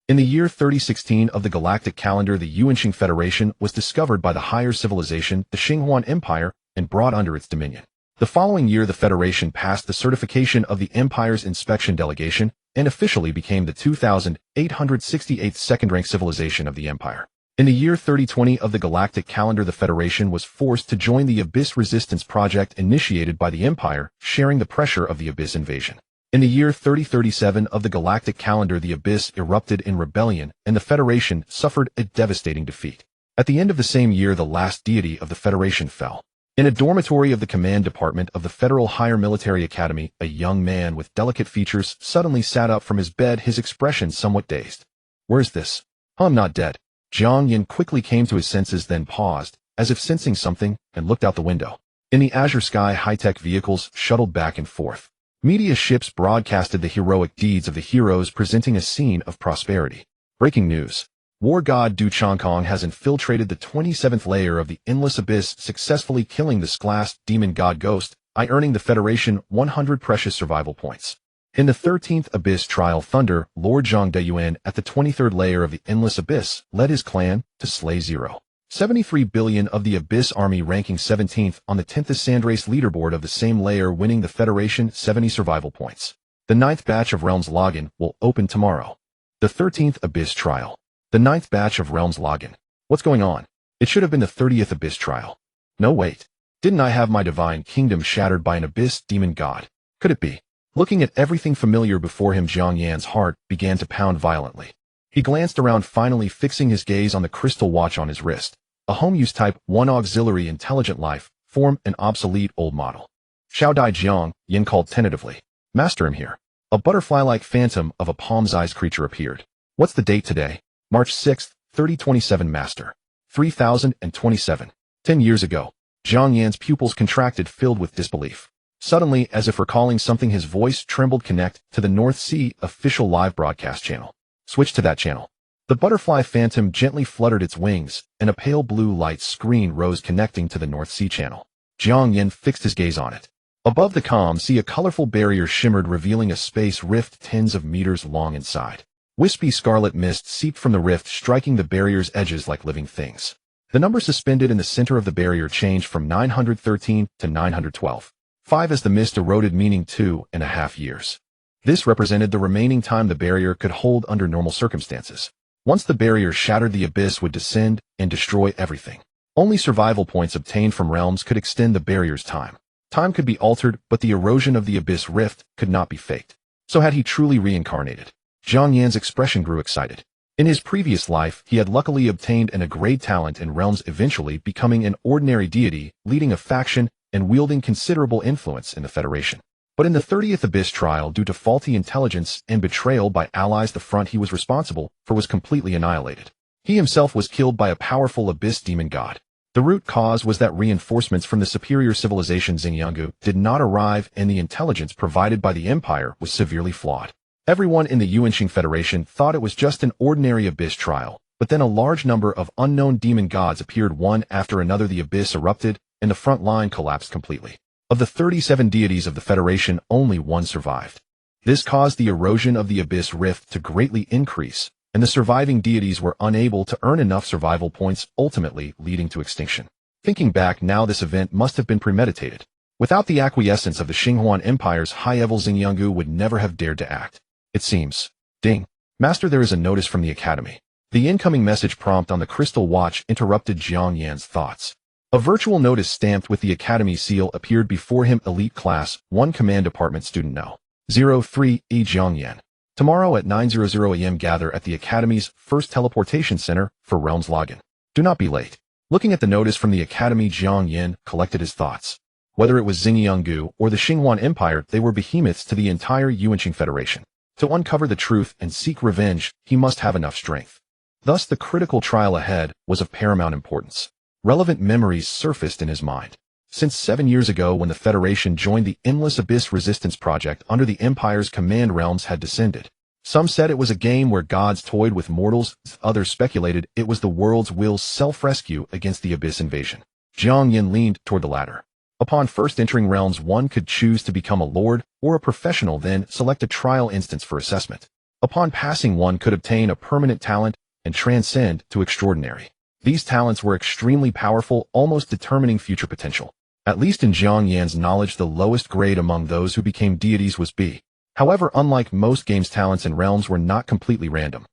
In the year 3016 of the galactic calendar, the Yuanxing Federation was discovered by the higher civilization, the Xinhuan Empire, and brought under its dominion. The following year, the Federation passed the certification of the Empire's inspection delegation and officially became the 2,868th second-rank civilization of the Empire. In the year 3020 of the galactic calendar, the Federation was forced to join the Abyss Resistance Project initiated by the Empire, sharing the pressure of the Abyss invasion. In the year 3037 of the galactic calendar, the Abyss erupted in rebellion, and the Federation suffered a devastating defeat. At the end of the same year, the last deity of the Federation fell. In a dormitory of the command department of the Federal Higher Military Academy, a young man with delicate features suddenly sat up from his bed, his expression somewhat dazed. "Where's this? I'm not dead." Jiang Yan quickly came to his senses, then paused, as if sensing something, and looked out the window. In the azure sky, high-tech vehicles shuttled back and forth. Media ships broadcasted the heroic deeds of the heroes, presenting a scene of prosperity. Breaking news. War god Du Changkong has infiltrated the 27th layer of the Endless Abyss, successfully killing the Sklass demon god Ghost, earning the Federation 100 precious survival points. In the 13th Abyss Trial, Thunder, Lord Zhang Deyuan at the 23rd layer of the Endless Abyss led his clan to slay 0.73 billion of the Abyss army, ranking 17th on the 10th Sandrace leaderboard of the same layer, winning the Federation 70 survival points. The 9th batch of Realms login will open tomorrow. The 13th Abyss Trial. The 9th batch of Realms login. What's going on? It should have been the 30th Abyss Trial. No, wait. Didn't I have my divine kingdom shattered by an Abyss demon god? Could it be? Looking at everything familiar before him, Jiang Yan's heart began to pound violently. He glanced around, finally fixing his gaze on the crystal watch on his wrist. A home-use Type 1 auxiliary intelligent life form, an obsolete old model. Xiao Dai Jiang Yan called tentatively. "Master, I'm here." A butterfly-like phantom of a palm-sized creature appeared. "What's the date today?" "March 6th, 3027, Master. 3027. 10 years ago." Jiang Yan's pupils contracted, filled with disbelief. Suddenly, as if recalling something, his voice trembled. "Connect to the North Sea official live broadcast channel." "Switch to that channel." The butterfly phantom gently fluttered its wings, and a pale blue light screen rose, connecting to the North Sea channel. Jiang Yan fixed his gaze on it. Above the calm sea, a colorful barrier shimmered, revealing a space rift tens of meters long inside. Wispy scarlet mist seeped from the rift, striking the barrier's edges like living things. The number suspended in the center of the barrier changed from 913 to 912. 5 as the mist eroded, meaning 2.5 years. This represented the remaining time the barrier could hold under normal circumstances. Once the barrier shattered, the abyss would descend and destroy everything. Only survival points obtained from realms could extend the barrier's time. Time could be altered, but the erosion of the abyss rift could not be faked. So had he truly reincarnated? Jiang Yan's expression grew excited. In his previous life, he had luckily obtained a great talent in realms, eventually becoming an ordinary deity, leading a faction, and wielding considerable influence in the Federation. But in the 30th Abyss trial, due to faulty intelligence and betrayal by allies, the front he was responsible for was completely annihilated. He himself was killed by a powerful Abyss demon god. The root cause was that reinforcements from the superior civilization Xingyangu did not arrive, and the intelligence provided by the Empire was severely flawed. Everyone in the Yuanxing Federation thought it was just an ordinary Abyss trial, but then a large number of unknown demon gods appeared one after another. The Abyss erupted, and the front line collapsed completely. Of the 37 deities of the Federation, only one survived. This caused the erosion of the Abyss rift to greatly increase, and the surviving deities were unable to earn enough survival points, ultimately leading to extinction. Thinking back now, this event must have been premeditated. Without the acquiescence of the Xinhuan Empire's high-level, Xingyangu would never have dared to act. It seems. Ding. Master, there is a notice from the Academy. The incoming message prompt on the crystal watch interrupted Jiang Yan's thoughts. A virtual notice stamped with the Academy seal appeared before him. Elite Class 1 Command Department Student No. 03 E. Jiang Yan. Tomorrow at 9:00 a.m. gather at the Academy's first teleportation center for Realms login. Do not be late. Looking at the notice from the Academy, Jiang Yan collected his thoughts. Whether it was Xingyangu or the Xinhuan Empire, they were behemoths to the entire Yuanxing Federation. To uncover the truth and seek revenge, he must have enough strength. Thus, the critical trial ahead was of paramount importance. Relevant memories surfaced in his mind. Since 7 years ago, when the Federation joined the Endless Abyss Resistance Project under the Empire's command, realms had descended. Some said it was a game where gods toyed with mortals, others speculated it was the world's will's self-rescue against the Abyss invasion. Jiang Yan leaned toward the latter. Upon first entering realms, one could choose to become a lord or a professional, then select a trial instance for assessment. Upon passing, one could obtain a permanent talent and transcend to extraordinary. These talents were extremely powerful, almost determining future potential. At least in Jiang Yan's knowledge, the lowest grade among those who became deities was B. However, unlike most games, talents and realms were not completely random.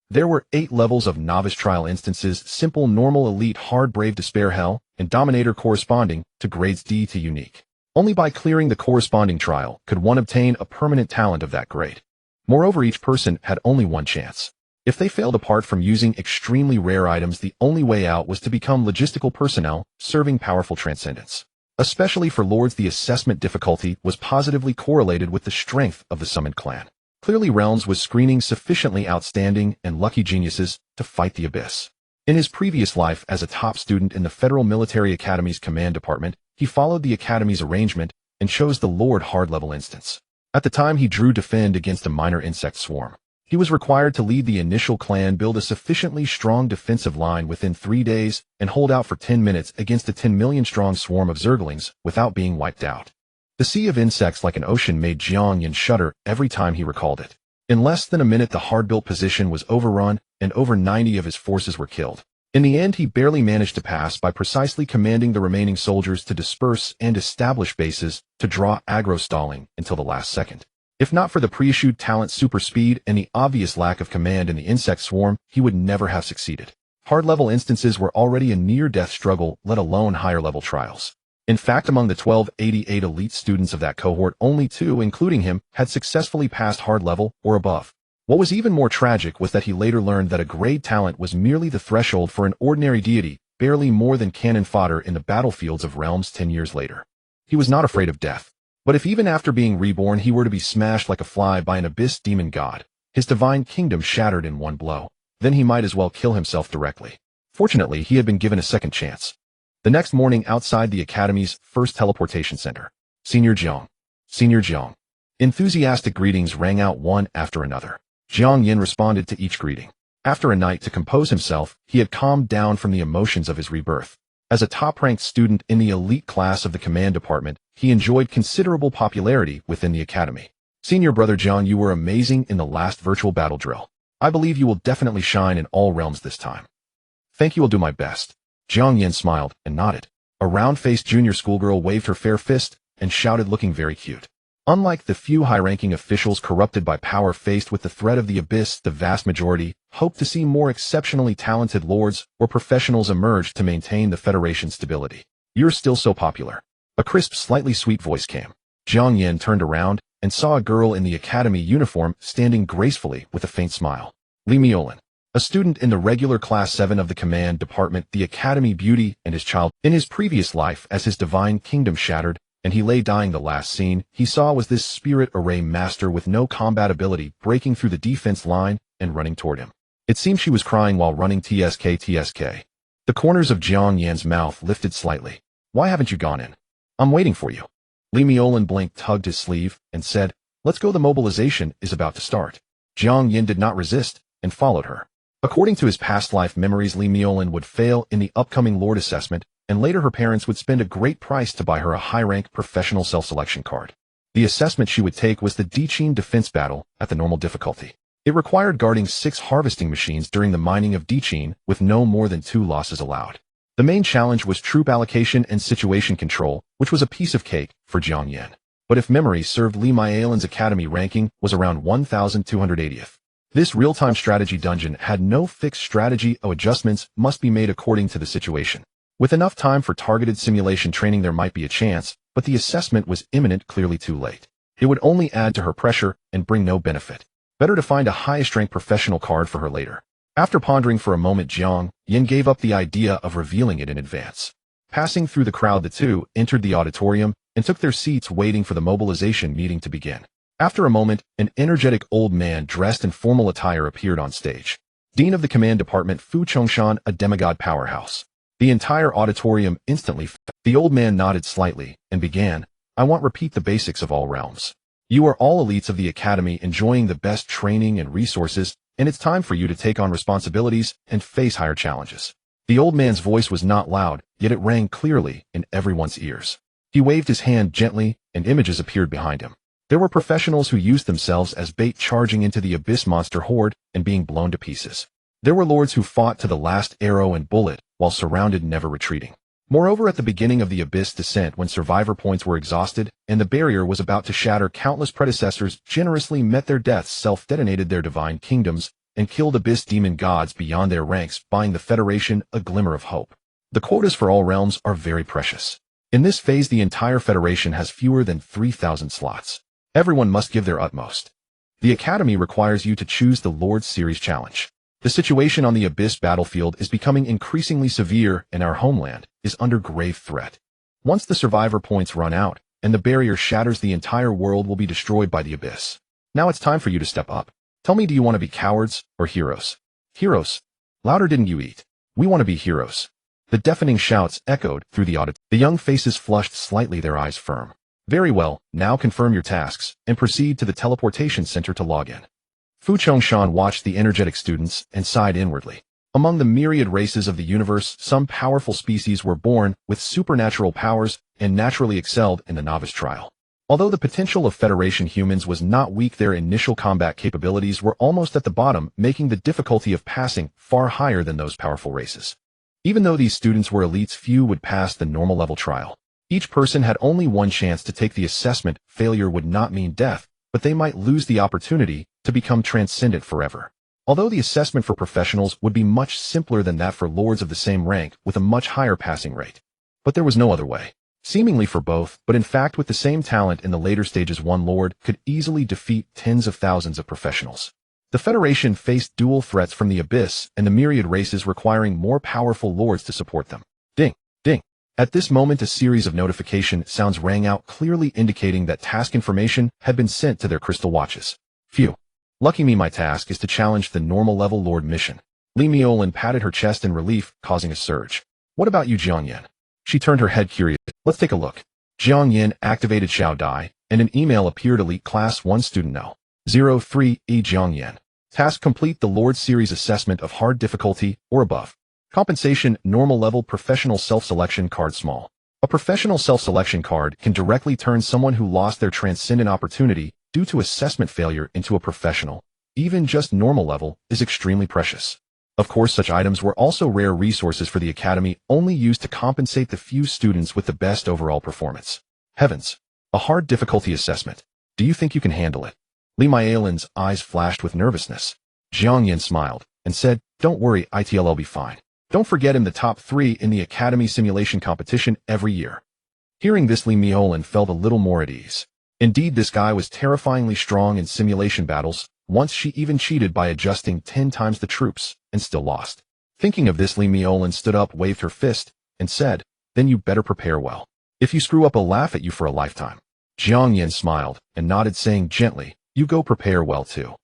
There were 8 levels of novice trial instances: simple, normal, elite, hard, brave, despair, hell, and dominator, corresponding to grades D to unique. Only by clearing the corresponding trial could one obtain a permanent talent of that grade. Moreover, each person had only one chance. If they failed, apart from using extremely rare items, the only way out was to become logistical personnel serving powerful transcendence. Especially for lords, the assessment difficulty was positively correlated with the strength of the summoned clan. Clearly, Realms was screening sufficiently outstanding and lucky geniuses to fight the abyss. In his previous life as a top student in the Federal Military Academy's command department, he followed the Academy's arrangement and chose the Lord hard-level instance. At the time, he drew defend against a minor insect swarm. He was required to lead the initial clan, build a sufficiently strong defensive line within 3 days, and hold out for 10 minutes against a 10 million strong swarm of zerglings without being wiped out. The sea of insects like an ocean made Jiang Yan shudder every time he recalled it. In less than a minute, the hard-built position was overrun, and over 90 of his forces were killed. In the end, he barely managed to pass by precisely commanding the remaining soldiers to disperse and establish bases to draw aggro, stalling until the last second. If not for the pre-issued talent super speed and the obvious lack of command in the insect swarm, he would never have succeeded. Hard-level instances were already a near-death struggle, let alone higher-level trials. In fact, among the 1288 elite students of that cohort, only 2, including him, had successfully passed hard-level or above. What was even more tragic was that he later learned that a grade talent was merely the threshold for an ordinary deity, barely more than cannon fodder in the battlefields of realms 10 years later. He was not afraid of death. But if even after being reborn he were to be smashed like a fly by an abyss demon god, his divine kingdom shattered in one blow, then he might as well kill himself directly. Fortunately, he had been given a second chance. The next morning, outside the Academy's first teleportation center, Senior Jiang. Senior Jiang. Enthusiastic greetings rang out one after another. Jiang Yan responded to each greeting. After a night to compose himself, he had calmed down from the emotions of his rebirth. As a top-ranked student in the elite class of the command department, he enjoyed considerable popularity within the Academy. Senior brother Jiang, you were amazing in the last virtual battle drill. I believe you will definitely shine in all realms this time. Thank you, I'll do my best. Jiang Yan smiled and nodded. A round-faced junior schoolgirl waved her fair fist and shouted, looking very cute. Unlike the few high-ranking officials corrupted by power faced with the threat of the abyss, the vast majority hoped to see more exceptionally talented lords or professionals emerge to maintain the Federation's stability. You're still so popular. A crisp, slightly sweet voice came. Jiang Yan turned around and saw a girl in the Academy uniform standing gracefully with a faint smile. Li Miolin, a student in the regular Class 7 of the Command Department, the Academy beauty and his child. In his previous life, as his divine kingdom shattered, and he lay dying, the last scene he saw was this spirit array master with no combat ability breaking through the defense line and running toward him. It seemed she was crying while running. TSK. The corners of Jiang Yan's mouth lifted slightly. Why haven't you gone in? I'm waiting for you. Li Miolin blinked, tugged his sleeve, and said, let's go, the mobilization is about to start. Jiang Yan did not resist and followed her. According to his past life memories, Li Miolin would fail in the upcoming Lord assessment, and later her parents would spend a great price to buy her a high-rank professional self-selection card. The assessment she would take was the Dichin defense battle at the normal difficulty. It required guarding 6 harvesting machines during the mining of Dichin with no more than 2 losses allowed. The main challenge was troop allocation and situation control, which was a piece of cake for Jiang Yan. But if memory served, Li Miolin's Academy ranking was around 1,280th. This real-time strategy dungeon had no fixed strategy, adjustments must be made according to the situation. With enough time for targeted simulation training there might be a chance, but the assessment was imminent, clearly too late. It would only add to her pressure and bring no benefit. Better to find a highest-rank professional card for her later. After pondering for a moment, Jiang Yan gave up the idea of revealing it in advance. Passing through the crowd, the two entered the auditorium and took their seats, waiting for the mobilization meeting to begin. After a moment, an energetic old man dressed in formal attire appeared on stage. Dean of the Command Department, Fu Chongshan, a demigod powerhouse. The entire auditorium instantly fell. The old man nodded slightly and began, I want repeat the basics of all realms. You are all elites of the Academy enjoying the best training and resources, and it's time for you to take on responsibilities and face higher challenges. The old man's voice was not loud, yet it rang clearly in everyone's ears. He waved his hand gently, and images appeared behind him. There were professionals who used themselves as bait, charging into the abyss monster horde and being blown to pieces. There were lords who fought to the last arrow and bullet while surrounded, never retreating. Moreover, at the beginning of the abyss descent, when survivor points were exhausted and the barrier was about to shatter, countless predecessors generously met their deaths, self-detonated their divine kingdoms, and killed abyss demon gods beyond their ranks, buying the Federation a glimmer of hope. The quotas for all realms are very precious. In this phase, the entire Federation has fewer than 3,000 slots. Everyone must give their utmost. The Academy requires you to choose the Lord's Series challenge. The situation on the Abyss battlefield is becoming increasingly severe, and our homeland is under grave threat. Once the survivor points run out and the barrier shatters, the entire world will be destroyed by the Abyss. Now it's time for you to step up. Tell me, do you want to be cowards or heroes? Heroes. Louder, didn't you eat? We want to be heroes. The deafening shouts echoed through the auditorium. The young faces flushed slightly, their eyes firm. Very well, now confirm your tasks and proceed to the teleportation center to log in. Fu Chongshan watched the energetic students and sighed inwardly. Among the myriad races of the universe, some powerful species were born with supernatural powers and naturally excelled in the novice trial. Although the potential of Federation humans was not weak, their initial combat capabilities were almost at the bottom, making the difficulty of passing far higher than those powerful races. Even though these students were elites, few would pass the normal level trial. Each person had only one chance to take the assessment. Failure would not mean death, but they might lose the opportunity to become transcendent forever. Although the assessment for professionals would be much simpler than that for lords of the same rank with a much higher passing rate. But there was no other way. Seemingly for both, but in fact with the same talent in the later stages, one lord could easily defeat tens of thousands of professionals. The Federation faced dual threats from the Abyss and the myriad races, requiring more powerful lords to support them. Ding, ding. At this moment, a series of notification sounds rang out, clearly indicating that task information had been sent to their crystal watches. Phew. Lucky me, my task is to challenge the normal level lord mission. Li Miolin patted her chest in relief, causing a surge. What about you, Jiang Yan? She turned her head curious. Let's take a look. Jiang Yan activated Xiao Dai, and an email appeared. Elite Class 1 Student L. 03 E. Jiang Yan. Task complete the Lord Series assessment of hard difficulty or above. Compensation normal level. Professional self-selection card small. A professional self-selection card can directly turn someone who lost their transcendent opportunity due to assessment failure into a professional. Even just normal level is extremely precious. Of course, such items were also rare resources for the Academy, only used to compensate the few students with the best overall performance. Heavens! A hard difficulty assessment. Do you think you can handle it? Li Miolin's eyes flashed with nervousness. Jiang Yan smiled and said, Don't worry, I'll be fine. Don't forget, I'm the top 3 in the Academy simulation competition every year. Hearing this, Li Miolin felt a little more at ease. Indeed, this guy was terrifyingly strong in simulation battles. Once she even cheated by adjusting 10 times the troops and still lost. Thinking of this, Li Miolin stood up, waved her fist, and said, Then you better prepare well. If you screw up, I'll laugh at you for a lifetime. Jiang Yan smiled and nodded, saying gently, You go prepare well too.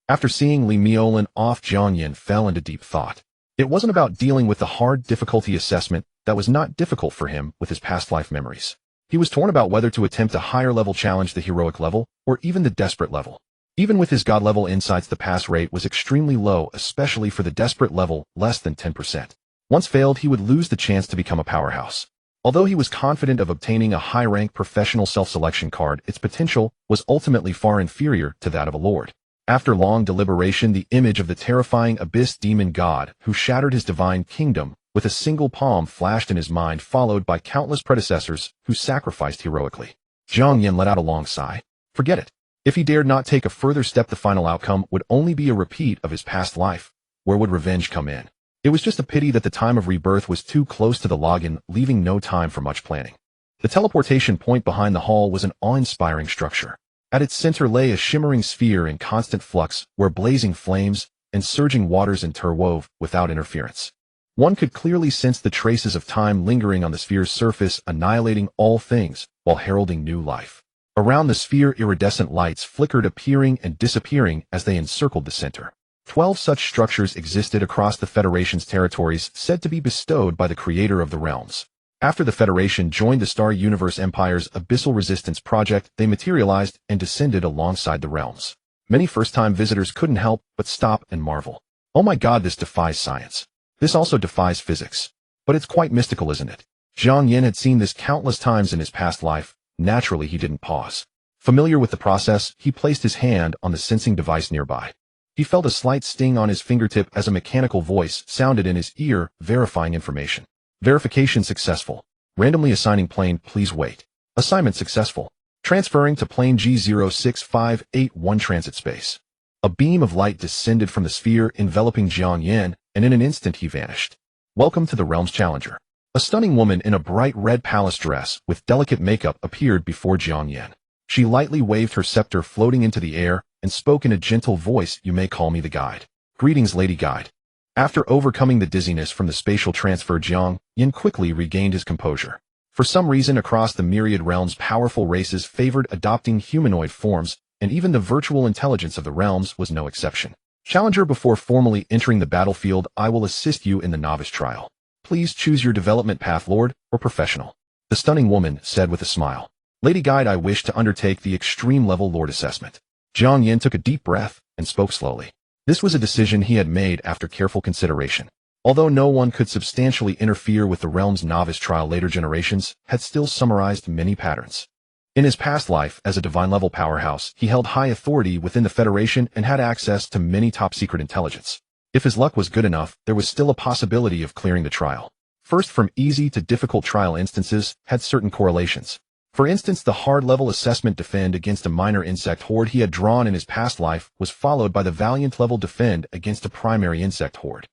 After seeing Li Miolin off, Jiang Yan fell into deep thought. It wasn't about dealing with the hard difficulty assessment. That was not difficult for him with his past life memories. He was torn about whether to attempt a higher level challenge, the heroic level, or even the desperate level. Even with his god level insights, the pass rate was extremely low, especially for the desperate level, less than 10%. Once failed, he would lose the chance to become a powerhouse. Although he was confident of obtaining a high-rank professional self-selection card, its potential was ultimately far inferior to that of a lord. After long deliberation, the image of the terrifying abyss demon god who shattered his divine kingdom with a single palm flashed in his mind, followed by countless predecessors who sacrificed heroically. Jiang Yan let out a long sigh. Forget it. If he dared not take a further step, the final outcome would only be a repeat of his past life. Where would revenge come in? It was just a pity that the time of rebirth was too close to the login, leaving no time for much planning. The teleportation point behind the hall was an awe-inspiring structure. At its center lay a shimmering sphere in constant flux, where blazing flames and surging waters interwove without interference. One could clearly sense the traces of time lingering on the sphere's surface, annihilating all things while heralding new life. Around the sphere, iridescent lights flickered, appearing and disappearing as they encircled the center. 12 such structures existed across the Federation's territories, said to be bestowed by the creator of the realms. After the Federation joined the Star Universe Empire's Abyssal Resistance Project, they materialized and descended alongside the realms. Many first-time visitors couldn't help but stop and marvel. Oh my god, this defies science. This also defies physics. But it's quite mystical, isn't it? Jiang Yan had seen this countless times in his past life. Naturally, he didn't pause. Familiar with the process, he placed his hand on the sensing device nearby. He felt a slight sting on his fingertip as a mechanical voice sounded in his ear, verifying information. Verification successful. Randomly assigning plane, please wait. Assignment successful. Transferring to plane G06581 transit space. A beam of light descended from the sphere enveloping Jiang Yan, and in an instant he vanished. Welcome to the Realm's Challenger. A stunning woman in a bright red palace dress with delicate makeup appeared before Jiang Yan. She lightly waved her scepter floating into the air and spoke in a gentle voice, you may call me the guide. Greetings, Lady Guide. After overcoming the dizziness from the spatial transfer, Jiang Yan quickly regained his composure. For some reason across the myriad realms, powerful races favored adopting humanoid forms, and even the virtual intelligence of the realms was no exception. Challenger, before formally entering the battlefield, I will assist you in the novice trial. Please choose your development path, Lord, or professional. The stunning woman said with a smile. Lady Guide, I wish to undertake the extreme level Lord assessment. Jiang Yan took a deep breath and spoke slowly. This was a decision he had made after careful consideration. Although no one could substantially interfere with the realm's novice trial, later generations had still summarized many patterns. In his past life as a divine-level powerhouse, he held high authority within the Federation and had access to many top-secret intelligence. If his luck was good enough, there was still a possibility of clearing the trial. First, from easy to difficult trial instances had certain correlations. For instance, the hard-level assessment defend against a minor insect horde he had drawn in his past life was followed by the valiant-level defend against a primary insect horde,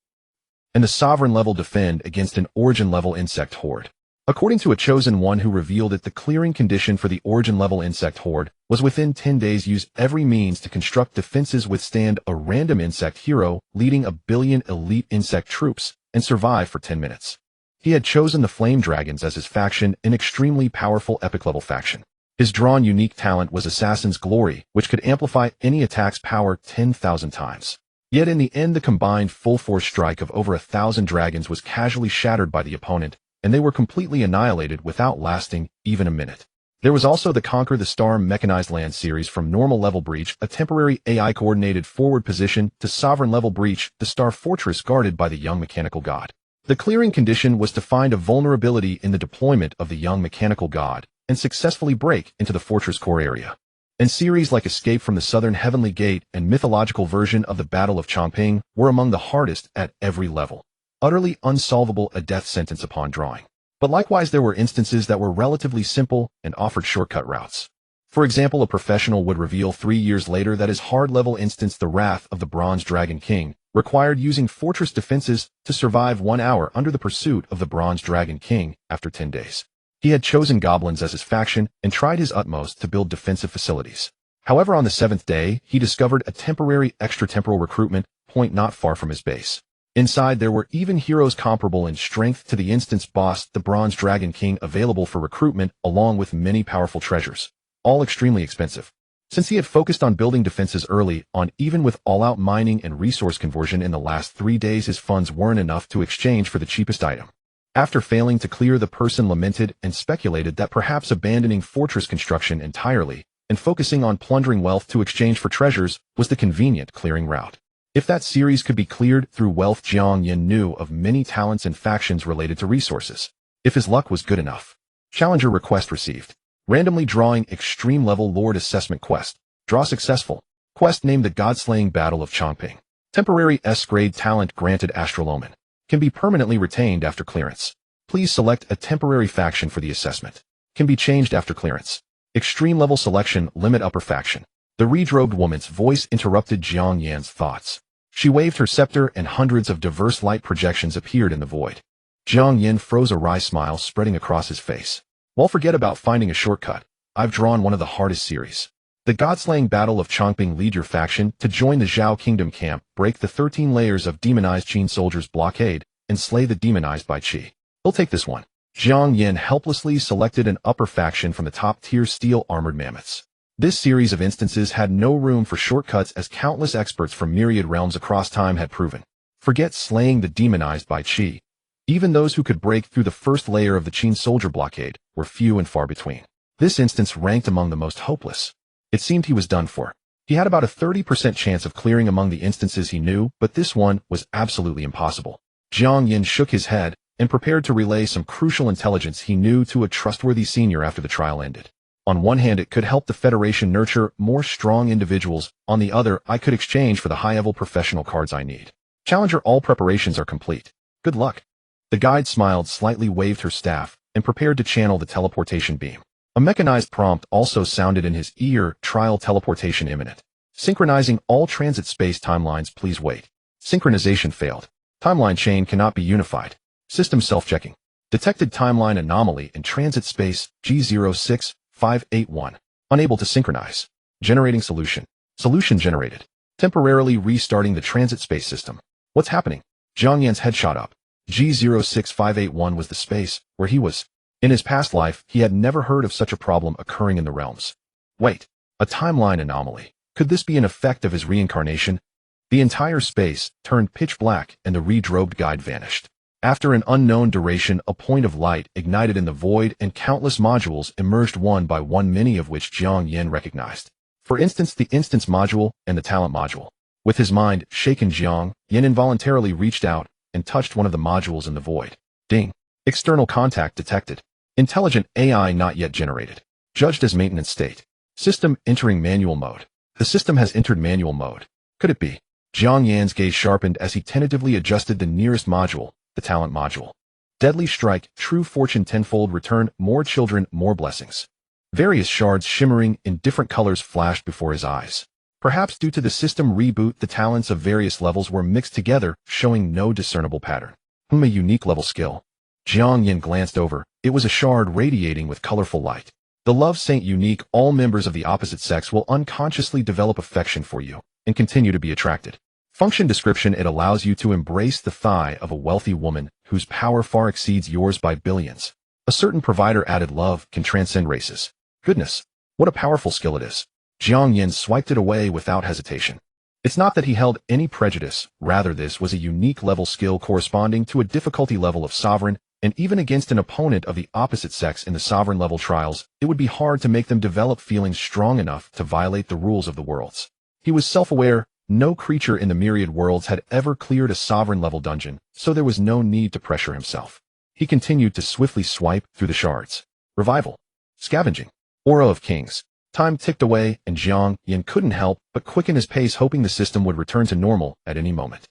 and the sovereign-level defend against an origin-level insect horde. According to a chosen one who revealed it, the clearing condition for the origin-level insect horde was within 10 days use every means to construct defenses withstand a random insect hero leading 1 billion elite insect troops and survive for 10 minutes. He had chosen the Flame Dragons as his faction, an extremely powerful epic-level faction. His drawn unique talent was Assassin's Glory, which could amplify any attack's power 10,000 times. Yet in the end, the combined full-force strike of over 1,000 dragons was casually shattered by the opponent, and they were completely annihilated without lasting even a minute. There was also the Conquer the Storm mechanized land series from normal level breach, a temporary AI-coordinated forward position, to sovereign level breach, the star fortress guarded by the young mechanical god. The clearing condition was to find a vulnerability in the deployment of the young mechanical god and successfully break into the fortress core area. And series like Escape from the Southern Heavenly Gate and mythological version of the Battle of Chongping were among the hardest at every level. Utterly unsolvable, a death sentence upon drawing. But likewise, there were instances that were relatively simple and offered shortcut routes. For example, a professional would reveal 3 years later that his hard-level instance, the Wrath of the Bronze Dragon King, required using fortress defenses to survive 1 hour under the pursuit of the Bronze Dragon King after 10 days. He had chosen goblins as his faction and tried his utmost to build defensive facilities. However, on the 7th day, he discovered a temporary extratemporal recruitment point not far from his base. Inside, there were even heroes comparable in strength to the instance boss, the Bronze Dragon King, available for recruitment, along with many powerful treasures, all extremely expensive. Since he had focused on building defenses early on, even with all-out mining and resource conversion in the last 3 days, his funds weren't enough to exchange for the cheapest item. After failing to clear, the person lamented and speculated that perhaps abandoning fortress construction entirely and focusing on plundering wealth to exchange for treasures was the convenient clearing route. If that series could be cleared through wealth, Jiang Yan knew of many talents and factions related to resources. If his luck was good enough. Challenger request received. Randomly drawing extreme level Lord assessment quest. Draw successful. Quest named the God-slaying Battle of Chongping. Temporary S-grade talent granted Astroloman. Can be permanently retained after clearance. Please select a temporary faction for the assessment. Can be changed after clearance. Extreme level selection, limit upper faction. The redrobed woman's voice interrupted Jiang Yan's thoughts. She waved her scepter and hundreds of diverse light projections appeared in the void. Jiang Yan froze, a wry smile spreading across his face. Well, forget about finding a shortcut. I've drawn one of the hardest series. The God-slaying Battle of Chongping. Lead your faction to join the Zhao Kingdom camp, break the 13 layers of demonized Qin soldiers' blockade, and slay the demonized by Qi. He'll take this one. Jiang Yan helplessly selected an upper faction from the top-tier steel-armored mammoths. This series of instances had no room for shortcuts, as countless experts from myriad realms across time had proven. Forget slaying the demonized by Qi. Even those who could break through the first layer of the Qin soldier blockade were few and far between. This instance ranked among the most hopeless. It seemed he was done for. He had about a 30% chance of clearing among the instances he knew, but this one was absolutely impossible. Jiang Yan shook his head and prepared to relay some crucial intelligence he knew to a trustworthy senior after the trial ended. On one hand, it could help the Federation nurture more strong individuals. On the other, I could exchange for the high-level professional cards I need. Challenger, all preparations are complete. Good luck. The guide smiled, slightly waved her staff, and prepared to channel the teleportation beam. A mechanized prompt also sounded in his ear, trial teleportation imminent. Synchronizing all transit space timelines, please wait. Synchronization failed. Timeline chain cannot be unified. System self-checking. Detected timeline anomaly in transit space G06581. Unable to synchronize. Generating solution. Solution generated. Temporarily restarting the transit space system. What's happening? Jiang Yan's head shot up. G06581 was the space where he was. In his past life, he had never heard of such a problem occurring in the realms. Wait, a timeline anomaly. Could this be an effect of his reincarnation? The entire space turned pitch black and the redrobed guide vanished. After an unknown duration, a point of light ignited in the void and countless modules emerged one by one, many of which Jiang Yan recognized. For instance, the instance module and the talent module. With his mind shaken, Jiang Yan involuntarily reached out and touched one of the modules in the void. Ding. External contact detected. Intelligent AI not yet generated. Judged as maintenance state. System entering manual mode. The system has entered manual mode. Could it be? Jiang Yan's gaze sharpened as he tentatively adjusted the nearest module, the talent module. Deadly strike, true fortune tenfold return, more children, more blessings. Various shards shimmering in different colors flashed before his eyes. Perhaps due to the system reboot, the talents of various levels were mixed together, showing no discernible pattern. A unique level skill. Jiang Yan glanced over. It was a shard radiating with colorful light. The love saint unique. All members of the opposite sex will unconsciously develop affection for you and continue to be attracted. Function description: it allows you to embrace the thigh of a wealthy woman whose power far exceeds yours by billions. A certain provider added love can transcend races. Goodness, what a powerful skill it is. Jiang Yan swiped it away without hesitation. It's not that he held any prejudice, rather this was a unique level skill corresponding to a difficulty level of sovereign, and even against an opponent of the opposite sex in the sovereign level trials, it would be hard to make them develop feelings strong enough to violate the rules of the worlds. He was self-aware. No creature in the myriad worlds had ever cleared a sovereign level dungeon, so there was no need to pressure himself. He continued to swiftly swipe through the shards. Revival. Scavenging. Aura of Kings. Time ticked away, and Jiang Yan couldn't help but quicken his pace, hoping the system would return to normal at any moment.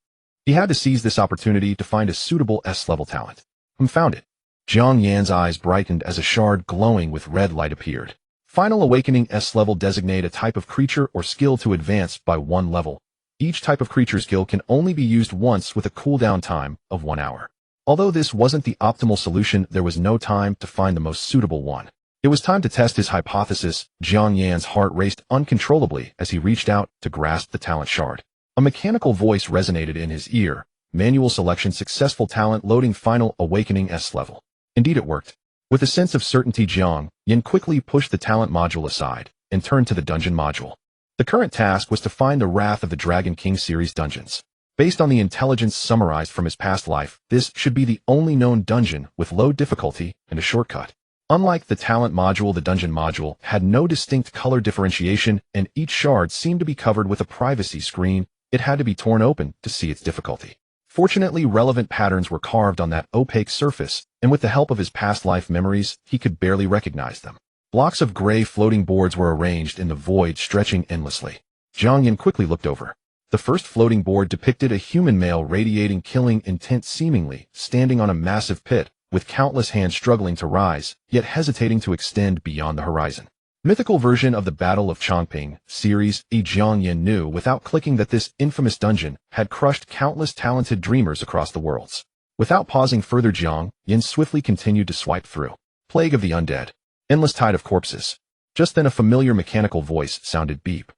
He had to seize this opportunity to find a suitable S-level talent. Found it. Jiang Yan's eyes brightened as a shard glowing with red light appeared. Final Awakening S-level. Designate a type of creature or skill to advance by 1 level. Each type of creature skill can only be used once with a cooldown time of 1 hour. Although this wasn't the optimal solution, there was no time to find the most suitable one. It was time to test his hypothesis. Jiang Yan's heart raced uncontrollably as he reached out to grasp the talent shard. A mechanical voice resonated in his ear. Manual selection successful. Talent loading. Final Awakening S level. Indeed, it worked. With a sense of certainty, Jiang Yan quickly pushed the talent module aside and turned to the dungeon module. The current task was to find the Wrath of the Dragon King series dungeons. Based on the intelligence summarized from his past life, this should be the only known dungeon with low difficulty and a shortcut. Unlike the talent module, the dungeon module had no distinct color differentiation, and each shard seemed to be covered with a privacy screen. It had to be torn open to see its difficulty. Fortunately, relevant patterns were carved on that opaque surface, and with the help of his past life memories, he could barely recognize them. Blocks of gray floating boards were arranged in the void, stretching endlessly. Jiang Yan quickly looked over. The first floating board depicted a human male radiating killing intent, seemingly standing on a massive pit, with countless hands struggling to rise, yet hesitating to extend beyond the horizon. Mythical version of the Battle of Chongping series. Jiang Yan knew without clicking that this infamous dungeon had crushed countless talented dreamers across the worlds. Without pausing further, Jiang Yan swiftly continued to swipe through. Plague of the Undead. Endless tide of corpses. Just then a familiar mechanical voice sounded. Beep.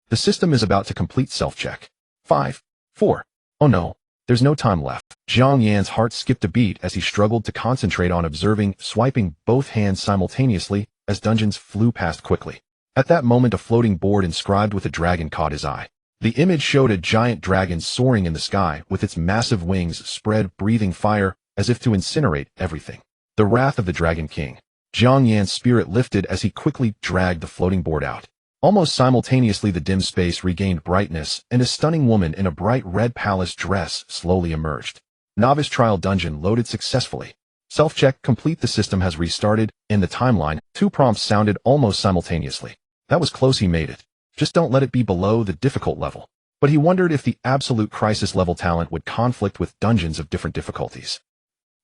The system is about to complete self-check. 5, 4. Oh no, there's no time left. Jiang Yan's heart skipped a beat as he struggled to concentrate on observing, swiping both hands simultaneously as dungeons flew past quickly. At that moment, a floating board inscribed with a dragon caught his eye. The image showed a giant dragon soaring in the sky with its massive wings spread, breathing fire as if to incinerate everything. The Wrath of the Dragon King. Jiang Yan's spirit lifted as he quickly dragged the floating board out. Almost simultaneously, the dim space regained brightness, and a stunning woman in a bright red palace dress slowly emerged. Novice trial dungeon loaded successfully. Self-check, complete. The system has restarted. In the timeline, 2 prompts sounded almost simultaneously. That was close, he made it. Just don't let it be below the difficult level. But he wondered if the absolute crisis level talent would conflict with dungeons of different difficulties.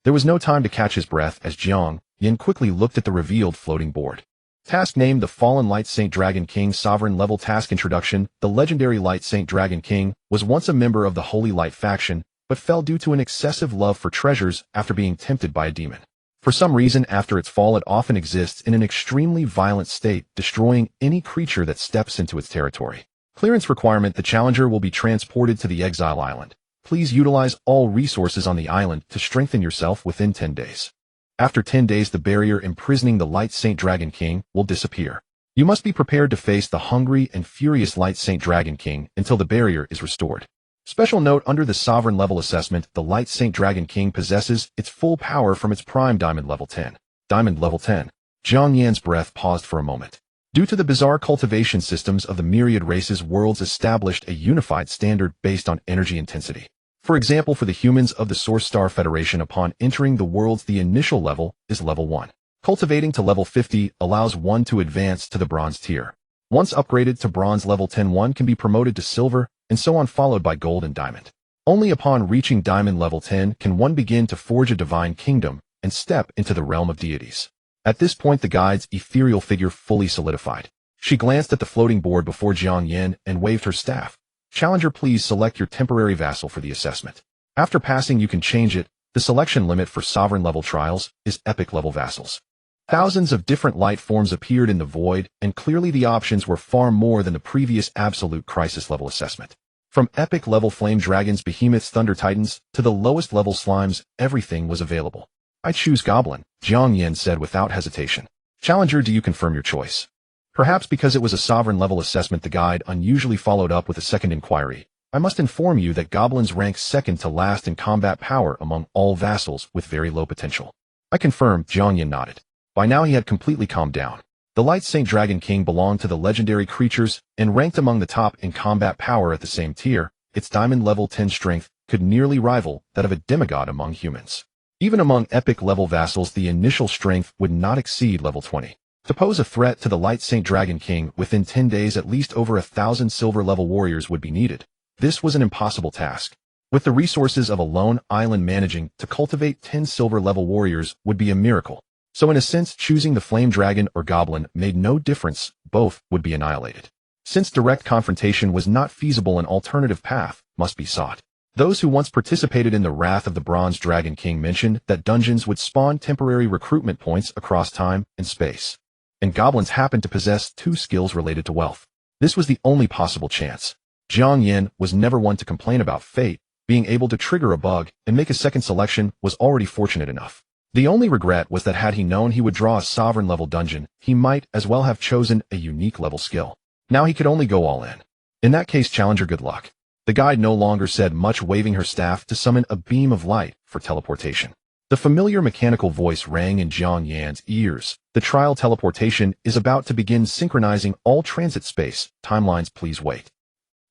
There was no time to catch his breath as Jiang Yan quickly looked at the revealed floating board. Task named the Fallen Light Saint Dragon King. Sovereign level task introduction. The legendary Light Saint Dragon King was once a member of the Holy Light faction, but fell due to an excessive love for treasures after being tempted by a demon. For some reason, after its fall, it often exists in an extremely violent state, destroying any creature that steps into its territory. Clearance requirement. The challenger will be transported to the Exile Island. Please utilize all resources on the island to strengthen yourself within 10 days. After 10 days, the barrier imprisoning the Light Saint Dragon King will disappear. You must be prepared to face the hungry and furious Light Saint Dragon King until the barrier is restored. Special note: under the Sovereign level assessment, the Light Saint Dragon King possesses its full power from its prime Diamond level 10. Diamond level 10. Jiang Yan's breath paused for a moment. Due to the bizarre cultivation systems of the myriad races, worlds established a unified standard based on energy intensity. For example, for the humans of the Source Star Federation, upon entering the worlds, the initial level is level 1. Cultivating to level 50 allows one to advance to the bronze tier. Once upgraded to bronze level 10, one can be promoted to silver, and so on, followed by gold and diamond. Only upon reaching diamond level 10 can one begin to forge a divine kingdom and step into the realm of deities. At this point, the guide's ethereal figure fully solidified. She glanced at the floating board before Jiang Yan and waved her staff. Challenger, please select your temporary vassal for the assessment. After passing, you can change it. The selection limit for sovereign level trials is epic level vassals. Thousands of different light forms appeared in the void, and clearly the options were far more than the previous absolute crisis level assessment. From epic level flame dragons, behemoths, thunder titans, to the lowest level slimes, everything was available. I choose Goblin, Jiang Yan said without hesitation. Challenger, do you confirm your choice? Perhaps because it was a sovereign level assessment, the guide unusually followed up with a second inquiry. I must inform you that Goblins rank second to last in combat power among all vassals with very low potential. I confirm, Jiang Yan nodded. By now he had completely calmed down. The Light Saint Dragon King belonged to the legendary creatures and ranked among the top in combat power at the same tier. Its diamond level 10 strength could nearly rival that of a demigod among humans. Even among epic level vassals, the initial strength would not exceed level 20. To pose a threat to the Light Saint Dragon King within 10 days, at least over 1,000 silver level warriors would be needed. This was an impossible task. With the resources of a lone island, managing to cultivate 10 silver level warriors would be a miracle. So in a sense, choosing the Flame Dragon or Goblin made no difference, both would be annihilated. Since direct confrontation was not feasible, an alternative path must be sought. Those who once participated in the wrath of the Bronze Dragon King mentioned that dungeons would spawn temporary recruitment points across time and space. And goblins happened to possess 2 skills related to wealth. This was the only possible chance. Jiang Yan was never one to complain about fate. Being able to trigger a bug and make a second selection was already fortunate enough. The only regret was that had he known he would draw a sovereign level dungeon, he might as well have chosen a unique level skill. Now he could only go all in. In that case, Challenger, good luck. The guide no longer said much, waving her staff to summon a beam of light for teleportation. The familiar mechanical voice rang in Jiang Yan's ears. The trial teleportation is about to begin, synchronizing all transit space. Timelines, please wait.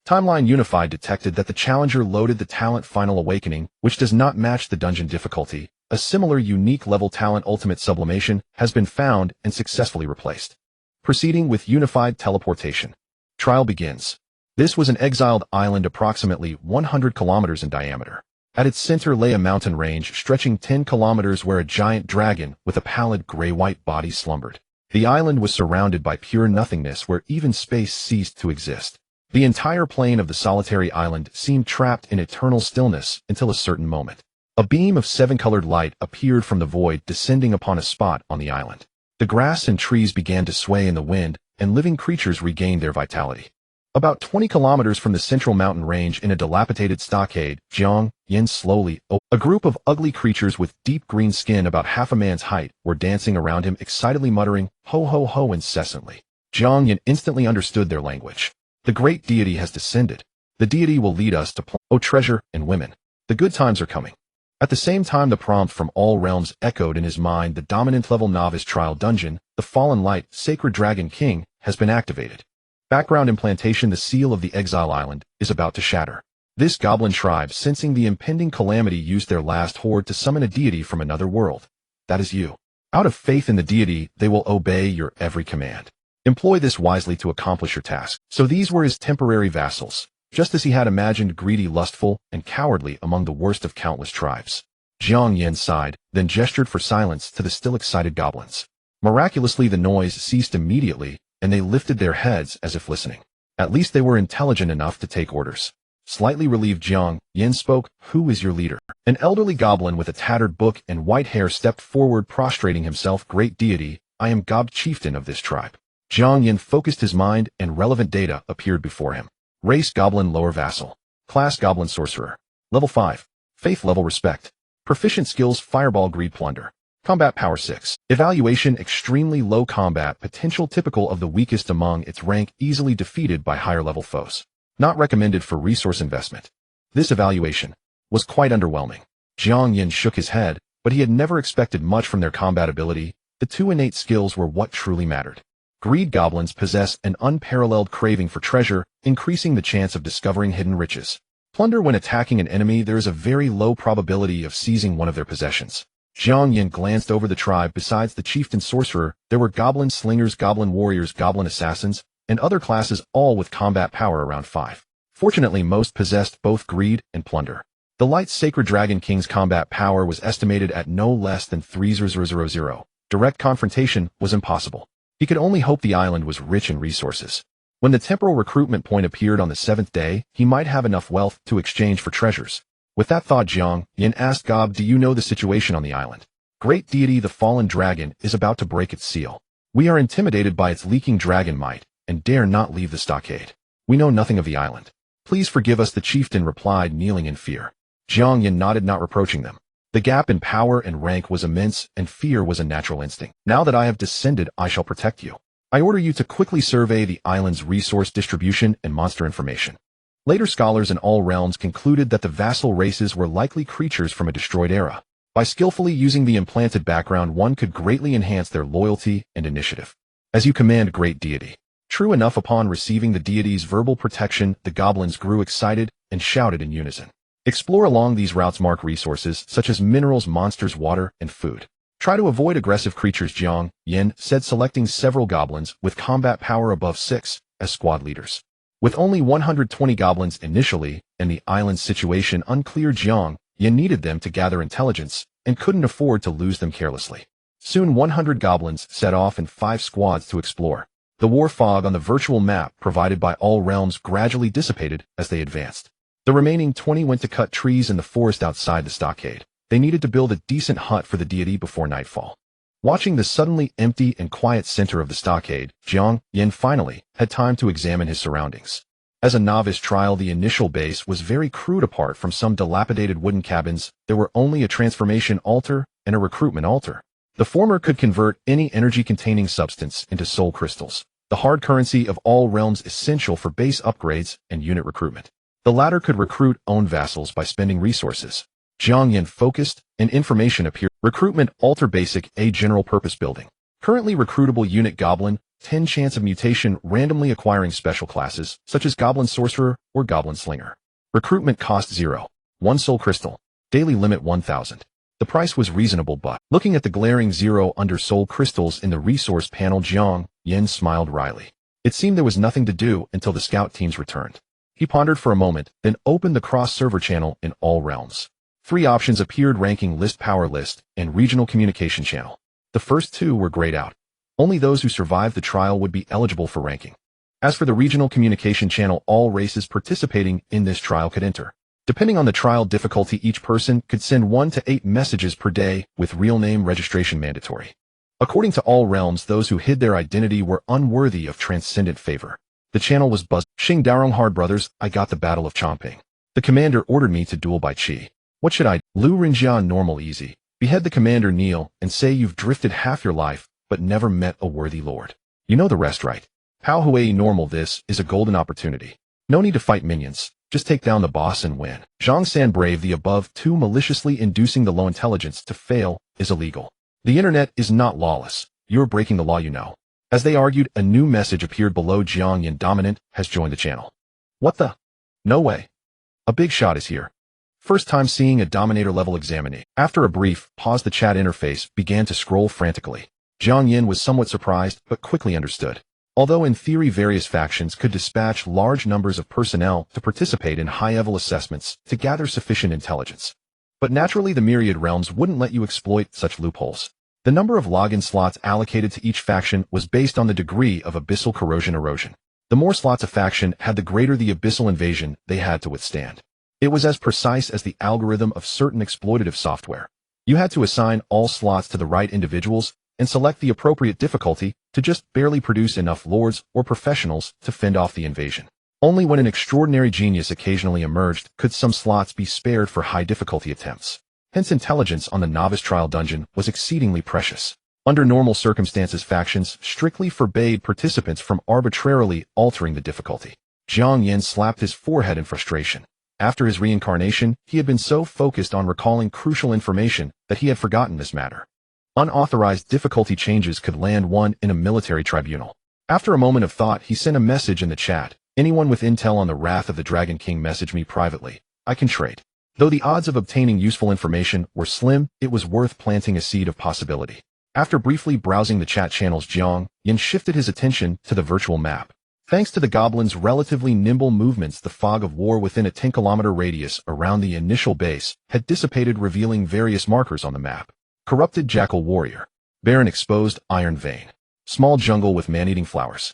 Timeline Unified detected that the challenger loaded the talent Final Awakening, which does not match the dungeon difficulty. A similar unique level talent Ultimate Sublimation has been found and successfully replaced. Proceeding with Unified Teleportation. Trial begins. This was an exiled island approximately 100 kilometers in diameter. At its center lay a mountain range stretching 10 kilometers where a giant dragon with a pallid gray-white body slumbered. The island was surrounded by pure nothingness where even space ceased to exist. The entire plain of the solitary island seemed trapped in eternal stillness until a certain moment. A beam of 7-colored light appeared from the void, descending upon a spot on the island. The grass and trees began to sway in the wind, and living creatures regained their vitality. About 20 kilometers from the central mountain range, in a dilapidated stockade, Jiang Yan slowly opened. A group of ugly creatures with deep green skin about half a man's height were dancing around him, excitedly muttering, "Ho ho ho," incessantly. Jiang Yan instantly understood their language. The great deity has descended. The deity will lead us to treasure and women. The good times are coming. At the same time, the prompt from all realms echoed in his mind. The dominant level novice trial dungeon, the Fallen Light Sacred Dragon King, has been activated. Background implantation: the seal of the Exile Island is about to shatter. This goblin tribe, sensing the impending calamity, used their last horde to summon a deity from another world. that is you. Out of faith in the deity, they will obey your every command. Employ this wisely to accomplish your task. So these were his temporary vassals, just as he had imagined, greedy, lustful, and cowardly among the worst of countless tribes. Jiang Yan sighed, then gestured for silence to the still excited goblins. Miraculously, the noise ceased immediately, and they lifted their heads as if listening. At least they were intelligent enough to take orders. Slightly relieved, Jiang Yan spoke. Who is your leader? An elderly goblin with a tattered book and white hair stepped forward, prostrating himself. Great deity, I am Gob, chieftain of this tribe. Jiang Yan focused his mind, and relevant data appeared before him. Race Goblin, lower vassal. Class Goblin sorcerer. Level 5. Faith level respect. Proficient skills Fireball, Greed, Plunder. Combat power 6. Evaluation extremely low. Combat potential typical of the weakest among its rank, easily defeated by higher level foes. Not recommended for resource investment. This evaluation was quite underwhelming. Jiang Yan shook his head, but he had never expected much from their combat ability. The two innate skills were what truly mattered. Greed goblins possess an unparalleled craving for treasure, increasing the chance of discovering hidden riches. Plunder, when attacking an enemy, there is a very low probability of seizing one of their possessions. Jiang Yan glanced over the tribe. Besides the chieftain sorcerer, there were goblin slingers, goblin warriors, goblin assassins, and other classes, all with combat power around 5. Fortunately, most possessed both greed and plunder. The light sacred dragon king's combat power was estimated at no less than 3000. Direct confrontation was impossible. He could only hope the island was rich in resources. When the temporal recruitment point appeared on the 7th day, he might have enough wealth to exchange for treasures. With that thought, Jiang Yan asked Gob, do you know the situation on the island? Great deity, the fallen dragon is about to break its seal. We are intimidated by its leaking dragon might, and dare not leave the stockade. We know nothing of the island. Please forgive us, the chieftain replied, kneeling in fear. Jiang Yan nodded, not reproaching them. The gap in power and rank was immense, and fear was a natural instinct. Now that I have descended, I shall protect you. I order you to quickly survey the island's resource distribution and monster information. Later scholars in all realms concluded that the vassal races were likely creatures from a destroyed era. By skillfully using the implanted background, one could greatly enhance their loyalty and initiative. As you command, great deity. True enough, upon receiving the deity's verbal protection, the goblins grew excited and shouted in unison. Explore along these routes, mark resources such as minerals, monsters, water, and food. Try to avoid aggressive creatures, Jiang Yan said, selecting several goblins with combat power above 6 as squad leaders. With only 120 goblins initially, and the island's situation unclear, Jiang Yan needed them to gather intelligence and couldn't afford to lose them carelessly. Soon 100 goblins set off in 5 squads to explore. The war fog on the virtual map provided by all realms gradually dissipated as they advanced. The remaining 20 went to cut trees in the forest outside the stockade. They needed to build a decent hut for the deity before nightfall. Watching the suddenly empty and quiet center of the stockade, Jiang Yan finally had time to examine his surroundings. As a novice trial, the initial base was very crude. Apart from some dilapidated wooden cabins, there were only a transformation altar and a recruitment altar. The former could convert any energy-containing substance into soul crystals, the hard currency of all realms essential for base upgrades and unit recruitment. The latter could recruit own vassals by spending resources. Jiang Yan focused, and information appeared. Recruitment altar basic, a general purpose building. Currently recruitable unit goblin, 10 chance of mutation, randomly acquiring special classes, such as goblin sorcerer or goblin slinger. Recruitment cost 0. 1 soul crystal. Daily limit 1000. The price was reasonable, but looking at the glaring 0 under soul crystals in the resource panel, Jiang Yan smiled wryly. It seemed there was nothing to do until the scout teams returned. He pondered for a moment, then opened the cross-server channel in all realms. 3 options appeared: ranking list, power list, and regional communication channel. The first 2 were grayed out. Only those who survived the trial would be eligible for ranking. As for the regional communication channel, all races participating in this trial could enter. Depending on the trial difficulty, each person could send 1 to 8 messages per day, with real name registration mandatory. According to all realms, those who hid their identity were unworthy of transcendent favor. The channel was buzzed. Xing Daorong Hard Brothers, I got the Battle of Chongping. The commander ordered me to duel by Qi. What should I do? Lu Rinjian, normal, easy. Behead the commander, kneel, and say you've drifted half your life, but never met a worthy lord. You know the rest, right? Pao Hui, normal, this is a golden opportunity. No need to fight minions. Just take down the boss and win. Zhang San, brave. The above 2 maliciously inducing the low intelligence to fail is illegal. The internet is not lawless. You're breaking the law, you know. As they argued, a new message appeared below. Jiang Yan, dominant, has joined the channel. What the? No way. A big shot is here. First time seeing a Dominator-level examinee. After a brief pause, the chat interface began to scroll frantically. Jiang Yan was somewhat surprised, but quickly understood. Although in theory various factions could dispatch large numbers of personnel to participate in high-level assessments to gather sufficient intelligence. But naturally the Myriad Realms wouldn't let you exploit such loopholes. The number of login slots allocated to each faction was based on the degree of abyssal corrosion erosion. The more slots a faction had, the greater the abyssal invasion they had to withstand. It was as precise as the algorithm of certain exploitative software. You had to assign all slots to the right individuals and select the appropriate difficulty to just barely produce enough lords or professionals to fend off the invasion. Only when an extraordinary genius occasionally emerged could some slots be spared for high difficulty attempts. Hence intelligence on the novice trial dungeon was exceedingly precious. Under normal circumstances, factions strictly forbade participants from arbitrarily altering the difficulty. Jiang Yan slapped his forehead in frustration. After his reincarnation, he had been so focused on recalling crucial information that he had forgotten this matter. Unauthorized difficulty changes could land one in a military tribunal. After a moment of thought, he sent a message in the chat. Anyone with intel on the Wrath of the Dragon King, message me privately. I can trade. Though the odds of obtaining useful information were slim, it was worth planting a seed of possibility. After briefly browsing the chat channels, Jiang Yan shifted his attention to the virtual map. Thanks to the goblins' relatively nimble movements, the fog of war within a 10-kilometer radius around the initial base had dissipated, revealing various markers on the map. Corrupted jackal warrior. Barren exposed iron vein. Small jungle with man-eating flowers.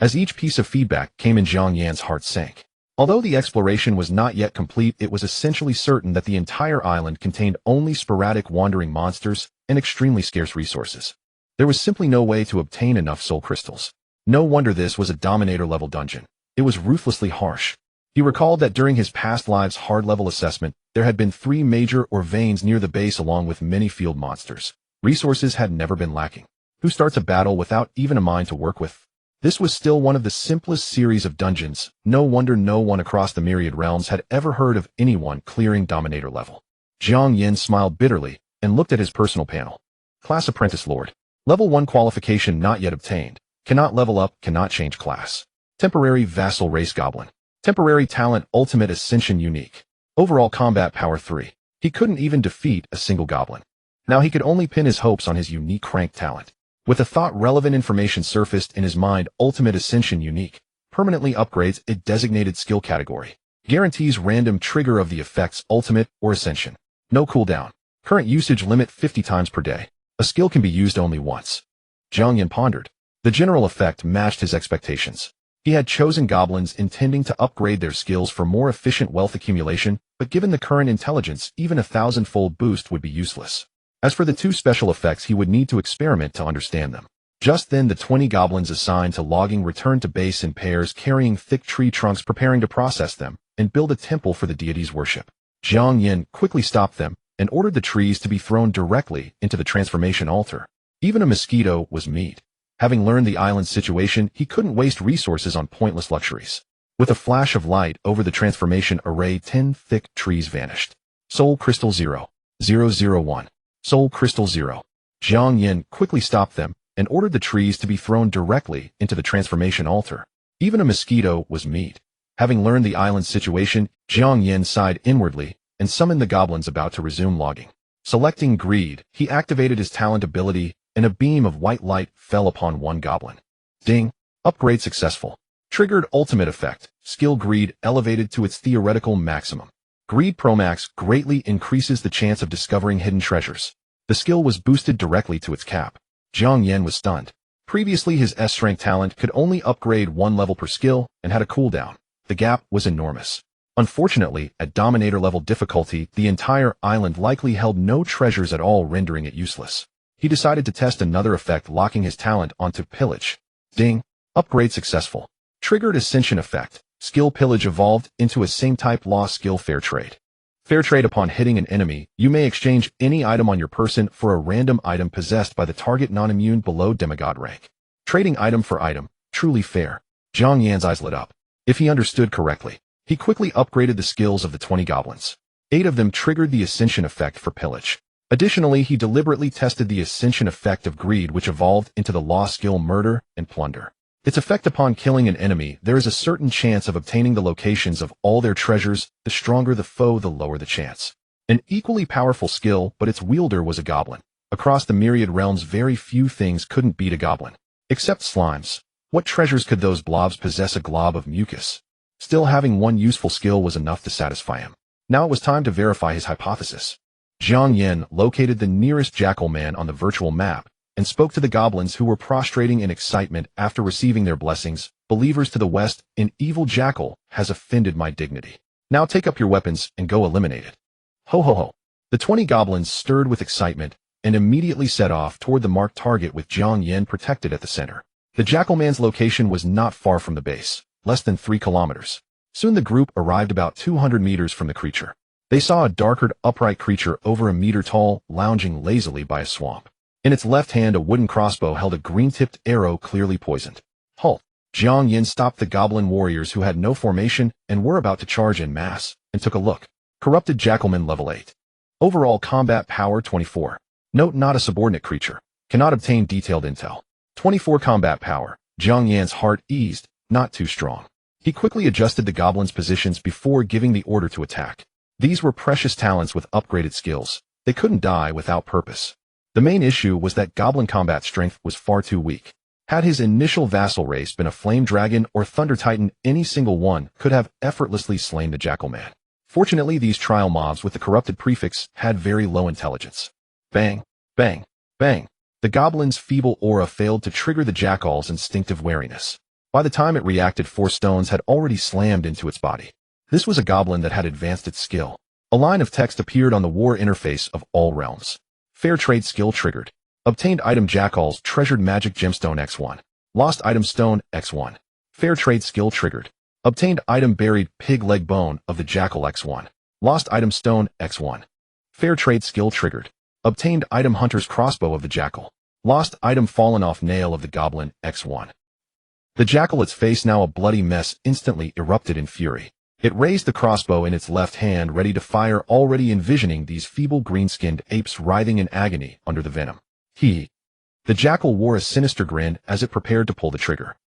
As each piece of feedback came in, Jiang Yan's heart sank. Although the exploration was not yet complete, it was essentially certain that the entire island contained only sporadic wandering monsters and extremely scarce resources. There was simply no way to obtain enough soul crystals. No wonder this was a Dominator-level dungeon. It was ruthlessly harsh. He recalled that during his past lives' hard-level assessment, there had been 3 major veins near the base along with many field monsters. Resources had never been lacking. Who starts a battle without even a mind to work with? This was still one of the simplest series of dungeons. No wonder no one across the Myriad Realms had ever heard of anyone clearing Dominator level. Jiang Yan smiled bitterly and looked at his personal panel. Class Apprentice Lord. Level 1 qualification not yet obtained. Cannot level up, cannot change class. Temporary Vassal Race Goblin. Temporary Talent Ultimate Ascension Unique. Overall Combat Power 3. He couldn't even defeat a single goblin. Now he could only pin his hopes on his unique crank talent. With a thought, relevant information surfaced in his mind. Ultimate Ascension Unique. Permanently upgrades a designated skill category. Guarantees random trigger of the effects Ultimate or Ascension. No cooldown. Current usage limit 50 times per day. A skill can be used only once. Jiang Yan pondered. The general effect matched his expectations. He had chosen goblins intending to upgrade their skills for more efficient wealth accumulation, but given the current intelligence, even a 1,000-fold boost would be useless. As for the 2 special effects, he would need to experiment to understand them. Just then, the 20 goblins assigned to logging returned to base in pairs, carrying thick tree trunks, preparing to process them and build a temple for the deity's worship. Jiang Yan quickly stopped them and ordered the trees to be thrown directly into the transformation altar. Even a mosquito was meat. Having learned the island's situation, he couldn't waste resources on pointless luxuries. With a flash of light over the transformation array, 10 thick trees vanished. Soul Crystal 0.001. Soul Crystal 0. Jiang Yan quickly stopped them and ordered the trees to be thrown directly into the transformation altar. Even a mosquito was meat. Having learned the island's situation, Jiang Yan sighed inwardly and summoned the goblins about to resume logging. Selecting Greed, he activated his talent ability, and a beam of white light fell upon one goblin. Ding! Upgrade successful. Triggered ultimate effect. Skill Greed elevated to its theoretical maximum. Greed Pro Max greatly increases the chance of discovering hidden treasures. The skill was boosted directly to its cap. Jiang Yan was stunned. Previously, his S-Strength talent could only upgrade 1 level per skill and had a cooldown. The gap was enormous. Unfortunately, at Dominator level difficulty, the entire island likely held no treasures at all, rendering it useless. He decided to test another effect, locking his talent onto Pillage. Ding! Upgrade successful. Triggered Ascension effect. Skill Pillage evolved into a same-type law skill Fair Trade. Fair Trade. Upon hitting an enemy, you may exchange any item on your person for a random item possessed by the target, non-immune below demigod rank. Trading item for item. Truly fair. Jiang Yan's eyes lit up. If he understood correctly, he quickly upgraded the skills of the 20 goblins. 8 of them triggered the Ascension effect for Pillage. Additionally, he deliberately tested the Ascension effect of Greed, which evolved into the law skill Murder and Plunder. Its effect upon killing an enemy, there is a certain chance of obtaining the locations of all their treasures. The stronger the foe, the lower the chance. An equally powerful skill, but its wielder was a goblin. Across the myriad realms, very few things couldn't beat a goblin. Except slimes. What treasures could those blobs possess? A glob of mucus. Still, having one useful skill was enough to satisfy him. Now it was time to verify his hypothesis. Jiang Yan located the nearest jackal man on the virtual map and spoke to the goblins who were prostrating in excitement after receiving their blessings. Believers to the west, an evil jackal has offended my dignity. Now take up your weapons and go eliminate it. Ho ho ho. The 20 goblins stirred with excitement and immediately set off toward the marked target with Jiang Yan protected at the center. The jackal man's location was not far from the base, less than 3 kilometers. Soon the group arrived about 200 meters from the creature. They saw a dark, upright creature over a meter tall, lounging lazily by a swamp. In its left hand, a wooden crossbow held a green-tipped arrow clearly poisoned. Halt! Jiang Yan stopped the goblin warriors who had no formation and were about to charge en masse, and took a look. Corrupted Jackalman level 8. Overall combat power 24. Note: not a subordinate creature. Cannot obtain detailed intel. 24 combat power. Jiang Yan's heart eased, not too strong. He quickly adjusted the goblins' positions before giving the order to attack. These were precious talents with upgraded skills. They couldn't die without purpose. The main issue was that goblin combat strength was far too weak. Had his initial vassal race been a flame dragon or thunder titan, any single one could have effortlessly slain the jackal man. Fortunately, these trial mobs with the corrupted prefix had very low intelligence. Bang, bang, bang. The goblin's feeble aura failed to trigger the jackal's instinctive wariness. By the time it reacted, 4 stones had already slammed into its body. This was a goblin that had advanced its skill. A line of text appeared on the war interface of all realms. Fair trade skill triggered. Obtained item: Jackal's treasured magic gemstone X1. Lost item: stone X1. Fair trade skill triggered. Obtained item: buried pig leg bone of the jackal X1. Lost item: stone X1. Fair trade skill triggered. Obtained item: hunter's crossbow of the jackal. Lost item: fallen off nail of the goblin X1. The jackal, its face now a bloody mess, instantly erupted in fury. It raised the crossbow in its left hand, ready to fire, already envisioning these feeble green-skinned apes writhing in agony under the venom. The jackal wore a sinister grin as it prepared to pull the trigger.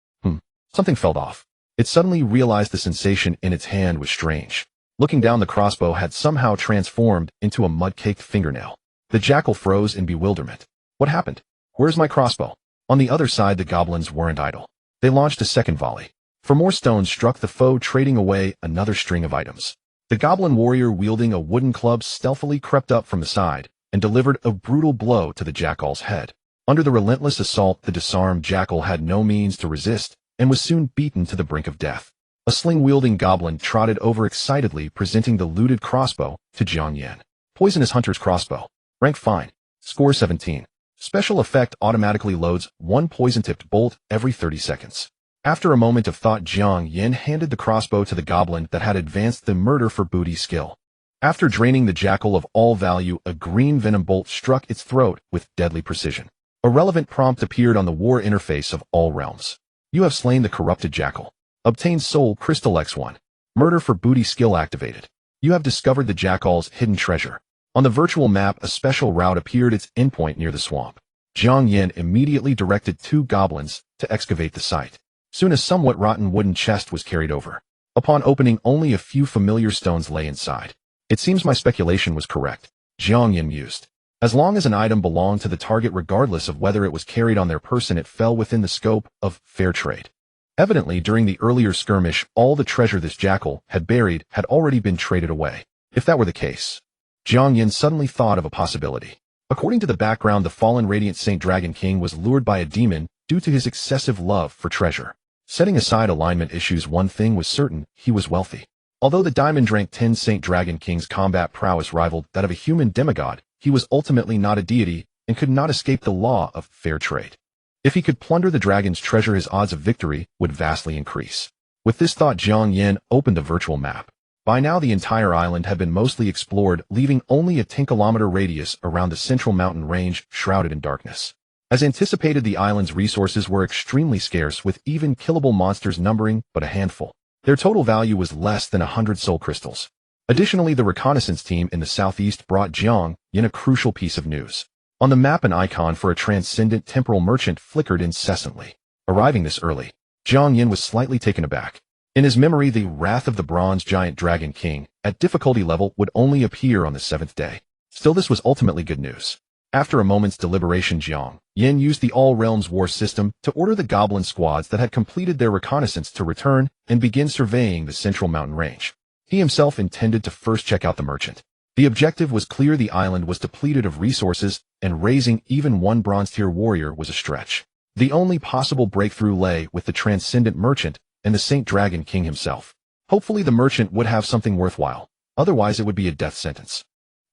Something felt off. It suddenly realized the sensation in its hand was strange. Looking down, the crossbow had somehow transformed into a mud-caked fingernail. The jackal froze in bewilderment. What happened? Where's my crossbow? On the other side, the goblins weren't idle. They launched a second volley. For more stones struck the foe, trading away another string of items. The goblin warrior, wielding a wooden club, stealthily crept up from the side and delivered a brutal blow to the jackal's head. Under the relentless assault, the disarmed jackal had no means to resist and was soon beaten to the brink of death. A sling-wielding goblin trotted over excitedly, presenting the looted crossbow to Jiang Yan. Poisonous hunter's crossbow. Rank fine. Score 17. Special effect: automatically loads 1 poison-tipped bolt every 30 seconds. After a moment of thought, Jiang Yan handed the crossbow to the goblin that had advanced the murder for booty skill. After draining the jackal of all value, a green venom bolt struck its throat with deadly precision. A relevant prompt appeared on the war interface of all realms. You have slain the corrupted jackal. Obtained soul crystal X1. Murder for booty skill activated. You have discovered the jackal's hidden treasure. On the virtual map, a special route appeared, its endpoint near the swamp. Jiang Yan immediately directed 2 goblins to excavate the site. Soon a somewhat rotten wooden chest was carried over. Upon opening, only a few familiar stones lay inside. It seems my speculation was correct, Jiang Yan mused. As long as an item belonged to the target, regardless of whether it was carried on their person, it fell within the scope of fair trade. Evidently, during the earlier skirmish, all the treasure this jackal had buried had already been traded away. If that were the case, Jiang Yan suddenly thought of a possibility. According to the background, the fallen Radiant Saint Dragon King was lured by a demon due to his excessive love for treasure. Setting aside alignment issues, one thing was certain: he was wealthy. Although the Diamond Rank 10 Saint Dragon King's combat prowess rivaled that of a human demigod, he was ultimately not a deity and could not escape the law of fair trade. If he could plunder the dragon's treasure, his odds of victory would vastly increase. With this thought, Jiang Yan opened the virtual map. By now, the entire island had been mostly explored, leaving only a 10-kilometer radius around the central mountain range shrouded in darkness. As anticipated, the island's resources were extremely scarce, with even killable monsters numbering but a handful. Their total value was less than 100 soul crystals. Additionally, the reconnaissance team in the southeast brought Jiang Yan a crucial piece of news. On the map, an icon for a transcendent temporal merchant flickered incessantly. Arriving this early, Jiang Yan was slightly taken aback. In his memory, the wrath of the bronze giant dragon king, at difficulty level, would only appear on the 7th day. Still, this was ultimately good news. After a moment's deliberation, Jiang Yan used the All Realms War system to order the goblin squads that had completed their reconnaissance to return and begin surveying the central mountain range. He himself intended to first check out the merchant. The objective was clear. The island was depleted of resources, and raising even one bronze-tier warrior was a stretch. The only possible breakthrough lay with the transcendent merchant and the Saint Dragon King himself. Hopefully the merchant would have something worthwhile, otherwise it would be a death sentence.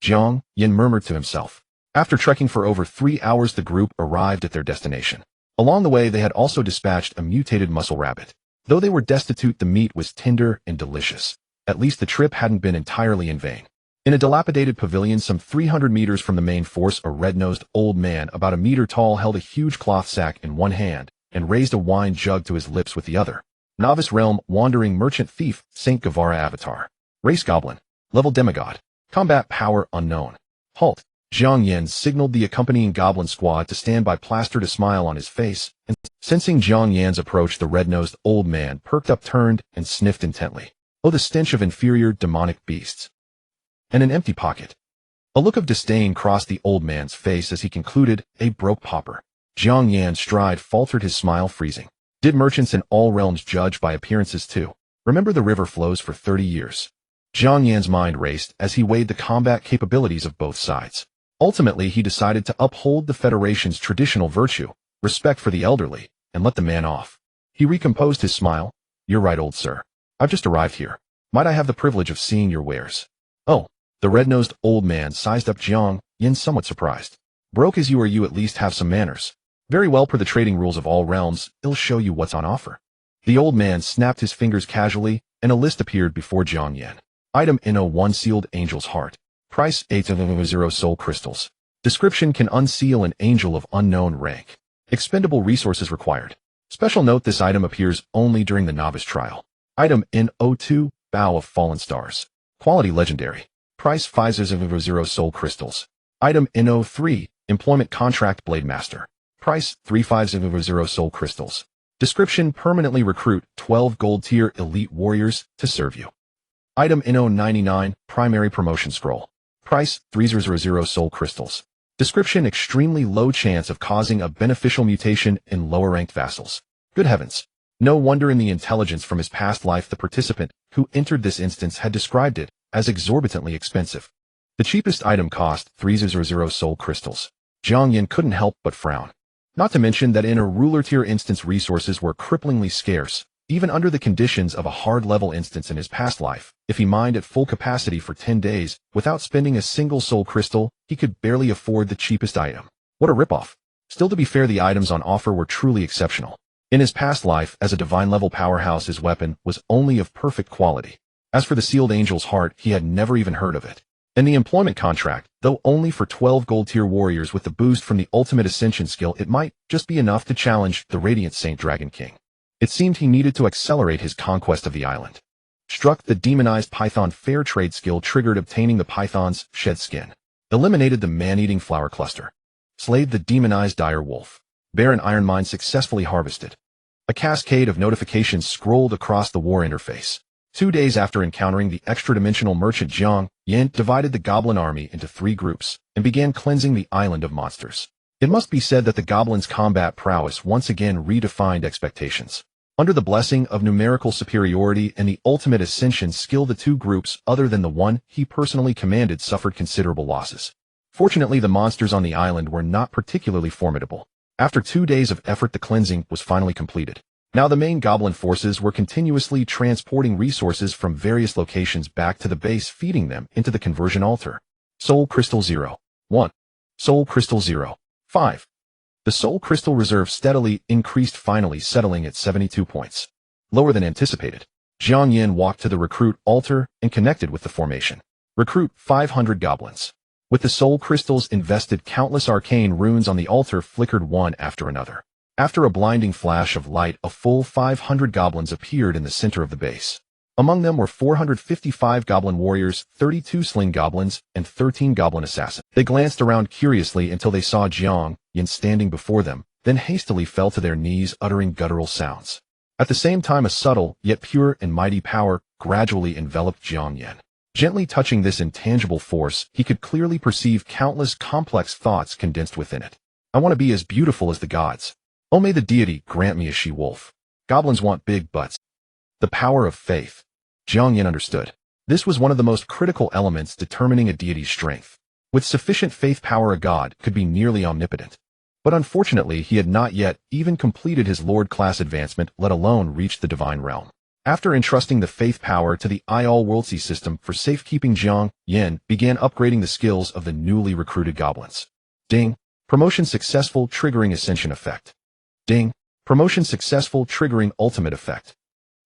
Jiang Yan murmured to himself. After trekking for over 3 hours, the group arrived at their destination. Along the way, they had also dispatched a mutated muscle rabbit. Though they were destitute, the meat was tender and delicious. At least the trip hadn't been entirely in vain. In a dilapidated pavilion some 300 meters from the main force, a red-nosed old man about a meter tall held a huge cloth sack in one hand and raised a wine jug to his lips with the other. Novice realm, wandering merchant thief, Saint Guevara avatar. Race goblin. Level demigod. Combat power unknown. Halt. Jiang Yan signaled the accompanying goblin squad to stand by, plastered a smile on his face, and sensing Jiang Yan's approach, the red-nosed old man perked up, turned, and sniffed intently. Oh, the stench of inferior demonic beasts. And an empty pocket. A look of disdain crossed the old man's face as he concluded, a broke pauper. Jiang Yan's stride faltered, his smile freezing. Did merchants in all realms judge by appearances too? Remember, the river flows for 30 years. Jiang Yan's mind raced as he weighed the combat capabilities of both sides. Ultimately, he decided to uphold the Federation's traditional virtue, respect for the elderly, and let the man off. He recomposed his smile. You're right, old sir. I've just arrived here. Might I have the privilege of seeing your wares? Oh, the red-nosed old man sized up Jiang Yan, somewhat surprised. Broke as you are, you at least have some manners. Very well, per the trading rules of all realms, I'll show you what's on offer. The old man snapped his fingers casually, and a list appeared before Jiang Yan. Item No1, sealed angel's heart. Price 800 soul crystals. Description: can unseal an angel of unknown rank. Expendable resources required. Special note: this item appears only during the novice trial. Item No2, bow of fallen stars. Quality legendary. Price 500 soul crystals. Item No3, employment contract blade master. Price 3500 soul crystals. Description: permanently recruit 12 gold tier elite warriors to serve you. Item No99, primary promotion scroll. Price 300 soul crystals. Description: extremely low chance of causing a beneficial mutation in lower ranked vassals. Good heavens. No wonder in the intelligence from his past life the participant who entered this instance had described it as exorbitantly expensive. The cheapest item cost 300 soul crystals. Jiang Yan couldn't help but frown. Not to mention that in a ruler tier instance resources were cripplingly scarce, even under the conditions of a hard level instance in his past life. If he mined at full capacity for 10 days, without spending a single soul crystal, he could barely afford the cheapest item. What a ripoff. Still, to be fair, the items on offer were truly exceptional. In his past life as a divine level powerhouse, his weapon was only of perfect quality. As for the sealed angel's heart, he had never even heard of it. And the employment contract, though only for 12 gold tier warriors with the boost from the ultimate ascension skill, it might just be enough to challenge the radiant Saint Dragon King. It seemed he needed to accelerate his conquest of the island. Struck the demonized python fair trade skill, triggered obtaining the python's shed skin. Eliminated the man-eating flower cluster. Slayed the demonized dire wolf. Bear and iron mine successfully harvested. A cascade of notifications scrolled across the war interface. 2 days after encountering the extra-dimensional merchant, Jiang Yan divided the goblin army into 3 groups and began cleansing the island of monsters. It must be said that the goblins' combat prowess once again redefined expectations. Under the blessing of numerical superiority and the ultimate ascension skill, the 2 groups, other than the one he personally commanded, suffered considerable losses. Fortunately, the monsters on the island were not particularly formidable. After 2 days of effort, the cleansing was finally completed. Now the main goblin forces were continuously transporting resources from various locations back to the base, feeding them into the conversion altar. Soul Crystal 0. 1. Soul Crystal 0. 5. The Soul Crystal reserve steadily increased, finally settling at 72 points. Lower than anticipated. Jiang Yan walked to the recruit altar and connected with the formation. Recruit 500 goblins. With the Soul Crystals invested, countless arcane runes on the altar flickered one after another. After a blinding flash of light, a full 500 goblins appeared in the center of the base. Among them were 455 goblin warriors, 32 sling goblins, and 13 goblin assassins. They glanced around curiously until they saw Jiang Yan standing before them, then hastily fell to their knees, uttering guttural sounds. At the same time, a subtle, yet pure and mighty power gradually enveloped Jiang Yan. Gently touching this intangible force, he could clearly perceive countless complex thoughts condensed within it. I want to be as beautiful as the gods. Oh, may the deity grant me a she-wolf. Goblins want big butts. The power of faith. Jiang Yan understood. This was one of the most critical elements determining a deity's strength. With sufficient faith power, a god could be nearly omnipotent. But unfortunately, he had not yet even completed his Lord-class advancement, let alone reached the divine realm. After entrusting the faith power to the All-Worldsea system for safekeeping, Jiang Yan began upgrading the skills of the newly recruited goblins. Ding. Promotion successful, triggering ascension effect. Ding. Promotion successful, triggering ultimate effect.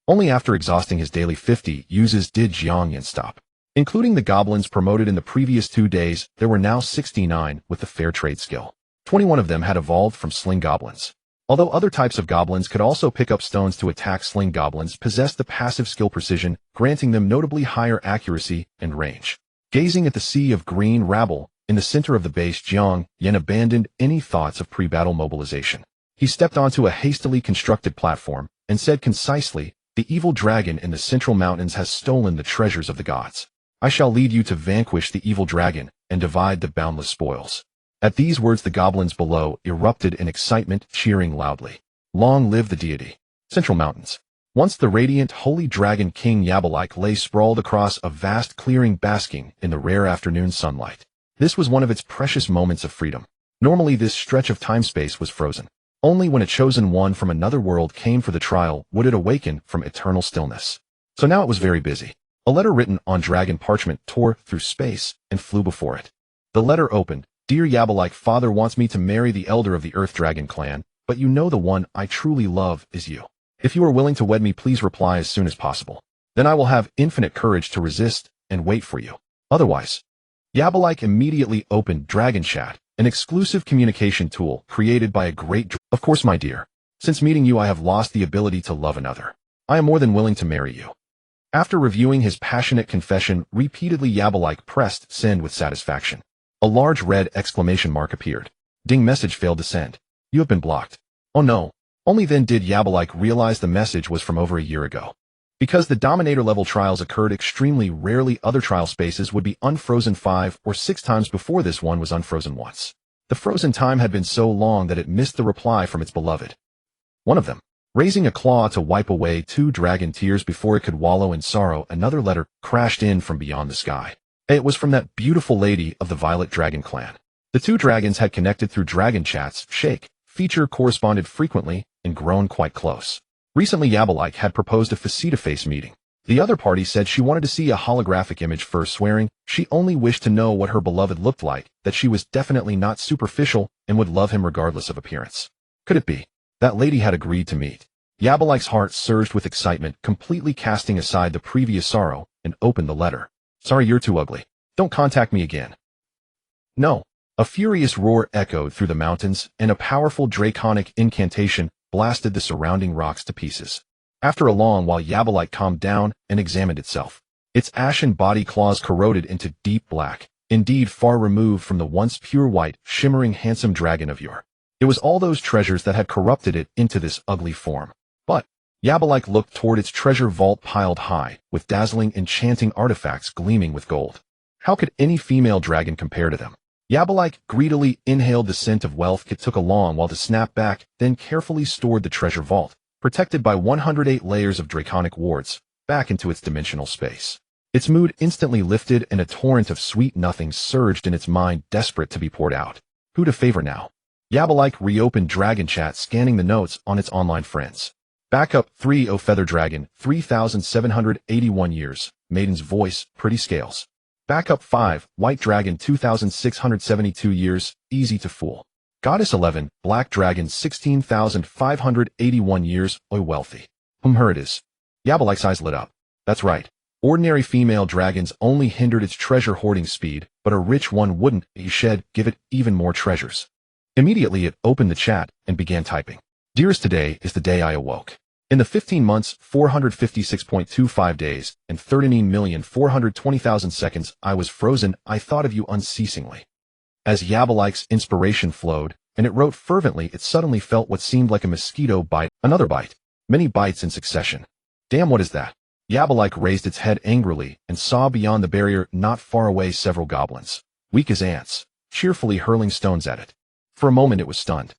Only after exhausting his daily 50 uses did Jiang Yan stop. Including the goblins promoted in the previous 2 days, there were now 69 with the fair trade skill. 21 of them had evolved from sling goblins. Although other types of goblins could also pick up stones to attack, sling goblins possessed the passive skill precision, granting them notably higher accuracy and range. Gazing at the sea of green rabble in the center of the base, Jiang Yan abandoned any thoughts of pre-battle mobilization. He stepped onto a hastily constructed platform and said concisely, "The evil dragon in the central mountains has stolen the treasures of the gods. I shall lead you to vanquish the evil dragon and divide the boundless spoils." At these words, the goblins below erupted in excitement, cheering loudly. Long live the deity. Central Mountains. Once the radiant holy dragon King Yabalike lay sprawled across a vast clearing, basking in the rare afternoon sunlight. This was one of its precious moments of freedom. Normally this stretch of time-space was frozen. Only when a chosen one from another world came for the trial would it awaken from eternal stillness. So now it was very busy. A letter written on dragon parchment tore through space and flew before it. The letter opened. "Dear Yabalike, father wants me to marry the elder of the Earth Dragon clan, but you know the one I truly love is you. If you are willing to wed me, please reply as soon as possible. Then I will have infinite courage to resist and wait for you. Otherwise." Yabalike immediately opened Dragon Chat, an exclusive communication tool created by a great "Of course, my dear. Since meeting you, I have lost the ability to love another. I am more than willing to marry you." After reviewing his passionate confession repeatedly, Yabalike pressed send with satisfaction. A large red exclamation mark appeared. Ding, message failed to send. You have been blocked. Oh no. Only then did Yabalike realize the message was from over a year ago. Because the Dominator level trials occurred extremely rarely, other trial spaces would be unfrozen 5 or 6 times before this one was unfrozen once. The frozen time had been so long that it missed the reply from its beloved. One of them. Raising a claw to wipe away 2 dragon tears before it could wallow in sorrow, another letter crashed in from beyond the sky. It was from that beautiful lady of the Violet Dragon clan. The 2 dragons had connected through Dragon Chat's shake feature, corresponded frequently, and grown quite close. Recently, Yabalike had proposed a face-to-face meeting. The other party said she wanted to see a holographic image first, swearing she only wished to know what her beloved looked like, that she was definitely not superficial and would love him regardless of appearance. Could it be? That lady had agreed to meet. Yabalike's heart surged with excitement, completely casting aside the previous sorrow, and opened the letter. "Sorry, you're too ugly. Don't contact me again." No. A furious roar echoed through the mountains, and a powerful draconic incantation blasted the surrounding rocks to pieces. After a long while, Yabalike calmed down and examined itself. Its ashen body claws corroded into deep black, indeed far removed from the once pure white, shimmering handsome dragon of yore. It was all those treasures that had corrupted it into this ugly form. But Yabalike looked toward its treasure vault piled high, with dazzling, enchanting artifacts gleaming with gold. How could any female dragon compare to them? Yabalike greedily inhaled the scent of wealth. It took a long while to snap back, then carefully stored the treasure vault, protected by 108 layers of draconic wards, back into its dimensional space. Its mood instantly lifted, and a torrent of sweet nothings surged in its mind, desperate to be poured out. Who to favor now? Yabalike reopened Dragon Chat, scanning the notes on its online friends. Backup 3 O Feather Dragon, 3,781 years. Maiden's voice, pretty scales. Backup 5 White Dragon, 2,672 years, easy to fool. Goddess 11 Black Dragon, 16,581 years, oi wealthy. Her it is. Yabalike's eyes lit up. That's right. Ordinary female dragons only hindered its treasure hoarding speed, but a rich one wouldn't. He shed, give it even more treasures. Immediately it opened the chat and began typing. Dearest, today is the day I awoke. In the 15 months, 456.25 days, and 39,420,000 seconds I was frozen, I thought of you unceasingly. As Yabalike's inspiration flowed, and it wrote fervently, it suddenly felt what seemed like a mosquito bite, another bite. Many bites in succession. Damn, what is that? Yabalike raised its head angrily and saw beyond the barrier not far away several goblins, weak as ants, cheerfully hurling stones at it. For a moment it was stunned.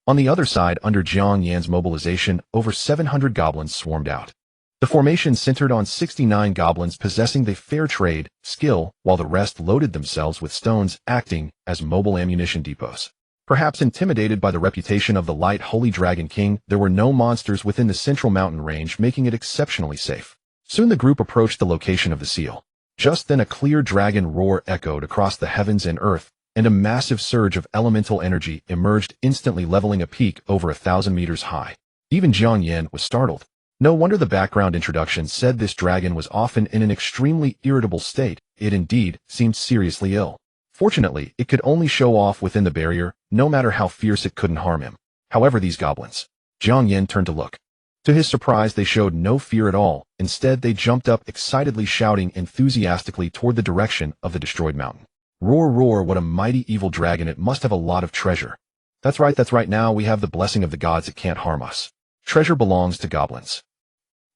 On the other side, under Jiang Yan's mobilization, over 700 goblins swarmed out. The formation centered on 69 goblins possessing the fair trade skill, while the rest loaded themselves with stones, acting as mobile ammunition depots. Perhaps intimidated by the reputation of the Light Holy Dragon King, there were no monsters within the central mountain range, making it exceptionally safe. Soon the group approached the location of the seal. Just then a clear dragon roar echoed across the heavens and earth, and a massive surge of elemental energy emerged, instantly leveling a peak over 1,000 meters high. Even Jiang Yan was startled. No wonder the background introduction said this dragon was often in an extremely irritable state. It indeed seemed seriously ill. Fortunately, it could only show off within the barrier. No matter how fierce, it couldn't harm him. However, these goblins. Jiang Yan turned to look. To his surprise, they showed no fear at all. Instead, they jumped up excitedly, shouting enthusiastically toward the direction of the destroyed mountain. Roar, roar, what a mighty evil dragon. It must have a lot of treasure. That's right, now we have the blessing of the gods. It can't harm us. Treasure belongs to goblins.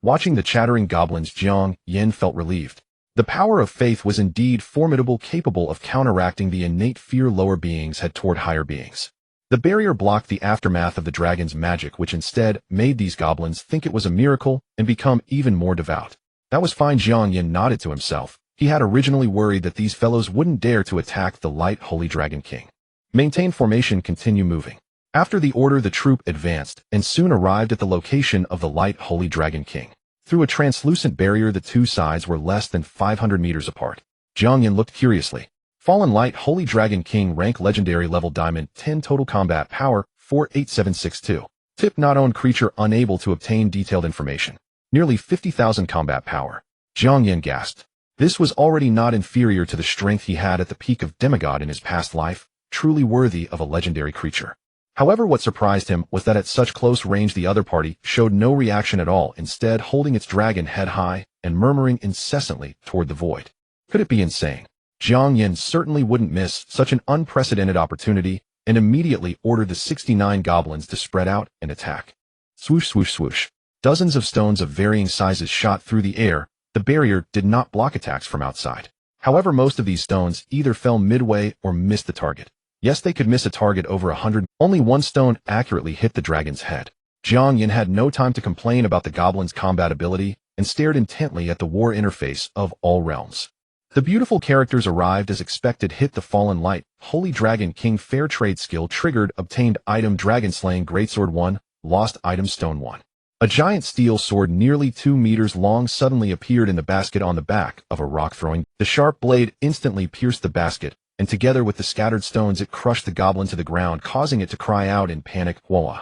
Watching the chattering goblins, Jiang Yan felt relieved. The power of faith was indeed formidable, capable of counteracting the innate fear lower beings had toward higher beings. The barrier blocked the aftermath of the dragon's magic, which instead made these goblins think it was a miracle and become even more devout. That was fine. Jiang Yan nodded to himself. He had originally worried that these fellows wouldn't dare to attack the Light Holy Dragon King. Maintain formation, continue moving. After the order, the troop advanced and soon arrived at the location of the Light Holy Dragon King. Through a translucent barrier, the two sides were less than 500 meters apart. Jiang Yan looked curiously. Fallen Light Holy Dragon King, rank legendary, level diamond, 10 total combat power, 48762. Tip: not owned creature unable to obtain detailed information. Nearly 50,000 combat power. Jiang Yan gasped. This was already not inferior to the strength he had at the peak of demigod in his past life, truly worthy of a legendary creature. However, what surprised him was that at such close range the other party showed no reaction at all, instead holding its dragon head high and murmuring incessantly toward the void. Could it be insane? Jiang Yan certainly wouldn't miss such an unprecedented opportunity, and immediately ordered the 69 goblins to spread out and attack. Swoosh, swoosh, swoosh. Dozens of stones of varying sizes shot through the air. The barrier did not block attacks from outside. However, most of these stones either fell midway or missed the target. Yes, they could miss a target over 100. Only one stone accurately hit the dragon's head. Jiang Yan had no time to complain about the goblin's combat ability and stared intently at the war interface of all realms. The beautiful characters arrived as expected. Hit the fallen Light Holy Dragon King, fair trade skill triggered, obtained item dragon slaying greatsword 1, lost item stone 1. A giant steel sword nearly 2 meters long suddenly appeared in the basket on the back of a rock throwing. The sharp blade instantly pierced the basket, and together with the scattered stones it crushed the goblin to the ground, causing it to cry out in panic. Whoa.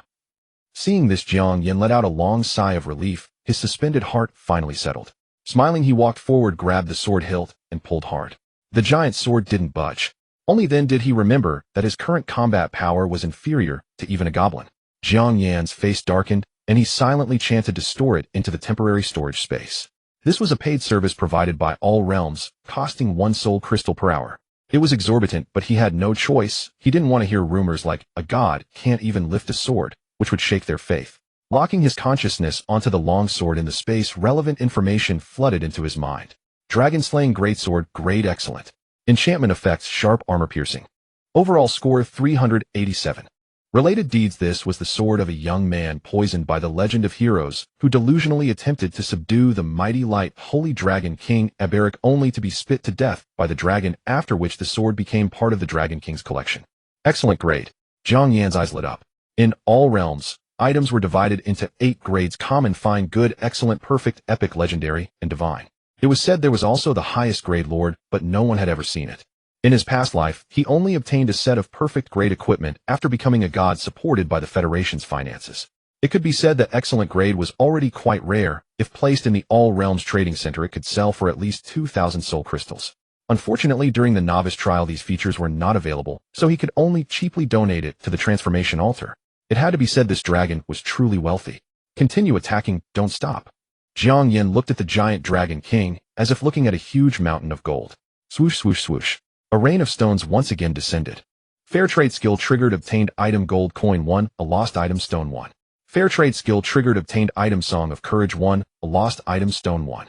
Seeing this, Jiang Yan let out a long sigh of relief. His suspended heart finally settled. Smiling, he walked forward, grabbed the sword hilt, and pulled hard. The giant sword didn't budge. Only then did he remember that his current combat power was inferior to even a goblin. Jiang Yan's face darkened, and he silently chanted to store it into the temporary storage space. This was a paid service provided by all realms, costing 1 soul crystal per hour. It was exorbitant, but he had no choice. He didn't want to hear rumors like, a god can't even lift a sword, which would shake their faith. Locking his consciousness onto the long sword in the space, relevant information flooded into his mind. Dragon slaying greatsword, grade excellent. Enchantment effects, sharp armor piercing. Overall score 387. Related deeds: this was the sword of a young man poisoned by the legend of heroes who delusionally attempted to subdue the mighty Light Holy Dragon King Aberic, only to be spit to death by the dragon, after which the sword became part of the Dragon King's collection. Excellent grade. Jiang Yan's eyes lit up. In all realms, items were divided into 8 grades: common, fine, good, excellent, perfect, epic, legendary, and divine. It was said there was also the highest grade lord, but no one had ever seen it. In his past life, he only obtained a set of perfect grade equipment after becoming a god supported by the Federation's finances. It could be said that excellent grade was already quite rare. If placed in the All Realms Trading Center, it could sell for at least 2,000 soul crystals. Unfortunately, during the novice trial, these features were not available, so he could only cheaply donate it to the transformation altar. It had to be said this dragon was truly wealthy. Continue attacking, don't stop. Jiang Yan looked at the giant Dragon King, as if looking at a huge mountain of gold. Swoosh, swoosh, swoosh. A rain of stones once again descended. Fair trade skill triggered, obtained item gold coin 1, a lost item stone 1. Fair trade skill triggered obtained item Song of Courage 1, a lost item Stone 1.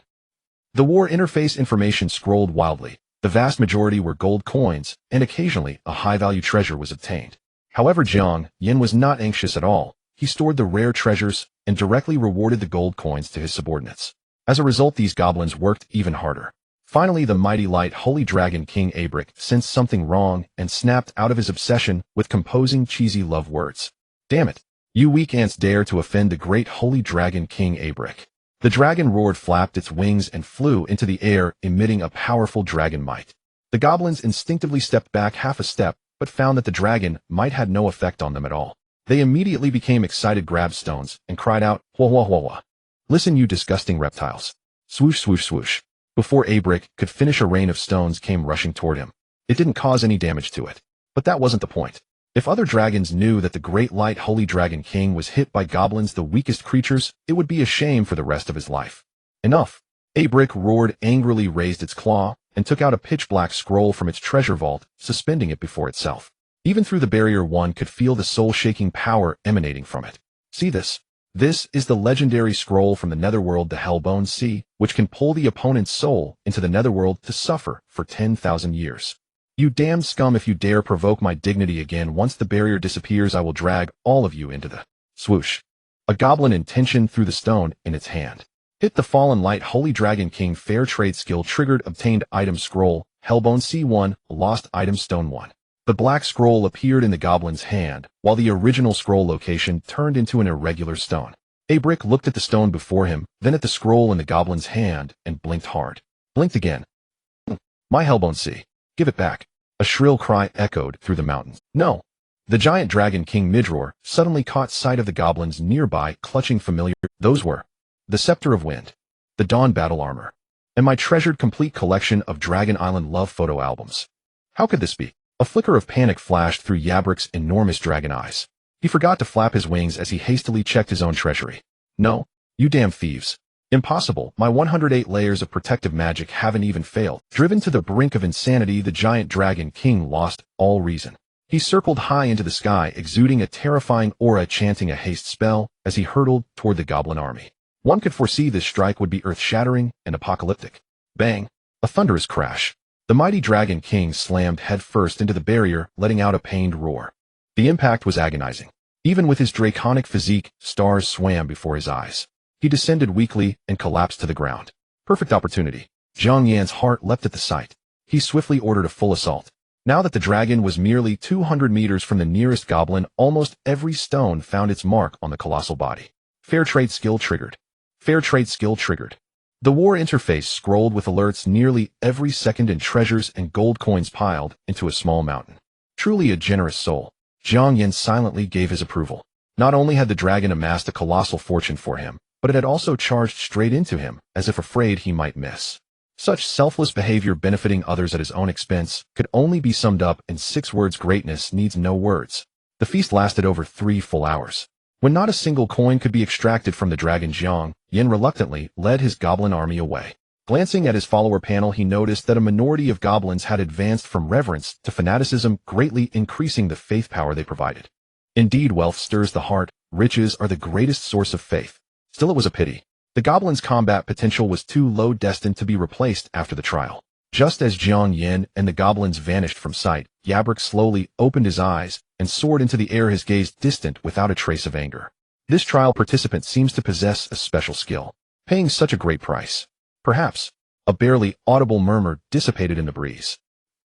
The war interface information scrolled wildly. The vast majority were gold coins, and occasionally a high-value treasure was obtained. However, Jiang Yan was not anxious at all. He stored the rare treasures and directly rewarded the gold coins to his subordinates. As a result, these goblins worked even harder. Finally, the mighty light holy dragon King Abric sensed something wrong and snapped out of his obsession with composing cheesy love words. Damn it! You weak ants dare to offend the great holy dragon King Abric. The dragon roared, flapped its wings, and flew into the air, emitting a powerful dragon might. The goblins instinctively stepped back half a step, but found that the dragon might had no effect on them at all. They immediately became excited, grabbed stones, and cried out, "Wah wah wah wah! Listen, you disgusting reptiles!" Swoosh swoosh swoosh. Before Abric could finish, a rain of stones came rushing toward him. It didn't cause any damage to it. But that wasn't the point. If other dragons knew that the great light holy dragon king was hit by goblins, the weakest creatures, it would be a shame for the rest of his life. Enough! Abric roared, angrily raised its claw, and took out a pitch-black scroll from its treasure vault, suspending it before itself. Even through the barrier, one could feel the soul-shaking power emanating from it. See this? This is the legendary scroll from the netherworld, the Hellbone Sea, which can pull the opponent's soul into the netherworld to suffer for 10,000 years. You damned scum, if you dare provoke my dignity again, once the barrier disappears, I will drag all of you into the swoosh. A goblin in tension threw the stone in its hand. Hit the fallen light holy dragon king. Fair trade skill triggered obtained item scroll, Hellbone Sea 1, lost item Stone 1. The black scroll appeared in the goblin's hand, while the original scroll location turned into an irregular stone. Abric looked at the stone before him, then at the scroll in the goblin's hand, and blinked hard. Blinked again. My Hellbone Sea. Give it back. A shrill cry echoed through the mountains. No! The giant dragon King Midroar suddenly caught sight of the goblins nearby, clutching familiar. Those were the Scepter of Wind, the Dawn Battle Armor, and my treasured complete collection of Dragon Island love photo albums. How could this be? A flicker of panic flashed through Abric's enormous dragon eyes. He forgot to flap his wings as he hastily checked his own treasury. No, you damn thieves. Impossible, my 108 layers of protective magic haven't even failed. Driven to the brink of insanity, the giant dragon king lost all reason. He circled high into the sky, exuding a terrifying aura, chanting a haste spell as he hurtled toward the goblin army. One could foresee this strike would be earth-shattering and apocalyptic. Bang! A thunderous crash. The mighty dragon king slammed headfirst into the barrier, letting out a pained roar. The impact was agonizing. Even with his draconic physique, stars swam before his eyes. He descended weakly and collapsed to the ground. Perfect opportunity. Jiang Yan's heart leapt at the sight. He swiftly ordered a full assault. Now that the dragon was merely 200 meters from the nearest goblin, almost every stone found its mark on the colossal body. Fair trade skill triggered. Fair trade skill triggered. The war interface scrolled with alerts nearly every second, and treasures and gold coins piled into a small mountain. Truly a generous soul. Jiang Yan silently gave his approval. Not only had the dragon amassed a colossal fortune for him, but it had also charged straight into him, as if afraid he might miss. Such selfless behavior, benefiting others at his own expense, could only be summed up in 6 words: greatness needs no words. The feast lasted over 3 full hours. When not a single coin could be extracted from the dragon, Jiang Yan reluctantly led his goblin army away. Glancing at his follower panel, he noticed that a minority of goblins had advanced from reverence to fanaticism, greatly increasing the faith power they provided. Indeed, wealth stirs the heart. Riches are the greatest source of faith. Still, it was a pity. The goblins' combat potential was too low, destined to be replaced after the trial. Just as Jiang Yan and the goblins vanished from sight, Abric slowly opened his eyes and soared into the air, his gaze distant without a trace of anger. This trial participant seems to possess a special skill, paying such a great price. Perhaps. A barely audible murmur dissipated in the breeze.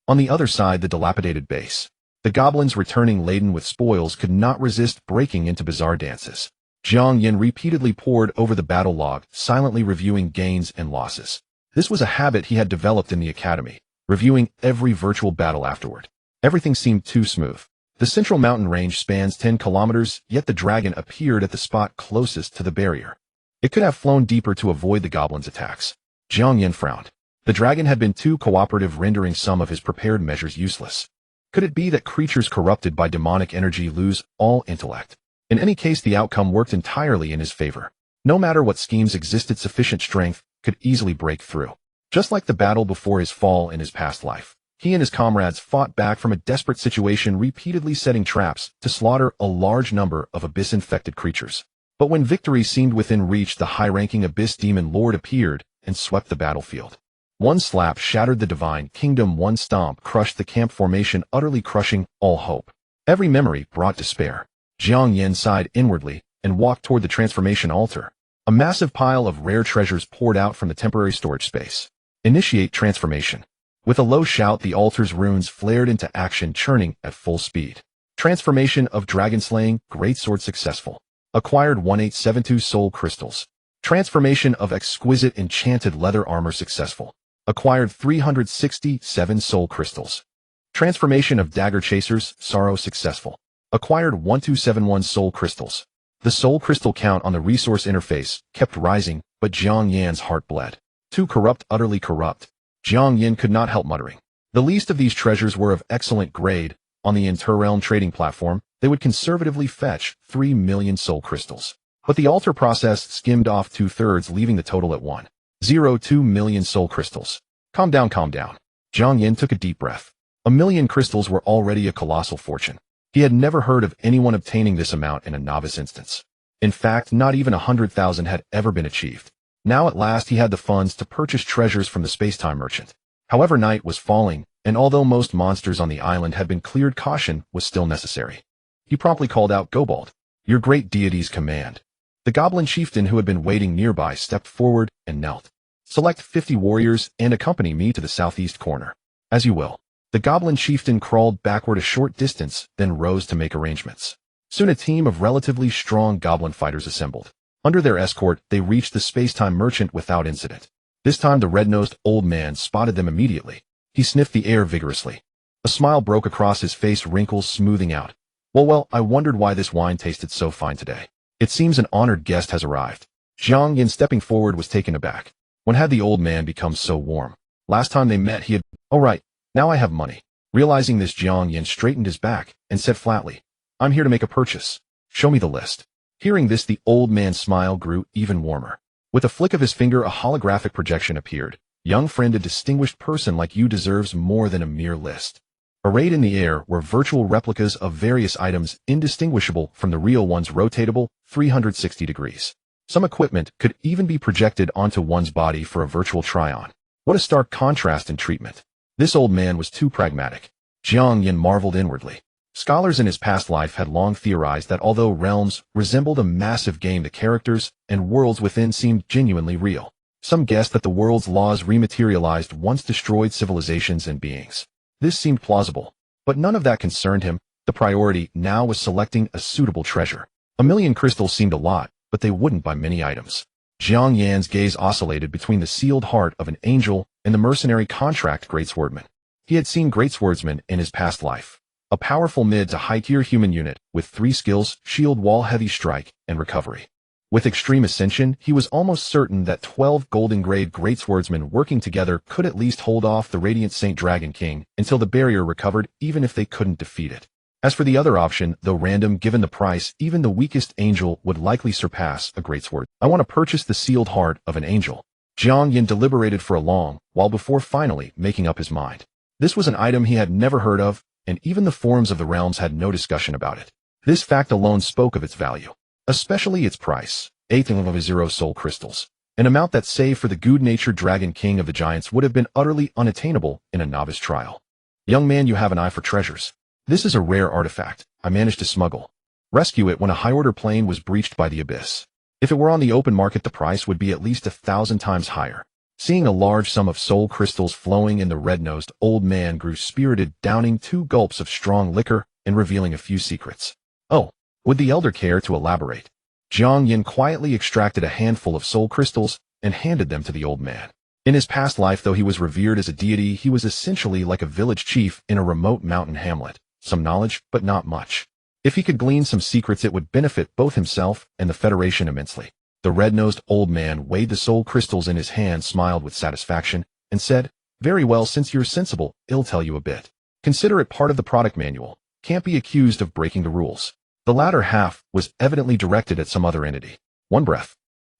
On the other side, the dilapidated base. The goblins, returning laden with spoils, could not resist breaking into bizarre dances. Jiang Yan repeatedly pored over the battle log, silently reviewing gains and losses. This was a habit he had developed in the academy, reviewing every virtual battle afterward. Everything seemed too smooth. The central mountain range spans 10 kilometers, yet the dragon appeared at the spot closest to the barrier. It could have flown deeper to avoid the goblins' attacks. Jiang Yan frowned. The dragon had been too cooperative, rendering some of his prepared measures useless. Could it be that creatures corrupted by demonic energy lose all intellect? In any case, the outcome worked entirely in his favor. No matter what schemes existed, sufficient strength could easily break through. Just like the battle before his fall in his past life, he and his comrades fought back from a desperate situation, repeatedly setting traps to slaughter a large number of abyss-infected creatures. But when victory seemed within reach, the high-ranking Abyss Demon Lord appeared and swept the battlefield. One slap shattered the Divine Kingdom, one stomp crushed the camp formation, utterly crushing all hope. Every memory brought despair. Jiang Yan sighed inwardly and walked toward the transformation altar. A massive pile of rare treasures poured out from the temporary storage space. Initiate transformation. With a low shout, the altar's runes flared into action, churning at full speed. Transformation of Dragon Slaying Greatsword successful. Acquired 1872 soul crystals. Transformation of Exquisite Enchanted Leather Armor successful. Acquired 367 soul crystals. Transformation of Dagger Chasers Sorrow successful. Acquired 1271 soul crystals. The soul crystal count on the resource interface kept rising, but Jiang Yan's heart bled. Too corrupt, utterly corrupt. Jiang Yan could not help muttering. The least of these treasures were of excellent grade. On the Interrealm trading platform, they would conservatively fetch 3 million soul crystals. But the altar process skimmed off 2/3, leaving the total at 1.02 million soul crystals. Calm down, calm down. Jiang Yan took a deep breath. 1 million crystals were already a colossal fortune. He had never heard of anyone obtaining this amount in a novice instance. In fact, not even 100,000 had ever been achieved. Now at last he had the funds to purchase treasures from the space-time merchant. However, night was falling, and although most monsters on the island had been cleared, caution was still necessary. He promptly called out, "Gobald, your great deity's command." The goblin chieftain who had been waiting nearby stepped forward and knelt. "Select 50 warriors and accompany me to the southeast corner." "As you will." The goblin chieftain crawled backward a short distance, then rose to make arrangements. Soon a team of relatively strong goblin fighters assembled. Under their escort, they reached the space-time merchant without incident. This time the red-nosed old man spotted them immediately. He sniffed the air vigorously. A smile broke across his face, wrinkles smoothing out. Well, I wondered why this wine tasted so fine today. It seems an honored guest has arrived." Jiang Yan, stepping forward, was taken aback. When had the old man become so warm? Last time they met he had— "Oh right, now I have money." Realizing this, Jiang Yan straightened his back and said flatly, "I'm here to make a purchase. Show me the list." Hearing this, the old man's smile grew even warmer. With a flick of his finger, a holographic projection appeared. "Young friend, a distinguished person like you deserves more than a mere list." Arrayed in the air were virtual replicas of various items indistinguishable from the real ones, rotatable 360 degrees. Some equipment could even be projected onto one's body for a virtual try-on. What a stark contrast in treatment. This old man was too pragmatic. Jiang Yan marveled inwardly. Scholars in his past life had long theorized that although realms resembled a massive game, the characters and worlds within seemed genuinely real. Some guessed that the world's laws rematerialized once destroyed civilizations and beings. This seemed plausible, but none of that concerned him. The priority now was selecting a suitable treasure. 1 million crystals seemed a lot, but they wouldn't buy many items. Jiang Yan's gaze oscillated between the sealed heart of an angel and the mercenary contract greatswordman. He had seen greatswordsmen in his past life. A powerful mid to high-tier human unit with 3 skills: shield wall, heavy strike, and recovery. With extreme ascension, he was almost certain that 12 golden-grade greatswordsmen working together could at least hold off the Radiant Saint Dragon King until the barrier recovered, even if they couldn't defeat it. As for the other option, though random given the price, even the weakest angel would likely surpass a greatsword. "I want to purchase the sealed heart of an angel." Jiang Yan deliberated for a long while before finally making up his mind. This was an item he had never heard of, and even the forums of the realms had no discussion about it. This fact alone spoke of its value, especially its price, 8,000 soul crystals, an amount that, save for the good-natured Dragon King of the Giants, would have been utterly unattainable in a novice trial. "Young man, you have an eye for treasures. This is a rare artifact I managed to smuggle. Rescue it when a high-order plane was breached by the Abyss. If it were on the open market, the price would be at least 1,000 times higher." Seeing a large sum of soul crystals flowing in, the red-nosed old man grew spirited, downing 2 gulps of strong liquor and revealing a few secrets. "Oh, would the elder care to elaborate?" Jiang Yan quietly extracted a handful of soul crystals and handed them to the old man. In his past life, though he was revered as a deity, he was essentially like a village chief in a remote mountain hamlet. Some knowledge, but not much. If he could glean some secrets, it would benefit both himself and the Federation immensely. The red-nosed old man weighed the soul crystals in his hand, smiled with satisfaction, and said, "Very well, since you're sensible, I'll tell you a bit. Consider it part of the product manual. Can't be accused of breaking the rules." The latter half was evidently directed at some other entity. 1 breath.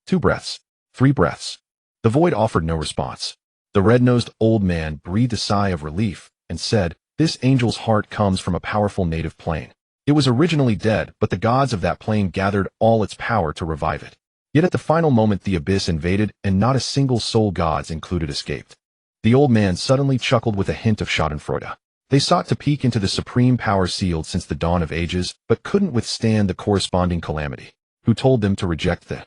2 breaths. 3 breaths. The void offered no response. The red-nosed old man breathed a sigh of relief and said, "This angel's heart comes from a powerful native plane. It was originally dead, but the gods of that plane gathered all its power to revive it. Yet at the final moment the abyss invaded, and not a single soul gods included escaped. The old man suddenly chuckled with a hint of schadenfreude. They sought to peek into the supreme power sealed since the dawn of ages, but couldn't withstand the corresponding calamity. Who told them to reject the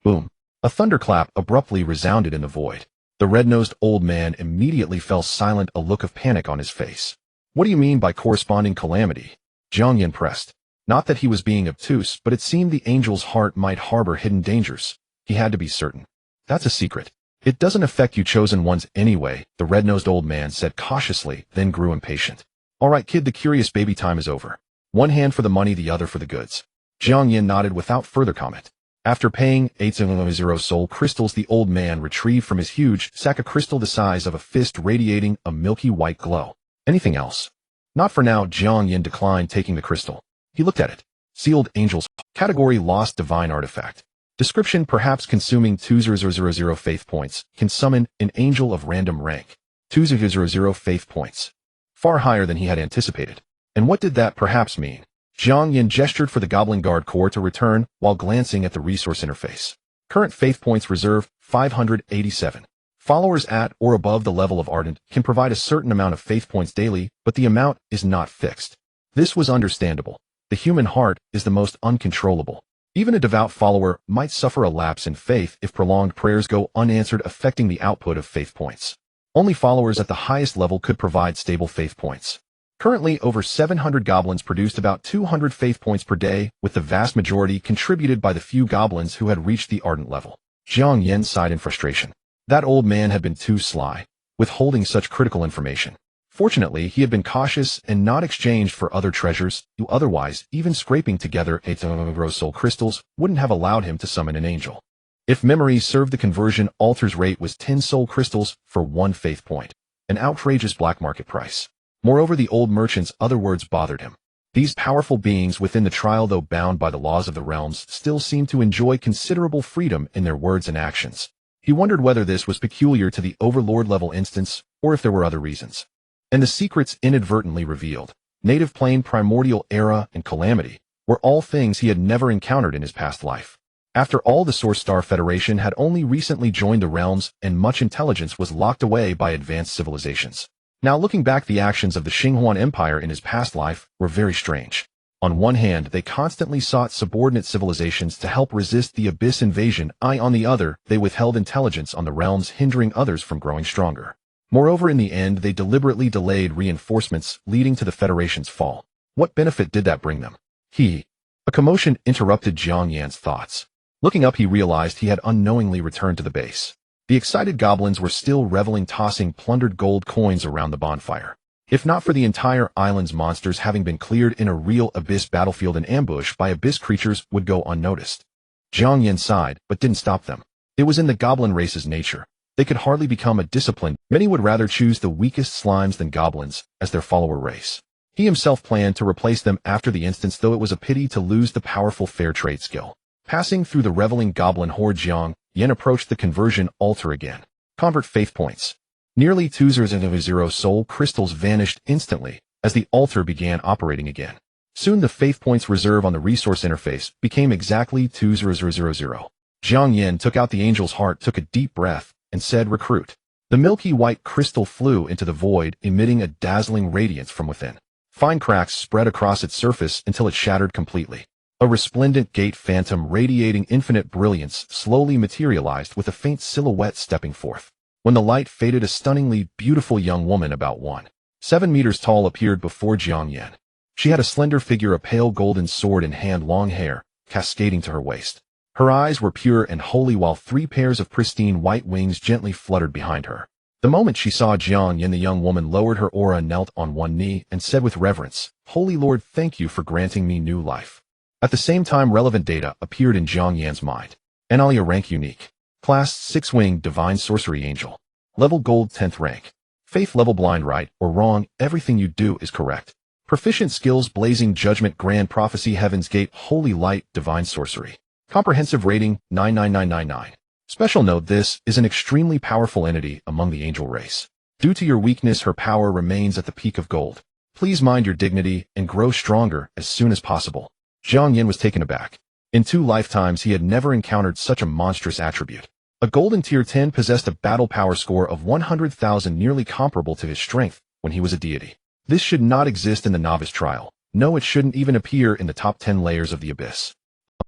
boom? A thunderclap abruptly resounded in the void. The red-nosed old man immediately fell silent, a look of panic on his face. What do you mean by corresponding calamity? Jiang Yan pressed. Not that he was being obtuse, but it seemed the angel's heart might harbor hidden dangers. He had to be certain. That's a secret. It doesn't affect you chosen ones anyway, the red-nosed old man said cautiously, then grew impatient. All right, kid, the curious baby time is over. One hand for the money, the other for the goods. Jiang Yan nodded without further comment. After paying 800 soul crystals, the old man retrieved from his huge sack a crystal the size of a fist radiating a milky white glow. Anything else? Not for now, Jiang Yan declined taking the crystal. He looked at it. Sealed Angels. Category Lost Divine Artifact. Description: perhaps consuming 2000 faith points can summon an angel of random rank. 2000 faith points. Far higher than he had anticipated. And what did that perhaps mean? Jiang Yan gestured for the Goblin Guard Corps to return while glancing at the resource interface. Current faith points reserve 587. Followers at or above the level of Ardent can provide a certain amount of faith points daily, but the amount is not fixed. This was understandable. The human heart is the most uncontrollable. Even a devout follower might suffer a lapse in faith if prolonged prayers go unanswered, affecting the output of faith points. Only followers at the highest level could provide stable faith points. Currently, over 700 goblins produced about 200 faith points per day, with the vast majority contributed by the few goblins who had reached the Ardent level. Jiang Yan sighed in frustration. That old man had been too sly, withholding such critical information. Fortunately, he had been cautious and not exchanged for other treasures, who otherwise, even scraping together 800 soul crystals, wouldn't have allowed him to summon an angel. If memory served, the conversion altar's rate was 10 soul crystals for 1 faith point, an outrageous black market price. Moreover, the old merchant's other words bothered him. These powerful beings within the trial, though bound by the laws of the realms, still seemed to enjoy considerable freedom in their words and actions. He wondered whether this was peculiar to the Overlord-level instance, or if there were other reasons. And the secrets inadvertently revealed, native plane, primordial era, and calamity, were all things he had never encountered in his past life. After all, the Source Star Federation had only recently joined the realms, and much intelligence was locked away by advanced civilizations. Now, looking back, the actions of the Xinhuan Empire in his past life were very strange. On one hand, they constantly sought subordinate civilizations to help resist the Abyss invasion. On the other, they withheld intelligence on the realms, hindering others from growing stronger. Moreover, in the end, they deliberately delayed reinforcements, leading to the Federation's fall. What benefit did that bring them? A commotion interrupted Jiang Yan's thoughts. Looking up, he realized he had unknowingly returned to the base. The excited goblins were still reveling, tossing plundered gold coins around the bonfire. If not for the entire island's monsters having been cleared in a real Abyss battlefield, an ambush by Abyss creatures would go unnoticed. Jiang Yan sighed, but didn't stop them. It was in the goblin race's nature. They could hardly become a discipline. Many would rather choose the weakest slimes than goblins as their follower race. He himself planned to replace them after the instance, though it was a pity to lose the powerful fair trade skill. Passing through the reveling goblin horde, Jiang Yan approached the conversion altar again. Convert faith points. Nearly 200 soul crystals vanished instantly as the altar began operating again. Soon the faith points reserve on the resource interface became exactly 2000. Jiang Yan took out the angel's heart, took a deep breath, and said, "Recruit." The milky white crystal flew into the void, emitting a dazzling radiance from within. Fine cracks spread across its surface until it shattered completely. A resplendent gate phantom radiating infinite brilliance slowly materialized, with a faint silhouette stepping forth. When the light faded, a stunningly beautiful young woman about 1.7 meters tall appeared before Jiang Yan. She had a slender figure, a pale golden sword in hand, long hair cascading to her waist. Her eyes were pure and holy, while 3 pairs of pristine white wings gently fluttered behind her. The moment she saw Jiang Yan, the young woman lowered her aura, knelt on one knee, and said with reverence, "Holy Lord, thank you for granting me new life." At the same time, relevant data appeared in Jiang Yan's mind. Analia rank unique. Class Six-Winged Divine Sorcery Angel. Level Gold 10th rank. Faith level blind, right or wrong, everything you do is correct. Proficient skills: Blazing Judgment, Grand Prophecy, Heaven's Gate, Holy Light, Divine Sorcery. Comprehensive rating 99999. Special note: this is an extremely powerful entity among the angel race. Due to your weakness, her power remains at the peak of gold. Please mind your dignity and grow stronger as soon as possible. Jiang Yan was taken aback. In 2 lifetimes he had never encountered such a monstrous attribute. A golden tier 10 possessed a battle power score of 100,000, nearly comparable to his strength when he was a deity. This should not exist in the novice trial. No, it shouldn't even appear in the top 10 layers of the abyss.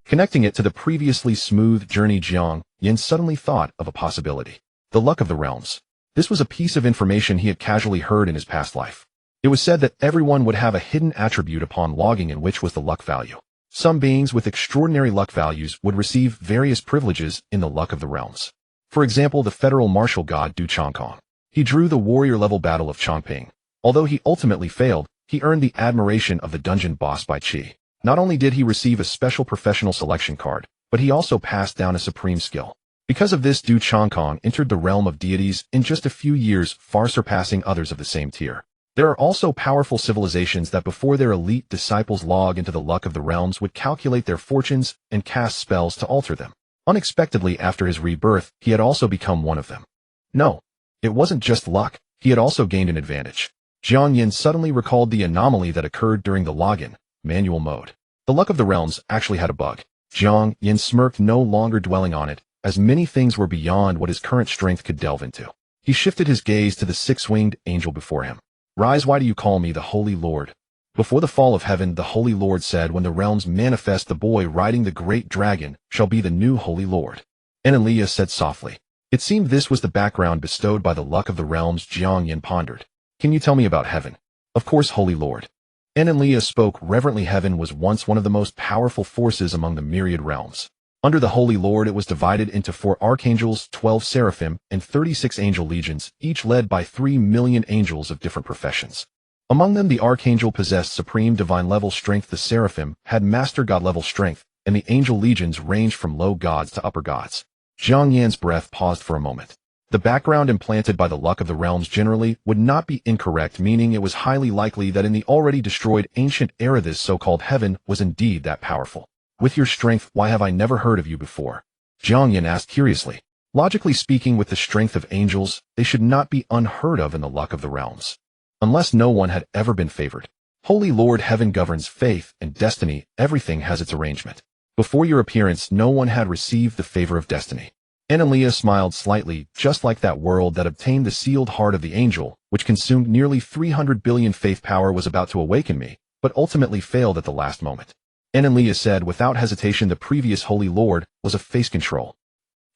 Connecting it to the previously smooth journey, Jiang Yan suddenly thought of a possibility. The luck of the realms. This was a piece of information he had casually heard in his past life. It was said that everyone would have a hidden attribute upon logging in, which was the luck value. Some beings with extraordinary luck values would receive various privileges in the luck of the realms. For example, the federal martial god Du Changkong. He drew the warrior-level battle of Chongping. Although he ultimately failed, he earned the admiration of the dungeon boss Bai Qi. Not only did he receive a special professional selection card, but he also passed down a supreme skill. Because of this, Du Changkong entered the realm of deities in just a few years, far surpassing others of the same tier. There are also powerful civilizations that before their elite disciples log into the luck of the realms would calculate their fortunes and cast spells to alter them. Unexpectedly, after his rebirth, he had also become one of them. No, it wasn't just luck, he had also gained an advantage. Jiang Yan suddenly recalled the anomaly that occurred during the login, manual mode. The luck of the realms actually had a bug. Jiang Yan smirked, no longer dwelling on it, as many things were beyond what his current strength could delve into. He shifted his gaze to the six-winged angel before him. Rise, why do you call me the Holy Lord? Before the fall of heaven, the Holy Lord said, when the realms manifest, the boy riding the great dragon shall be the new Holy Lord. Enlil said softly. It seemed this was the background bestowed by the luck of the realms. Jiang Yan pondered. Can you tell me about heaven? Of course, Holy Lord. Enlil spoke reverently. Heaven was once one of the most powerful forces among the myriad realms. Under the Holy Lord, it was divided into 4 archangels, 12 seraphim, and 36 angel legions, each led by 3 million angels of different professions. Among them, the archangel possessed supreme divine level strength, the seraphim had master god level strength, and the angel legions ranged from low gods to upper gods. Jiang Yan's breath paused for a moment. The background implanted by the luck of the realms generally would not be incorrect, meaning it was highly likely that in the already destroyed ancient era this so-called heaven was indeed that powerful. With your strength, why have I never heard of you before? Jiang Yan asked curiously. Logically speaking, with the strength of angels, they should not be unheard of in the luck of the realms. Unless no one had ever been favored. Holy Lord, heaven governs faith and destiny, everything has its arrangement. Before your appearance, no one had received the favor of destiny. Enlil smiled slightly, just like that world that obtained the sealed heart of the angel, which consumed nearly 300 billion faith power, was about to awaken me, but ultimately failed at the last moment. Enlil said without hesitation, the previous Holy Lord was a face control.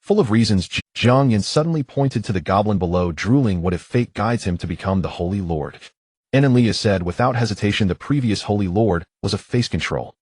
Full of reasons, Jiang Yan suddenly pointed to the goblin below, drooling. What if fate guides him to become the Holy Lord? Enlil said without hesitation, the previous Holy Lord was a face control.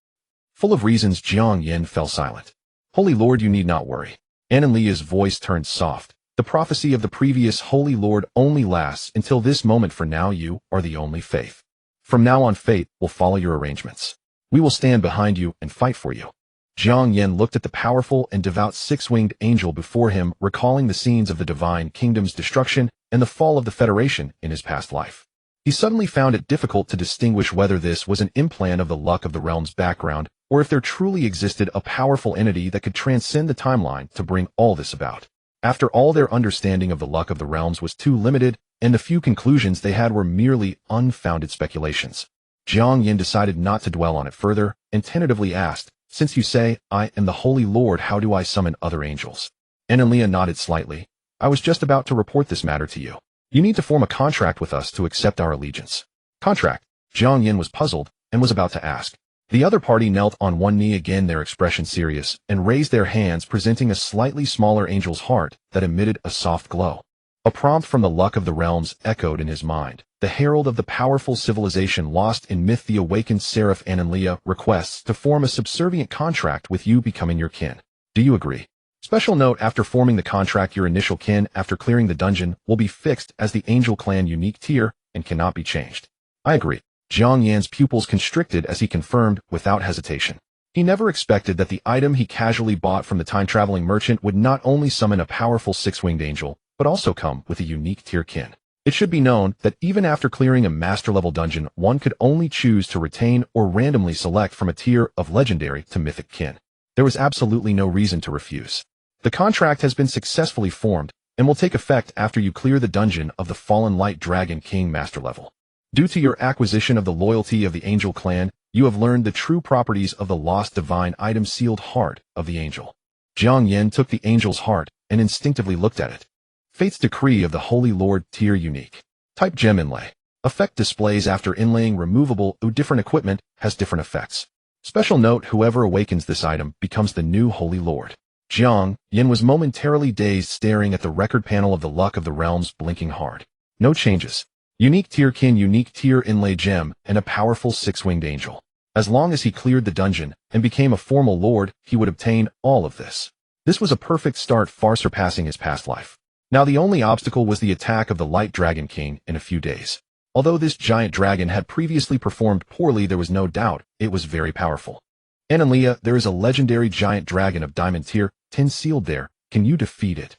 Full of reasons, Jiang Yan fell silent. Holy Lord, you need not worry. Enlil's voice turned soft. The prophecy of the previous Holy Lord only lasts until this moment. For now, you are the only faith. From now on, fate will follow your arrangements. We will stand behind you and fight for you. Jiang Yan looked at the powerful and devout six-winged angel before him, recalling the scenes of the Divine Kingdom's destruction and the fall of the Federation in his past life. He suddenly found it difficult to distinguish whether this was an implant of the luck of the realm's background, or if there truly existed a powerful entity that could transcend the timeline to bring all this about. After all, their understanding of the luck of the realms was too limited, and the few conclusions they had were merely unfounded speculations. Jiang Yan decided not to dwell on it further, and tentatively asked, since you say, I am the Holy Lord, how do I summon other angels? Enlil nodded slightly. I was just about to report this matter to you. You need to form a contract with us to accept our allegiance. Contract? Jiang Yan was puzzled, and was about to ask. The other party knelt on one knee again, their expression serious, and raised their hands, presenting a slightly smaller angel's heart that emitted a soft glow. A prompt from the luck of the realms echoed in his mind. The herald of the powerful civilization lost in myth, the awakened seraph Enlil, requests to form a subservient contract with you, becoming your kin. Do you agree? Special note, after forming the contract, your initial kin after clearing the dungeon will be fixed as the Angel Clan unique tier and cannot be changed. I agree. Jiang Yan's pupils constricted as he confirmed without hesitation. He never expected that the item he casually bought from the time-traveling merchant would not only summon a powerful six-winged angel, but also come with a unique tier kin. It should be known that even after clearing a master-level dungeon, one could only choose to retain or randomly select from a tier of legendary to mythic kin. There was absolutely no reason to refuse. The contract has been successfully formed and will take effect after you clear the dungeon of the Fallen Light Dragon King master level. Due to your acquisition of the loyalty of the angel clan, you have learned the true properties of the lost divine item sealed heart of the angel. Jiang Yan took the angel's heart and instinctively looked at it. Fate's decree of the Holy Lord tier unique. Type gem inlay. Effect displays after inlaying removable or different equipment has different effects. Special note, whoever awakens this item becomes the new Holy Lord. Jiang Yan was momentarily dazed, staring at the record panel of the luck of the realms blinking hard. No changes. Unique tier kin, unique tier inlay gem, and a powerful six-winged angel. As long as he cleared the dungeon and became a formal lord, he would obtain all of this. This was a perfect start, far surpassing his past life. Now the only obstacle was the attack of the Light Dragon King in a few days. Although this giant dragon had previously performed poorly, there was no doubt it was very powerful. Analia, there is a legendary giant dragon of diamond tier 10 sealed there. Can you defeat it?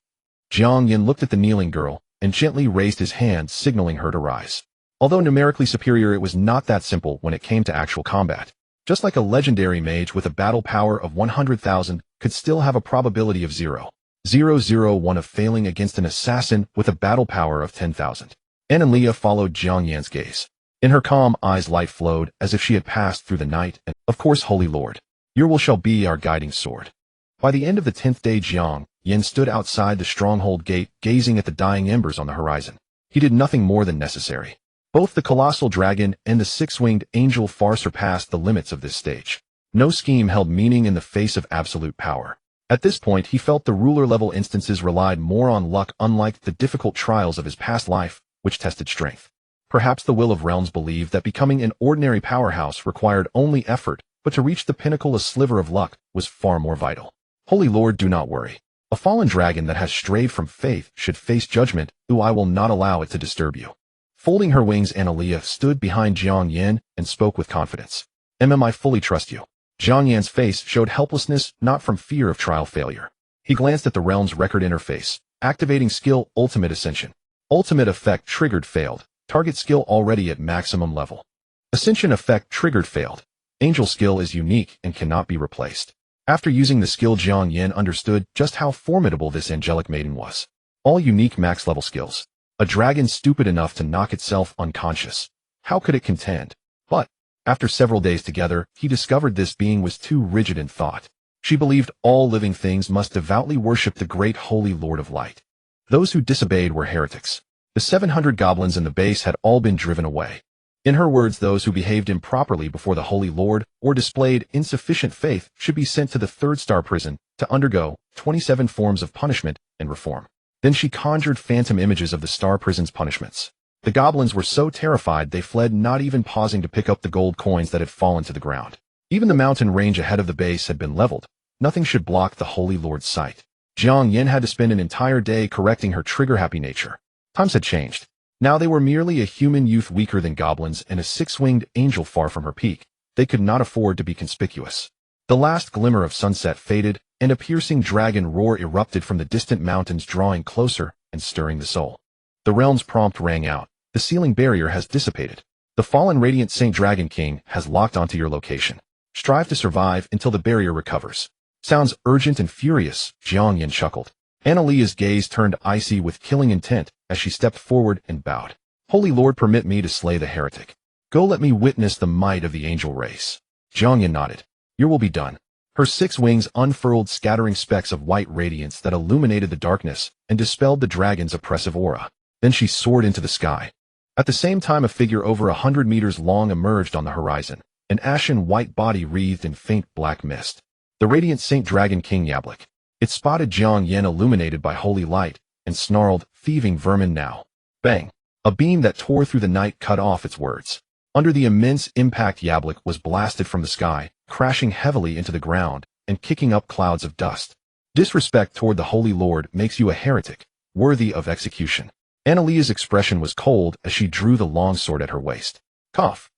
Jiang Yan looked at the kneeling girl and gently raised his hand, signaling her to rise. Although numerically superior, it was not that simple when it came to actual combat. Just like a legendary mage with a battle power of 100,000 could still have a probability of 0.001 of failing against an assassin with a battle power of 10,000. Analia followed Jiang Yan's gaze. In her calm eyes light flowed as if she had passed through the night, and, of course, Holy Lord, your will shall be our guiding sword. By the end of the 10th day, Jiang Yan stood outside the stronghold gate, gazing at the dying embers on the horizon. He did nothing more than necessary. Both the colossal dragon and the six-winged angel far surpassed the limits of this stage. No scheme held meaning in the face of absolute power. At this point, he felt the ruler-level instances relied more on luck, unlike the difficult trials of his past life, which tested strength. Perhaps the will of realms believed that becoming an ordinary powerhouse required only effort, but to reach the pinnacle, a sliver of luck was far more vital. Holy Lord, do not worry. A fallen dragon that has strayed from faith should face judgment, though I will not allow it to disturb you. Folding her wings, Analia stood behind Jiang Yan and spoke with confidence. I fully trust you. Jiang Yan's face showed helplessness, not from fear of trial failure. He glanced at the realm's record interface. Activating skill, Ultimate Ascension. Ultimate effect triggered, failed. Target skill already at maximum level. Ascension effect triggered, failed. Angel skill is unique and cannot be replaced. After using the skill, Jiang Yan understood just how formidable this angelic maiden was. All unique max-level skills. A dragon stupid enough to knock itself unconscious. How could it contend? But, after several days together, he discovered this being was too rigid in thought. She believed all living things must devoutly worship the great Holy Lord of Light. Those who disobeyed were heretics. The 700 goblins in the base had all been driven away. In her words, those who behaved improperly before the Holy Lord or displayed insufficient faith should be sent to the third-star prison to undergo 27 forms of punishment and reform. Then she conjured phantom images of the star prison's punishments. The goblins were so terrified they fled, not even pausing to pick up the gold coins that had fallen to the ground. Even the mountain range ahead of the base had been leveled. Nothing should block the Holy Lord's sight. Jiang Yan had to spend an entire day correcting her trigger-happy nature. Times had changed. Now they were merely a human youth weaker than goblins and a six-winged angel far from her peak. They could not afford to be conspicuous. The last glimmer of sunset faded, and a piercing dragon roar erupted from the distant mountains, drawing closer and stirring the soul. The realm's prompt rang out. The ceiling barrier has dissipated. The fallen Radiant Saint Dragon King has locked onto your location. Strive to survive until the barrier recovers. Sounds urgent and furious, Jiang Yan chuckled. Analia's gaze turned icy with killing intent as she stepped forward and bowed. Holy Lord, permit me to slay the heretic. Go, let me witness the might of the angel race. Jiang Yan nodded. Your will be done. Her 6 wings unfurled, scattering specks of white radiance that illuminated the darkness and dispelled the dragon's oppressive aura. Then she soared into the sky. At the same time, a figure over 100 meters long emerged on the horizon, an ashen white body wreathed in faint black mist. The Radiant Saint Dragon King Yablik. It spotted Jiang Yan, illuminated by holy light, and snarled, thieving vermin now. Bang! A beam that tore through the night cut off its words. Under the immense impact, Yablik was blasted from the sky, crashing heavily into the ground and kicking up clouds of dust. Disrespect toward the Holy Lord makes you a heretic, worthy of execution. Analia's expression was cold as she drew the long sword at her waist. Cough.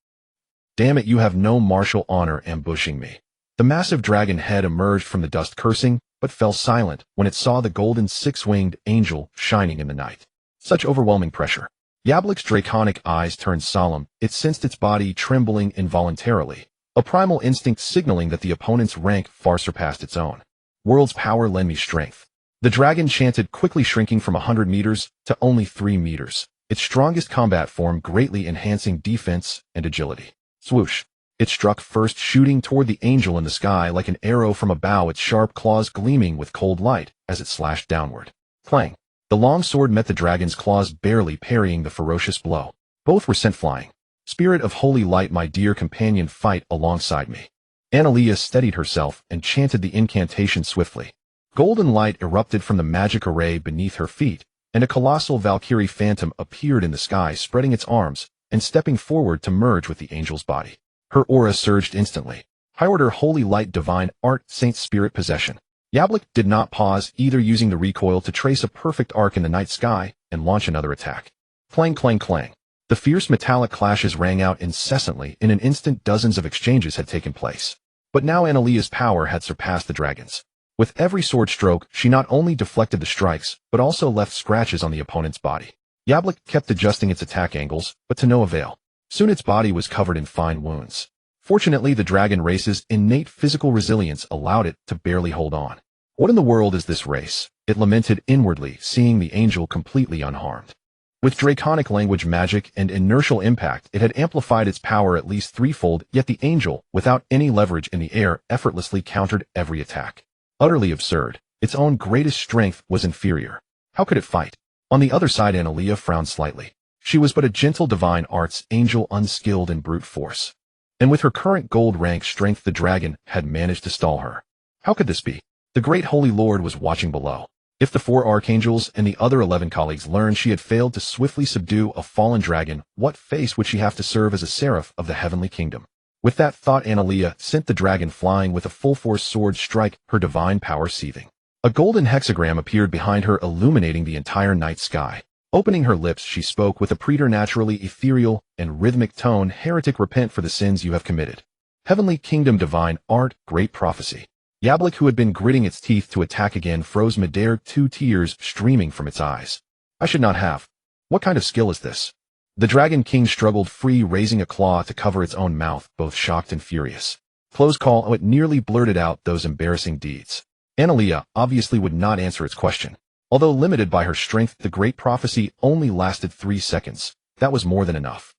Damn it, you have no martial honor ambushing me. The massive dragon head emerged from the dust, cursing, but fell silent when it saw the golden 6-winged angel shining in the night. Such overwhelming pressure. Yablik's draconic eyes turned solemn. It sensed its body trembling involuntarily, a primal instinct signaling that the opponent's rank far surpassed its own. World's power, lend me strength. The dragon chanted, quickly shrinking from 100 meters to only 3 meters. its strongest combat form greatly enhancing defense and agility. Swoosh! It struck first, shooting toward the angel in the sky like an arrow from a bow, its sharp claws gleaming with cold light as it slashed downward. Clang! The long sword met the dragon's claws, barely parrying the ferocious blow. Both were sent flying. Spirit of holy light, my dear companion, fight alongside me. Analea steadied herself and chanted the incantation swiftly. Golden light erupted from the magic array beneath her feet, and a colossal Valkyrie phantom appeared in the sky, spreading its arms and stepping forward to merge with the angel's body. Her aura surged instantly. High-order holy light, divine art, saint spirit possession. Yablik did not pause, either using the recoil to trace a perfect arc in the night sky and launch another attack. Clang, clang, clang. The fierce metallic clashes rang out incessantly. In an instant, dozens of exchanges had taken place. But now Analea's power had surpassed the dragon's. With every sword stroke, she not only deflected the strikes, but also left scratches on the opponent's body. Yablik kept adjusting its attack angles, but to no avail. Soon its body was covered in fine wounds. Fortunately, the dragon race's innate physical resilience allowed it to barely hold on. What in the world is this race? It lamented inwardly, seeing the angel completely unharmed. With draconic language magic and inertial impact, it had amplified its power at least threefold, yet the angel, without any leverage in the air, effortlessly countered every attack. Utterly absurd. Its own greatest strength was inferior. How could it fight? On the other side, Analea frowned slightly. She was but a gentle divine arts angel, unskilled in brute force. And with her current gold rank strength, the dragon had managed to stall her. How could this be? The great holy lord was watching below. If the 4 archangels and the other 11 colleagues learned she had failed to swiftly subdue a fallen dragon, what face would she have to serve as a seraph of the heavenly kingdom? With that thought, Analea sent the dragon flying with a full-force sword strike, her divine power seething. A golden hexagram appeared behind her, illuminating the entire night sky. Opening her lips, she spoke with a preternaturally ethereal and rhythmic tone. Heretic, repent for the sins you have committed. Heavenly kingdom, divine art, great prophecy. Yablik, who had been gritting its teeth to attack again, froze midair, 2 tears streaming from its eyes. I should not have. What kind of skill is this? The Dragon King struggled free, raising a claw to cover its own mouth, both shocked and furious. Close call. Oh, it nearly blurted out those embarrassing deeds. Analea obviously would not answer its question. Although limited by her strength, the great prophecy only lasted 3 seconds. That was more than enough.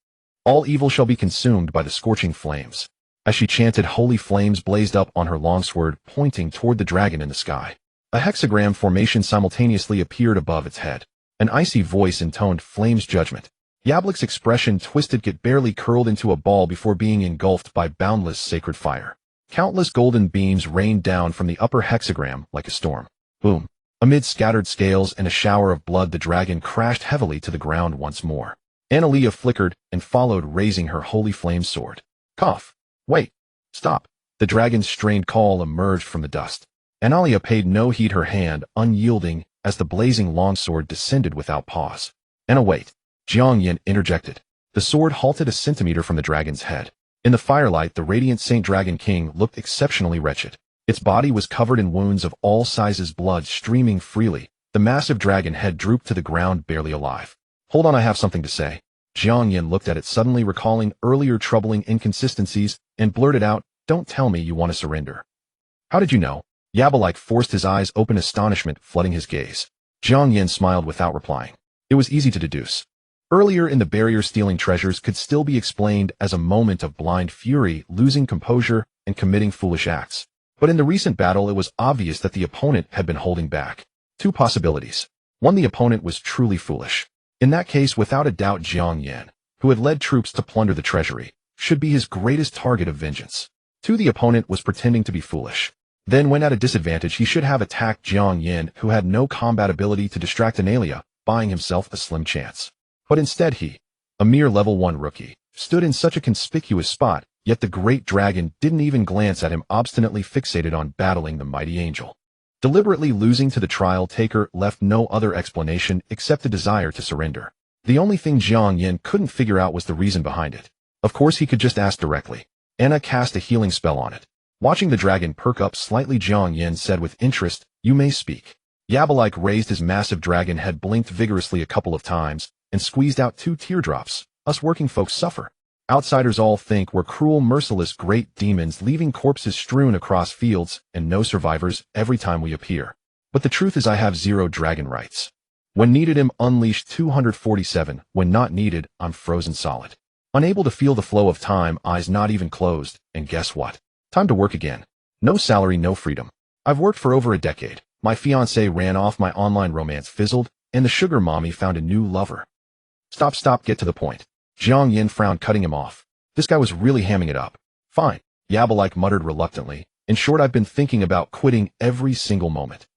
All evil shall be consumed by the scorching flames. As she chanted, holy flames blazed up on her longsword, pointing toward the dragon in the sky. A hexagram formation simultaneously appeared above its head. An icy voice intoned flame's judgment. Yablik's expression twisted, it barely curled into a ball before being engulfed by boundless sacred fire. Countless golden beams rained down from the upper hexagram like a storm. Boom. Amid scattered scales and a shower of blood, the dragon crashed heavily to the ground once more. Analea flickered and followed, raising her holy flame sword. Cough. Wait. Stop. The dragon's strained call emerged from the dust. Analea paid no heed, her hand unyielding as the blazing longsword descended without pause. And wait. Jiang Yan interjected. The sword halted a centimeter from the dragon's head. In the firelight, the radiant Saint Dragon King looked exceptionally wretched. Its body was covered in wounds of all sizes, blood streaming freely. The massive dragon head drooped to the ground, barely alive. Hold on, I have something to say. Jiang Yan looked at it, suddenly recalling earlier troubling inconsistencies, and blurted out, don't tell me you want to surrender. How did you know? Yabalik forced his eyes open, astonishment flooding his gaze. Jiang Yan smiled without replying. It was easy to deduce. Earlier in the barrier, stealing treasures could still be explained as a moment of blind fury, losing composure, and committing foolish acts. But in the recent battle, it was obvious that the opponent had been holding back. 2 possibilities. 1, the opponent was truly foolish. In that case, without a doubt, Jiang Yan, who had led troops to plunder the treasury, should be his greatest target of vengeance. 2, the opponent was pretending to be foolish. Then, when at a disadvantage, he should have attacked Jiang Yan, who had no combat ability to distract Analea, buying himself a slim chance. But instead he, a mere level 1 rookie, stood in such a conspicuous spot, yet the great dragon didn't even glance at him, obstinately fixated on battling the mighty angel. Deliberately losing to the trial taker left no other explanation except the desire to surrender. The only thing Jiang Yan couldn't figure out was the reason behind it. Of course, he could just ask directly. Anna cast a healing spell on it. Watching the dragon perk up slightly, Jiang Yan said with interest, you may speak. Yabalik raised his massive dragon head, blinked vigorously a couple of times, and squeezed out 2 teardrops. Us working folks suffer. Outsiders all think we're cruel, merciless great demons, leaving corpses strewn across fields and no survivors every time we appear. But the truth is, I have 0 dragon rights. When needed, I'm unleashed 247. When not needed, I'm frozen solid. Unable to feel the flow of time, eyes not even closed, and guess what? Time to work again. No salary, no freedom. I've worked for over a decade. My fiancé ran off, my online romance fizzled, and the sugar mommy found a new lover. Stop, get to the point. Jiang Yan frowned, cutting him off. This guy was really hamming it up. Fine, Yabalike muttered reluctantly. In short, I've been thinking about quitting every single moment.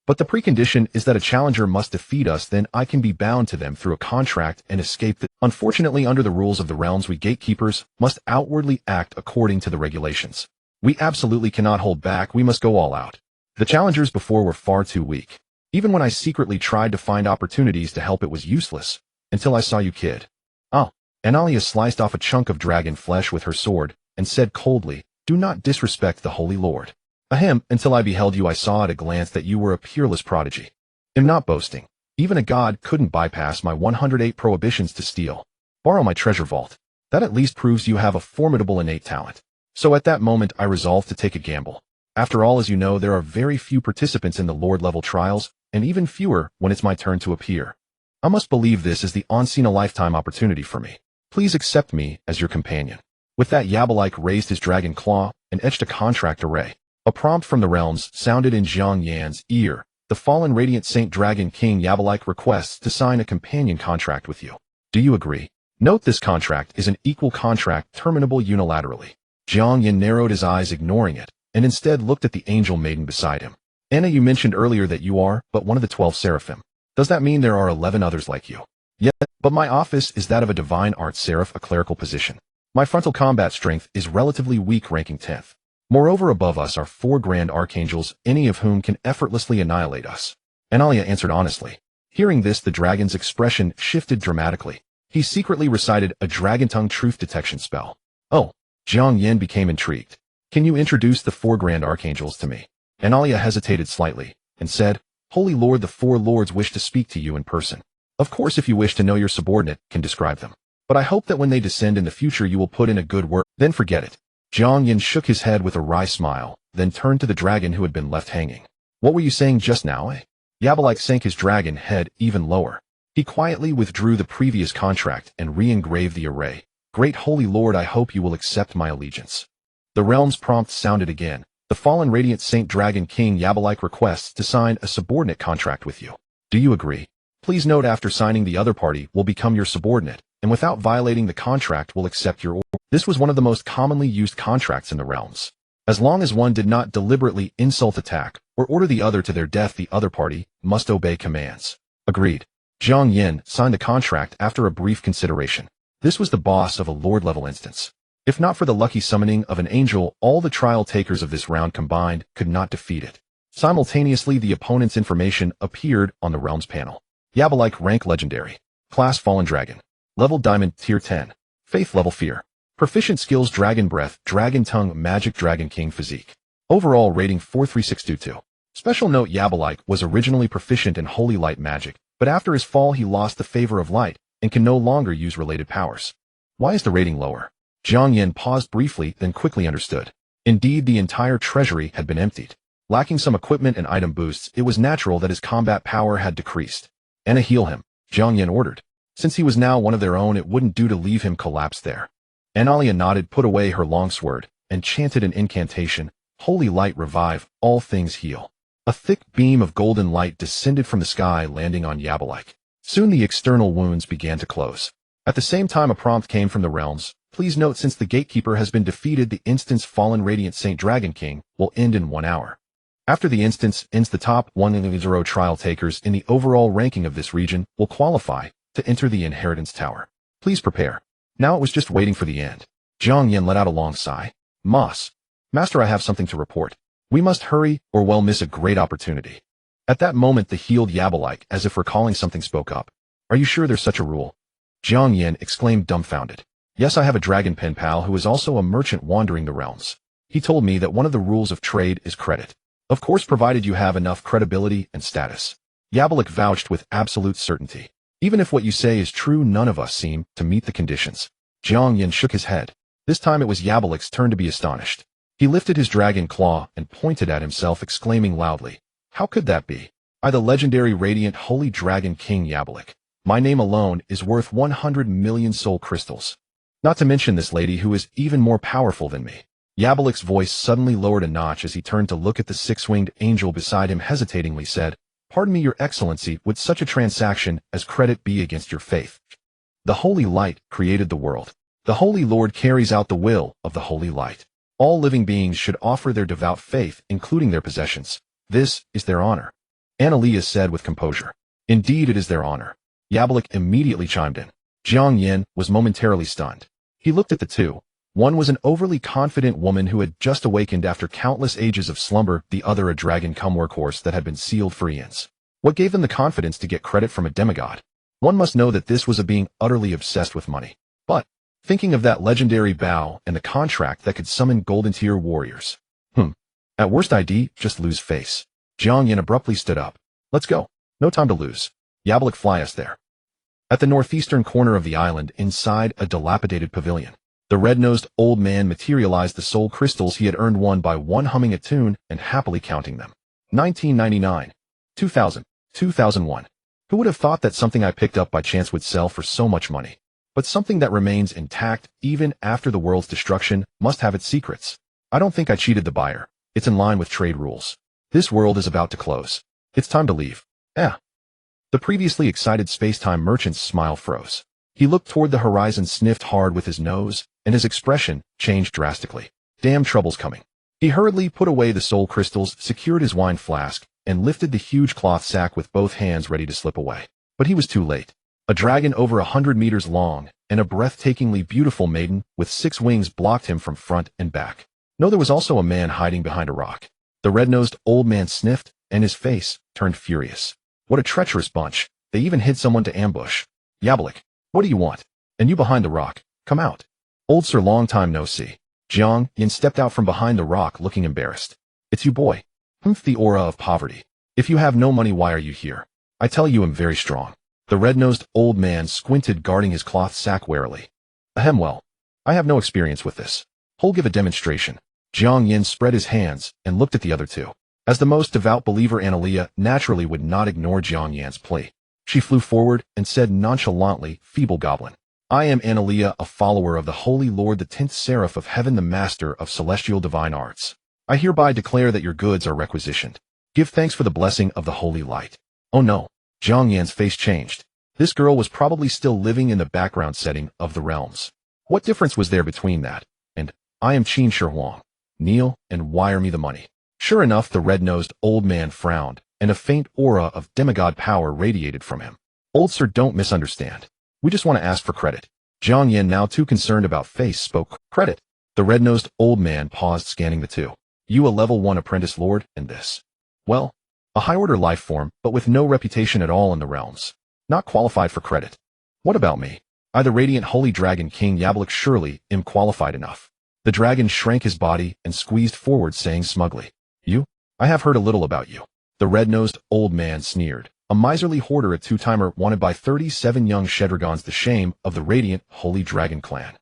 But the precondition is that a challenger must defeat us, then I can be bound to them through a contract and escape. Unfortunately, under the rules of the realms, we gatekeepers must outwardly act according to the regulations. We absolutely cannot hold back, we must go all out. The challengers before were far too weak. Even when I secretly tried to find opportunities to help, it was useless. Until I saw you, kid. Oh. Analia sliced off a chunk of dragon flesh with her sword, and said coldly, do not disrespect the Holy Lord. Ahem, until I beheld you, I saw at a glance that you were a peerless prodigy. I'm not boasting. Even a god couldn't bypass my 108 prohibitions to steal. Borrow my treasure vault. That at least proves you have a formidable innate talent. So at that moment I resolved to take a gamble. After all, as you know, there are very few participants in the Lord-level trials, and even fewer when it's my turn to appear. I must believe this is the once-in-a-lifetime opportunity for me. Please accept me as your companion. With that, Yabalike raised his dragon claw and etched a contract array. A prompt from the realms sounded in Jiang Yan's ear. The fallen radiant Saint Dragon King Yabalike requests to sign a companion contract with you. Do you agree? Note this contract is an equal contract terminable unilaterally. Jiang Yan narrowed his eyes, ignoring it, and instead looked at the angel maiden beside him. Anna, you mentioned earlier that you are but one of the 12 seraphim. Does that mean there are 11 others like you? Yes, but my office is that of a divine art seraph, a clerical position. My frontal combat strength is relatively weak, ranking 10th. Moreover, above us are 4 grand archangels, any of whom can effortlessly annihilate us. Analia answered honestly. Hearing this, the dragon's expression shifted dramatically. He secretly recited a dragon tongue truth detection spell. Oh, Jiang Yan became intrigued. Can you introduce the 4 grand archangels to me? Analia hesitated slightly, and said, Holy Lord, the 4 lords wish to speak to you in person. Of course, if you wish to know your subordinate, can describe them. But I hope that when they descend in the future you will put in a good word. Then forget it. Jiang Yan shook his head with a wry smile, then turned to the dragon who had been left hanging. What were you saying just now, eh? Yabalike sank his dragon head even lower. He quietly withdrew the previous contract and re-engraved the array. Great Holy Lord, I hope you will accept my allegiance. The realm's prompt sounded again. The fallen radiant Saint Dragon King Yabalike requests to sign a subordinate contract with you. Do you agree? Please note, after signing, the other party will become your subordinate, and without violating the contract will accept your order. This was one of the most commonly used contracts in the realms. As long as one did not deliberately insult, attack, or order the other to their death, the other party must obey commands. Agreed. Jiang Yan signed the contract after a brief consideration. This was the boss of a lord-level instance. If not for the lucky summoning of an angel, all the trial takers of this round combined could not defeat it. Simultaneously, the opponent's information appeared on the realms panel. Yabalike, rank legendary. Class fallen dragon. Level diamond, tier 10. Faith level fear. Proficient skills dragon breath, dragon tongue, magic, dragon king physique. Overall rating 43622. Special note, Yabalike was originally proficient in holy light magic, but after his fall he lost the favor of light and can no longer use related powers. Why is the rating lower? Jiang Yan paused briefly, then quickly understood. Indeed, the entire treasury had been emptied. Lacking some equipment and item boosts, it was natural that his combat power had decreased. Anna, heal him, Jiang Yan ordered. Since he was now one of their own, it wouldn't do to leave him collapsed there. Analia nodded, put away her long sword, and chanted an incantation. Holy light, revive, all things heal. A thick beam of golden light descended from the sky, landing on Yabalike. Soon the external wounds began to close. At the same time, a prompt came from the realms. Please note, since the gatekeeper has been defeated, the instance fallen radiant Saint Dragon King will end in 1 hour. After the instance ends, the top 100 trial takers in the overall ranking of this region will qualify to enter the inheritance tower. Please prepare. Now it was just waiting for the end. Jiang Yan let out a long sigh. Master, I have something to report. We must hurry or we'll miss a great opportunity. At that moment, the healed Yabalike, as if recalling something, spoke up. Are you sure there's such a rule? Jiang Yan exclaimed, dumbfounded. Yes, I have a dragon pen pal who is also a merchant wandering the realms. He told me that one of the rules of trade is credit. Of course, provided you have enough credibility and status. Yabalike vouched with absolute certainty. Even if what you say is true, none of us seem to meet the conditions. Jiang Yan shook his head. This time it was Yabalike's turn to be astonished. He lifted his dragon claw and pointed at himself, exclaiming loudly, How could that be? I, the legendary radiant holy dragon King Yabalik. My name alone is worth 100 million soul crystals. Not to mention this lady who is even more powerful than me. Yabalik's voice suddenly lowered a notch as he turned to look at the six-winged angel beside him, hesitatingly said, "Pardon me, your excellency, would such a transaction as credit be against your faith? The holy light created the world. The Holy Lord carries out the will of the holy light. All living beings should offer their devout faith, including their possessions. This is their honor." Analea said with composure. "Indeed it is their honor." Yabalik immediately chimed in. Jiang Yan was momentarily stunned. He looked at the two. One was an overly confident woman who had just awakened after countless ages of slumber, the other a dragon cum workhorse that had been sealed for eons. What gave them the confidence to get credit from a demigod? One must know that this was a being utterly obsessed with money. But, thinking of that legendary bow and the contract that could summon golden tier warriors. At worst ID, just lose face. Jiang Yan abruptly stood up. "Let's go. No time to lose. Yabalik, fly us there." At the northeastern corner of the island, inside a dilapidated pavilion, the red-nosed old man materialized the soul crystals he had earned one by one, humming a tune and happily counting them. 1999, 2000, 2001. Who would have thought that something I picked up by chance would sell for so much money? But something that remains intact even after the world's destruction must have its secrets. I don't think I cheated the buyer. It's in line with trade rules. This world is about to close. It's time to leave. The previously excited space-time merchant's smile froze. He looked toward the horizon, sniffed hard with his nose, and his expression changed drastically. Damn, trouble's coming. He hurriedly put away the soul crystals, secured his wine flask, and lifted the huge cloth sack with both hands, ready to slip away. But he was too late. A dragon over 100 meters long, and a breathtakingly beautiful maiden with 6 wings blocked him from front and back. No, there was also a man hiding behind a rock. The red-nosed old man sniffed, and his face turned furious. What a treacherous bunch. They even hid someone to ambush. Yabalik, what do you want? And you behind the rock, come out. Old sir, long time no see. Jiang Yan stepped out from behind the rock, looking embarrassed. It's you, boy. The aura of poverty. If you have no money, why are you here? I tell you, I'm very strong. The red-nosed old man squinted, guarding his cloth sack warily. Well, I have no experience with this. Who'll give a demonstration? Jiang Yan spread his hands and looked at the other two. As the most devout believer, Analea naturally would not ignore Jiang Yan's plea. She flew forward and said nonchalantly, "Feeble goblin. I am Analea, a follower of the Holy Lord, the 10th Seraph of Heaven, the master of celestial divine arts. I hereby declare that your goods are requisitioned. Give thanks for the blessing of the holy light." Oh no. Jiang Yan's face changed. This girl was probably still living in the background setting of the realms. What difference was there between that and, "I am Qin Shi Huang. Kneel and wire me the money"? Sure enough, the red-nosed old man frowned, and a faint aura of demigod power radiated from him. "Old sir, don't misunderstand. We just want to ask for credit." Jiang Yan, now too concerned about face, spoke. "Credit?" The red-nosed old man paused, scanning the two. "You, a level 1 apprentice lord, and this? Well, a high-order life form, but with no reputation at all in the realms. Not qualified for credit. What about me? I, the radiant holy dragon King Yabalik, surely am qualified enough." The dragon shrank his body and squeezed forward, saying smugly, "You? I have heard a little about you." The red-nosed old man sneered. "A miserly hoarder, a two-timer wanted by 37 young Shedragons, the shame of the radiant holy dragon clan."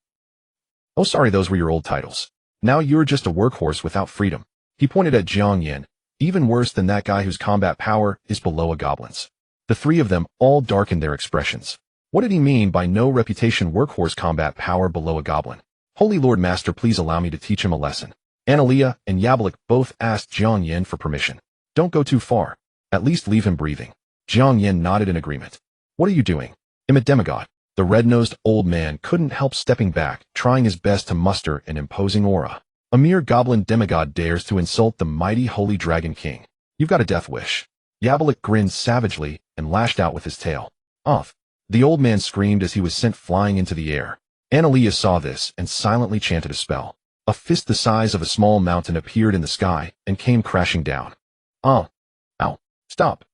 "Oh, sorry, those were your old titles. Now you're just a workhorse without freedom." He pointed at Jiang Yan. "Even worse than that guy whose combat power is below a goblin's." The three of them all darkened their expressions. What did he mean by no reputation workhorse combat power below a goblin? "Holy Lord Master, please allow me to teach him a lesson." Analea and Yabalik both asked Jiang Yan for permission. "Don't go too far. At least leave him breathing." Jiang Yan nodded in agreement. "What are you doing?" "I'm a demigod." The red-nosed old man couldn't help stepping back, trying his best to muster an imposing aura. "A mere goblin demigod dares to insult the mighty holy dragon king. You've got a death wish." Yabalik grinned savagely and lashed out with his tail. "Off." The old man screamed as he was sent flying into the air. Analea saw this and silently chanted a spell. A fist the size of a small mountain appeared in the sky and came crashing down. "Oh. Ow. Stop."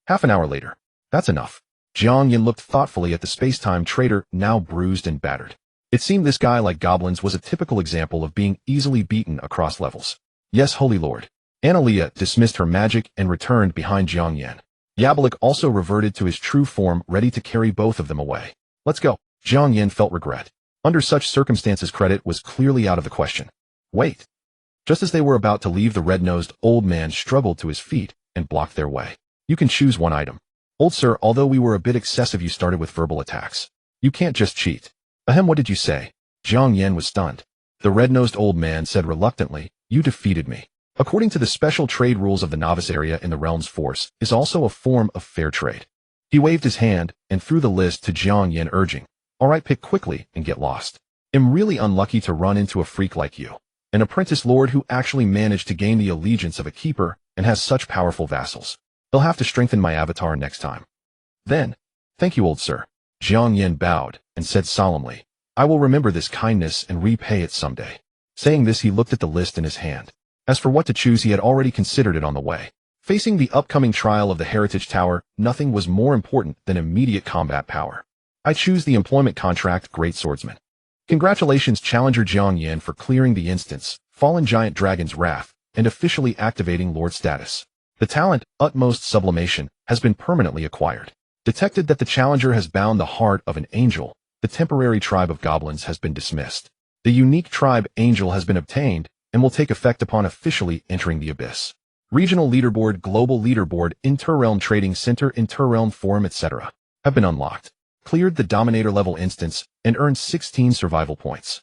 Half an hour later. "That's enough." Jiang Yan looked thoughtfully at the space-time trader, now bruised and battered. It seemed this guy, like goblins, was a typical example of being easily beaten across levels. "Yes, Holy Lord." Analea dismissed her magic and returned behind Jiang Yan. Yabalik also reverted to his true form, ready to carry both of them away. "Let's go." Jiang Yan felt regret. Under such circumstances, credit was clearly out of the question. "Wait." Just as they were about to leave, the red-nosed old man struggled to his feet and blocked their way. You can choose one item. Old sir, although we were a bit excessive, you started with verbal attacks. You can't just cheat. Ahem, what did you say? Jiang Yan was stunned. The red-nosed old man said reluctantly, you defeated me. According to the special trade rules of the novice area in the realm's force, is also a form of fair trade. He waved his hand and threw the list to Jiang Yan, urging, all right, pick quickly and get lost. I'm really unlucky to run into a freak like you, an apprentice lord who actually managed to gain the allegiance of a keeper and has such powerful vassals. He'll have to strengthen my avatar next time. Then, thank you, old sir. Jiang Yan bowed and said solemnly, I will remember this kindness and repay it someday. Saying this, he looked at the list in his hand. As for what to choose, he had already considered it on the way. Facing the upcoming trial of the Heritage Tower, nothing was more important than immediate combat power. I choose the employment contract, Great Swordsman. Congratulations, Challenger Jiang Yan, for clearing the instance, Fallen Giant Dragon's Wrath, and officially activating Lord status. The talent, Utmost Sublimation, has been permanently acquired. Detected that the challenger has bound the heart of an angel, the temporary tribe of goblins has been dismissed. The unique tribe angel has been obtained and will take effect upon officially entering the abyss. Regional leaderboard, global leaderboard, interrealm trading center, interrealm forum, etc. have been unlocked. Cleared the dominator level instance and earned 16 survival points.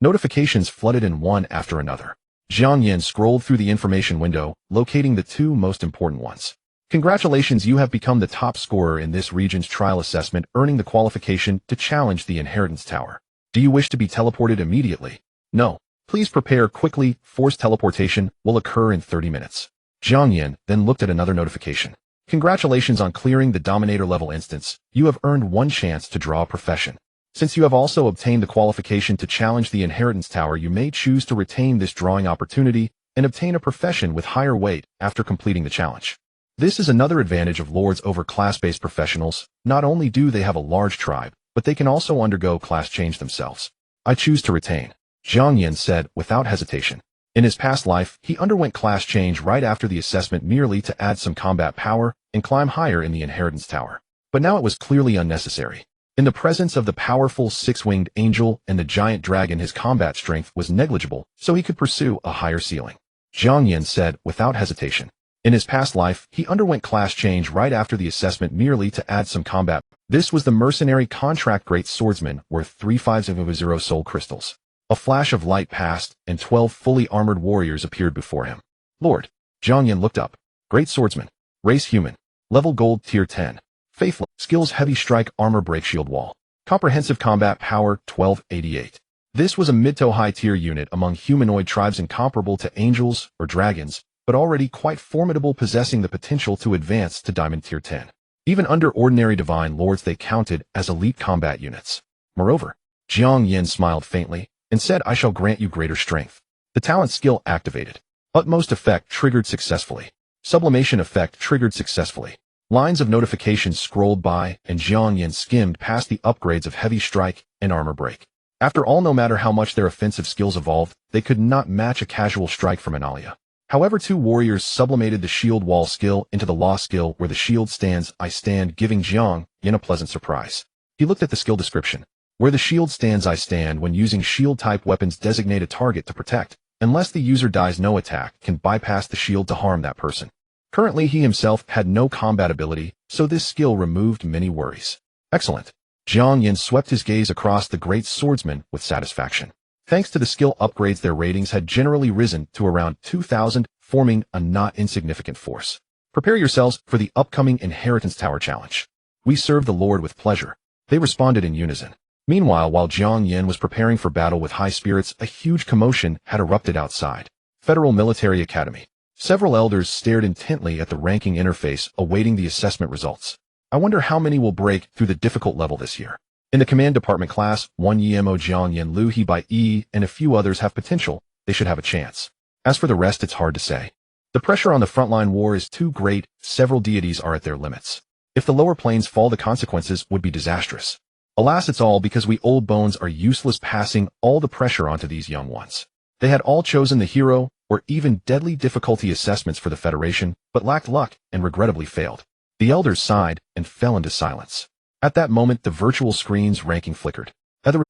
Notifications flooded in one after another. Jiang Yan scrolled through the information window, locating the two most important ones. Congratulations, you have become the top scorer in this region's trial assessment, earning the qualification to challenge the Inheritance Tower. Do you wish to be teleported immediately? No. Please prepare quickly. Forced teleportation will occur in 30 minutes. Jiang Yan then looked at another notification. Congratulations on clearing the Dominator level instance. You have earned one chance to draw a profession. Since you have also obtained the qualification to challenge the Inheritance Tower, you may choose to retain this drawing opportunity and obtain a profession with higher weight after completing the challenge. This is another advantage of lords over class-based professionals. Not only do they have a large tribe, but they can also undergo class change themselves. I choose to retain, Jiang Yan said without hesitation. In his past life, he underwent class change right after the assessment merely to add some combat power and climb higher in the Inheritance Tower. But now it was clearly unnecessary. In the presence of the powerful Six-Winged Angel and the Giant Dragon, his combat strength was negligible, so he could pursue a higher ceiling. Jiang Yan said without hesitation. In his past life, he underwent class change right after the assessment merely to add some combat. This was the mercenary contract Great Swordsman, worth 3500 soul crystals. A flash of light passed, and 12 fully armored warriors appeared before him. Lord. Jiang Yan looked up. Great Swordsman. Race human. Level gold tier 10. Faithful. Skills heavy strike armor break shield wall. Comprehensive combat power 1288. This was a mid to high tier unit among humanoid tribes, incomparable to angels or dragons, but already quite formidable, possessing the potential to advance to Diamond Tier 10. Even under ordinary divine lords, they counted as elite combat units. Moreover, Jiang Yan smiled faintly and said, I shall grant you greater strength. The talent skill activated. Utmost effect triggered successfully. Sublimation effect triggered successfully. Lines of notifications scrolled by, and Jiang Yan skimmed past the upgrades of heavy strike and armor break. After all, no matter how much their offensive skills evolved, they could not match a casual strike from Analia. However, two warriors sublimated the shield wall skill into the law skill, where the shield stands, I stand, giving Jiang Yan a pleasant surprise. He looked at the skill description. Where the shield stands, I stand. When using shield-type weapons, designate a target to protect. Unless the user dies, no attack can bypass the shield to harm that person. Currently, he himself had no combat ability, so this skill removed many worries. Excellent. Jiang Yan swept his gaze across the Great Swordsman with satisfaction. Thanks to the skill upgrades, their ratings had generally risen to around 2,000, forming a not insignificant force. Prepare yourselves for the upcoming Inheritance Tower challenge. We serve the Lord with pleasure. They responded in unison. Meanwhile, while Jiang Yan was preparing for battle with high spirits, a huge commotion had erupted outside. Federal Military Academy. Several elders stared intently at the ranking interface, awaiting the assessment results. I wonder how many will break through the difficult level this year. In the command department class, 1 Yemo, Jiang Yan, Lu He by E, and a few others have potential. They should have a chance. As for the rest, it's hard to say. The pressure on the frontline war is too great. Several deities are at their limits. If the lower planes fall, the consequences would be disastrous. Alas, it's all because we old bones are useless, passing all the pressure onto these young ones. They had all chosen the hero or even deadly difficulty assessments for the Federation, but lacked luck and regrettably failed. The elders sighed and fell into silence. At that moment, the virtual screen's ranking flickered.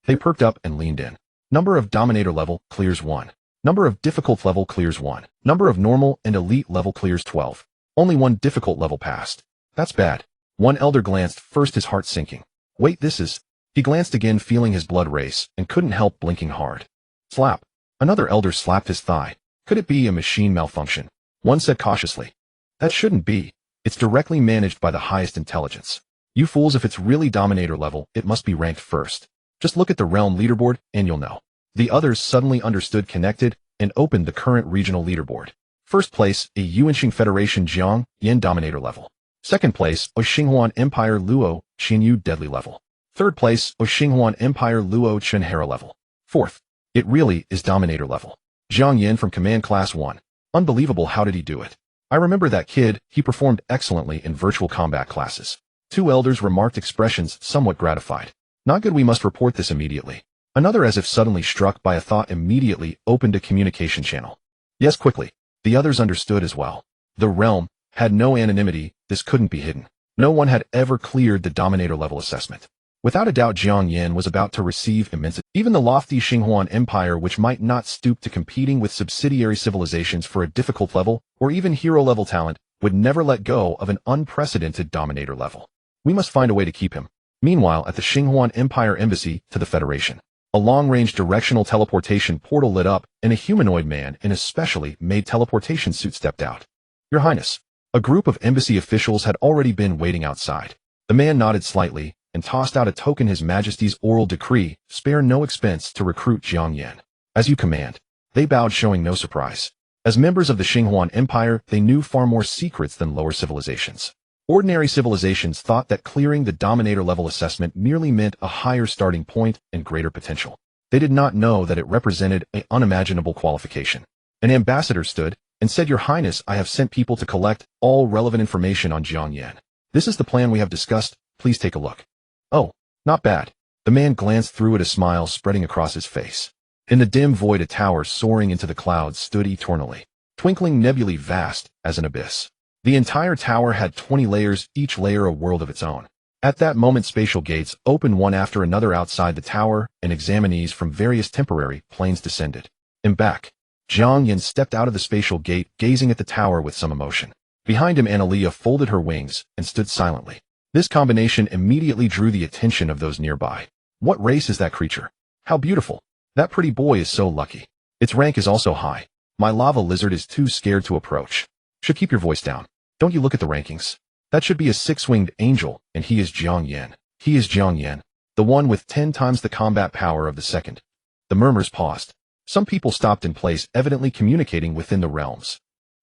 They perked up and leaned in. Number of Dominator level clears 1. Number of difficult level clears 1. Number of normal and elite level clears 12. Only one difficult level passed. That's bad. One elder glanced first, his heart sinking. Wait, this is... He glanced again, feeling his blood race, and couldn't help blinking hard. Slap. Another elder slapped his thigh. Could it be a machine malfunction? One said cautiously. That shouldn't be. It's directly managed by the highest intelligence. You fools, if it's really Dominator level, it must be ranked first. Just look at the realm leaderboard, and you'll know. The others suddenly understood, connected, and opened the current regional leaderboard. First place, a Yuanqing Federation Jiang Yan Dominator level. Second place, a Xinghuan Empire Luo Qianyu Deadly level. Third place, a Xinghuan Empire Luo Chenhera level. Fourth, it really is Dominator level. Jiang Yan from Command Class 1. Unbelievable, how did he do it? I remember that kid, he performed excellently in virtual combat classes. Two elders remarked, expressions somewhat gratified. Not good, we must report this immediately. Another, as if suddenly struck by a thought, immediately opened a communication channel. Yes, quickly. The others understood as well. The realm had no anonymity, this couldn't be hidden. No one had ever cleared the Dominator level assessment. Without a doubt, Jiang Yan was about to receive immense. Even the lofty Xinghuan Empire, which might not stoop to competing with subsidiary civilizations for a difficult level, or even hero-level talent, would never let go of an unprecedented Dominator level. We must find a way to keep him. Meanwhile, at the Xinghuan Empire Embassy to the Federation, a long-range directional teleportation portal lit up, and a humanoid man in a specially made teleportation suit stepped out. Your Highness. A group of embassy officials had already been waiting outside. The man nodded slightly and tossed out a token. His Majesty's oral decree, spare no expense to recruit Jiang Yan. As you command. They bowed, showing no surprise. As members of the Xinghuan Empire, they knew far more secrets than lower civilizations. Ordinary civilizations thought that clearing the Dominator level assessment merely meant a higher starting point and greater potential. They did not know that it represented an unimaginable qualification. An ambassador stood and said, Your Highness, I have sent people to collect all relevant information on Jiang Yan. This is the plan we have discussed. Please take a look. Oh, not bad. The man glanced through it, a smile spreading across his face. In the dim void, a tower soaring into the clouds stood eternally, twinkling nebulae vast as an abyss. The entire tower had 20 layers, each layer a world of its own. At that moment, spatial gates opened one after another outside the tower, and examinees from various temporary planes descended. And back. Jiang Yan stepped out of the spatial gate, gazing at the tower with some emotion. Behind him, Analia folded her wings and stood silently. This combination immediately drew the attention of those nearby. What race is that creature? How beautiful. That pretty boy is so lucky. Its rank is also high. My lava lizard is too scared to approach. Should keep your voice down. Don't you look at the rankings? That should be a six-winged angel, and he is Jiang Yan. He is Jiang Yan, the one with 10 times the combat power of the second. The murmurs paused. Some people stopped in place, evidently communicating within the realms.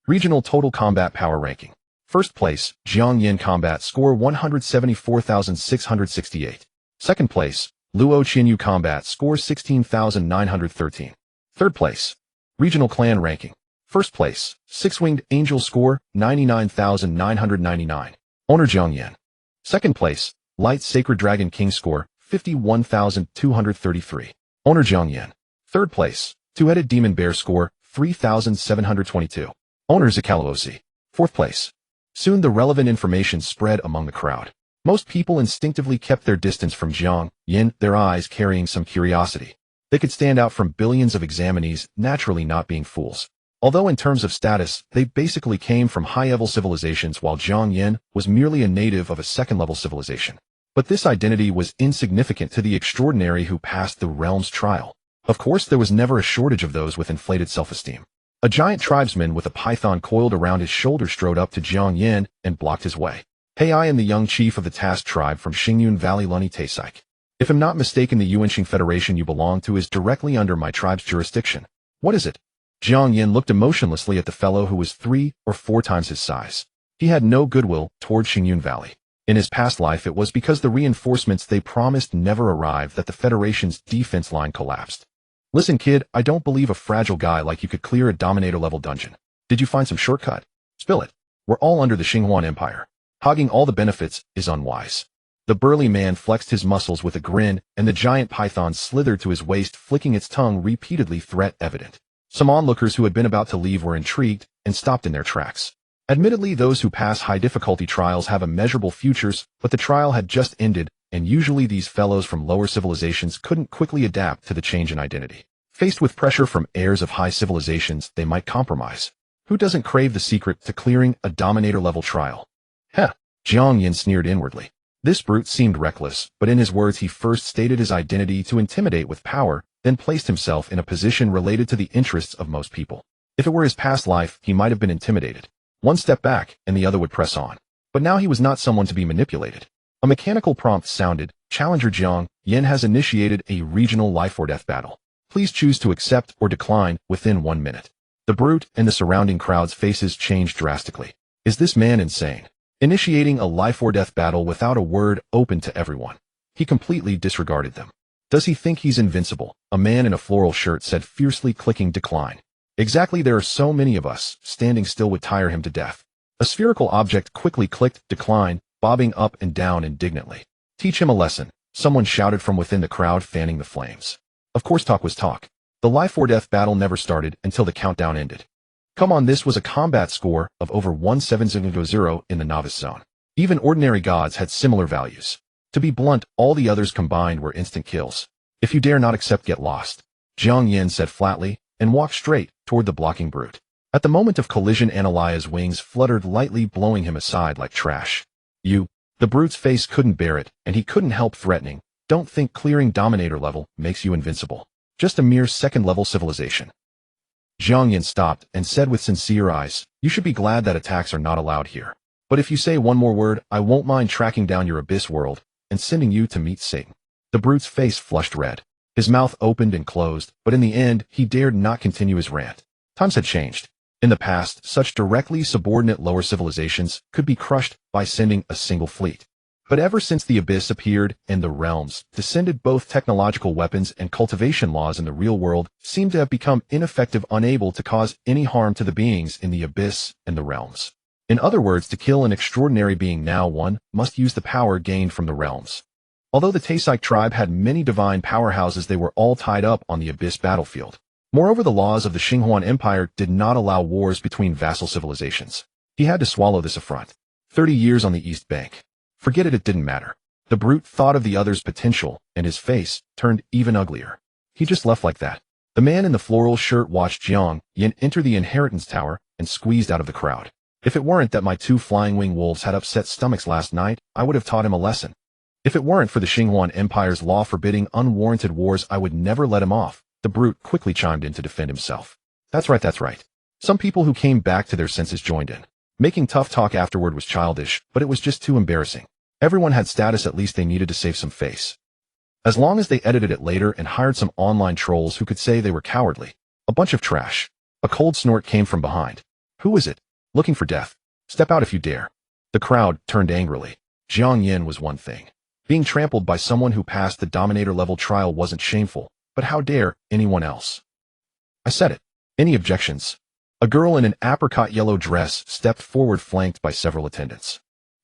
Regional total combat power ranking. First place, Jiang Yan, combat score 174,668. Second place, Luo Qianyu, combat score 16,913. Third place, regional clan ranking. First place, Six-Winged Angel, score 99,999. Owner Jiang Yan. Second place, Light Sacred Dragon King, score 51,233. Owner Jiang Yan. Third place, Two-Headed Demon Bear, score 3,722. Owner Zakalosi. Fourth place. Soon the relevant information spread among the crowd. Most people instinctively kept their distance from Jiang Yan, their eyes carrying some curiosity. They could stand out from billions of examinees, naturally not being fools. Although in terms of status, they basically came from high-level civilizations, while Jiang Yan was merely a native of a second-level civilization. But this identity was insignificant to the extraordinary who passed the realm's trial. Of course, there was never a shortage of those with inflated self-esteem. A giant tribesman with a python coiled around his shoulder strode up to Jiang Yan and blocked his way. Hey, I am the young chief of the task tribe from Xingyun Valley, Luni Taisik. If I'm not mistaken, the Yuanqing Federation you belong to is directly under my tribe's jurisdiction. What is it? Jiang Yan looked emotionlessly at the fellow who was 3 or 4 times his size. He had no goodwill toward Xingyun Valley. In his past life, it was because the reinforcements they promised never arrived that the Federation's defense line collapsed. Listen, kid, I don't believe a fragile guy like you could clear a Dominator-level dungeon. Did you find some shortcut? Spill it. We're all under the Xinghuan Empire. Hogging all the benefits is unwise. The burly man flexed his muscles with a grin, and the giant python slithered to his waist, flicking its tongue repeatedly, threat evident. Some onlookers who had been about to leave were intrigued and stopped in their tracks. Admittedly, those who pass high-difficulty trials have immeasurable futures, but the trial had just ended, and usually these fellows from lower civilizations couldn't quickly adapt to the change in identity. Faced with pressure from heirs of high civilizations, they might compromise. Who doesn't crave the secret to clearing a Dominator-level trial? Heh, Jiang Yan sneered inwardly. This brute seemed reckless, but in his words he first stated his identity to intimidate with power, then placed himself in a position related to the interests of most people. If it were his past life, he might have been intimidated. One step back, and the other would press on. But now he was not someone to be manipulated. A mechanical prompt sounded. Challenger Jiang Yan has initiated a regional life-or-death battle. Please choose to accept or decline within 1 minute. The brute and the surrounding crowd's faces changed drastically. Is this man insane? Initiating a life-or-death battle without a word open to everyone. He completely disregarded them. Does he think he's invincible? A man in a floral shirt said, fiercely clicking decline. Exactly, there are so many of us. Standing still would tire him to death. A spherical object quickly clicked decline, bobbing up and down indignantly. Teach him a lesson, someone shouted from within the crowd, fanning the flames. Of course talk was talk. The life-or-death battle never started until the countdown ended. Come on, this was a combat score of over 1700 in the novice zone. Even ordinary gods had similar values. To be blunt, all the others combined were instant kills. If you dare not accept, get lost, Jiang Yan said flatly, and walked straight toward the blocking brute. At the moment of collision, Analaya's wings fluttered lightly, blowing him aside like trash. You. The brute's face couldn't bear it, and he couldn't help threatening. Don't think clearing Dominator level makes you invincible. Just a mere second-level civilization. Jiang Yan stopped and said with sincere eyes, you should be glad that attacks are not allowed here. But if you say one more word, I won't mind tracking down your abyss world and sending you to meet Satan. The brute's face flushed red. His mouth opened and closed, but in the end, he dared not continue his rant. Times had changed. In the past, such directly subordinate lower civilizations could be crushed by sending a single fleet. But ever since the Abyss appeared and the realms descended, both technological weapons and cultivation laws in the real world seemed to have become ineffective, unable to cause any harm to the beings in the Abyss and the realms. In other words, to kill an extraordinary being, now one must use the power gained from the realms. Although the Taisite tribe had many divine powerhouses, they were all tied up on the Abyss battlefield. Moreover, the laws of the Xinhuan Empire did not allow wars between vassal civilizations. He had to swallow this affront. 30 years on the East Bank. Forget it, it didn't matter. The brute thought of the other's potential, and his face turned even uglier. He just left like that. The man in the floral shirt watched Jiang Yan enter the inheritance tower and squeezed out of the crowd. If it weren't that my 2 flying wing wolves had upset stomachs last night, I would have taught him a lesson. If it weren't for the Xinhuan Empire's law forbidding unwarranted wars, I would never let him off. The brute quickly chimed in to defend himself. That's right, that's right. Some people who came back to their senses joined in. Making tough talk afterward was childish, but it was just too embarrassing. Everyone had status, at least they needed to save some face. As long as they edited it later and hired some online trolls who could say they were cowardly. A bunch of trash. A cold snort came from behind. Who is it? Looking for death. Step out if you dare. The crowd turned angrily. Jiang Yan was one thing. Being trampled by someone who passed the Dominator level trial wasn't shameful, but how dare anyone else? I said it. Any objections? A girl in an apricot yellow dress stepped forward, flanked by several attendants.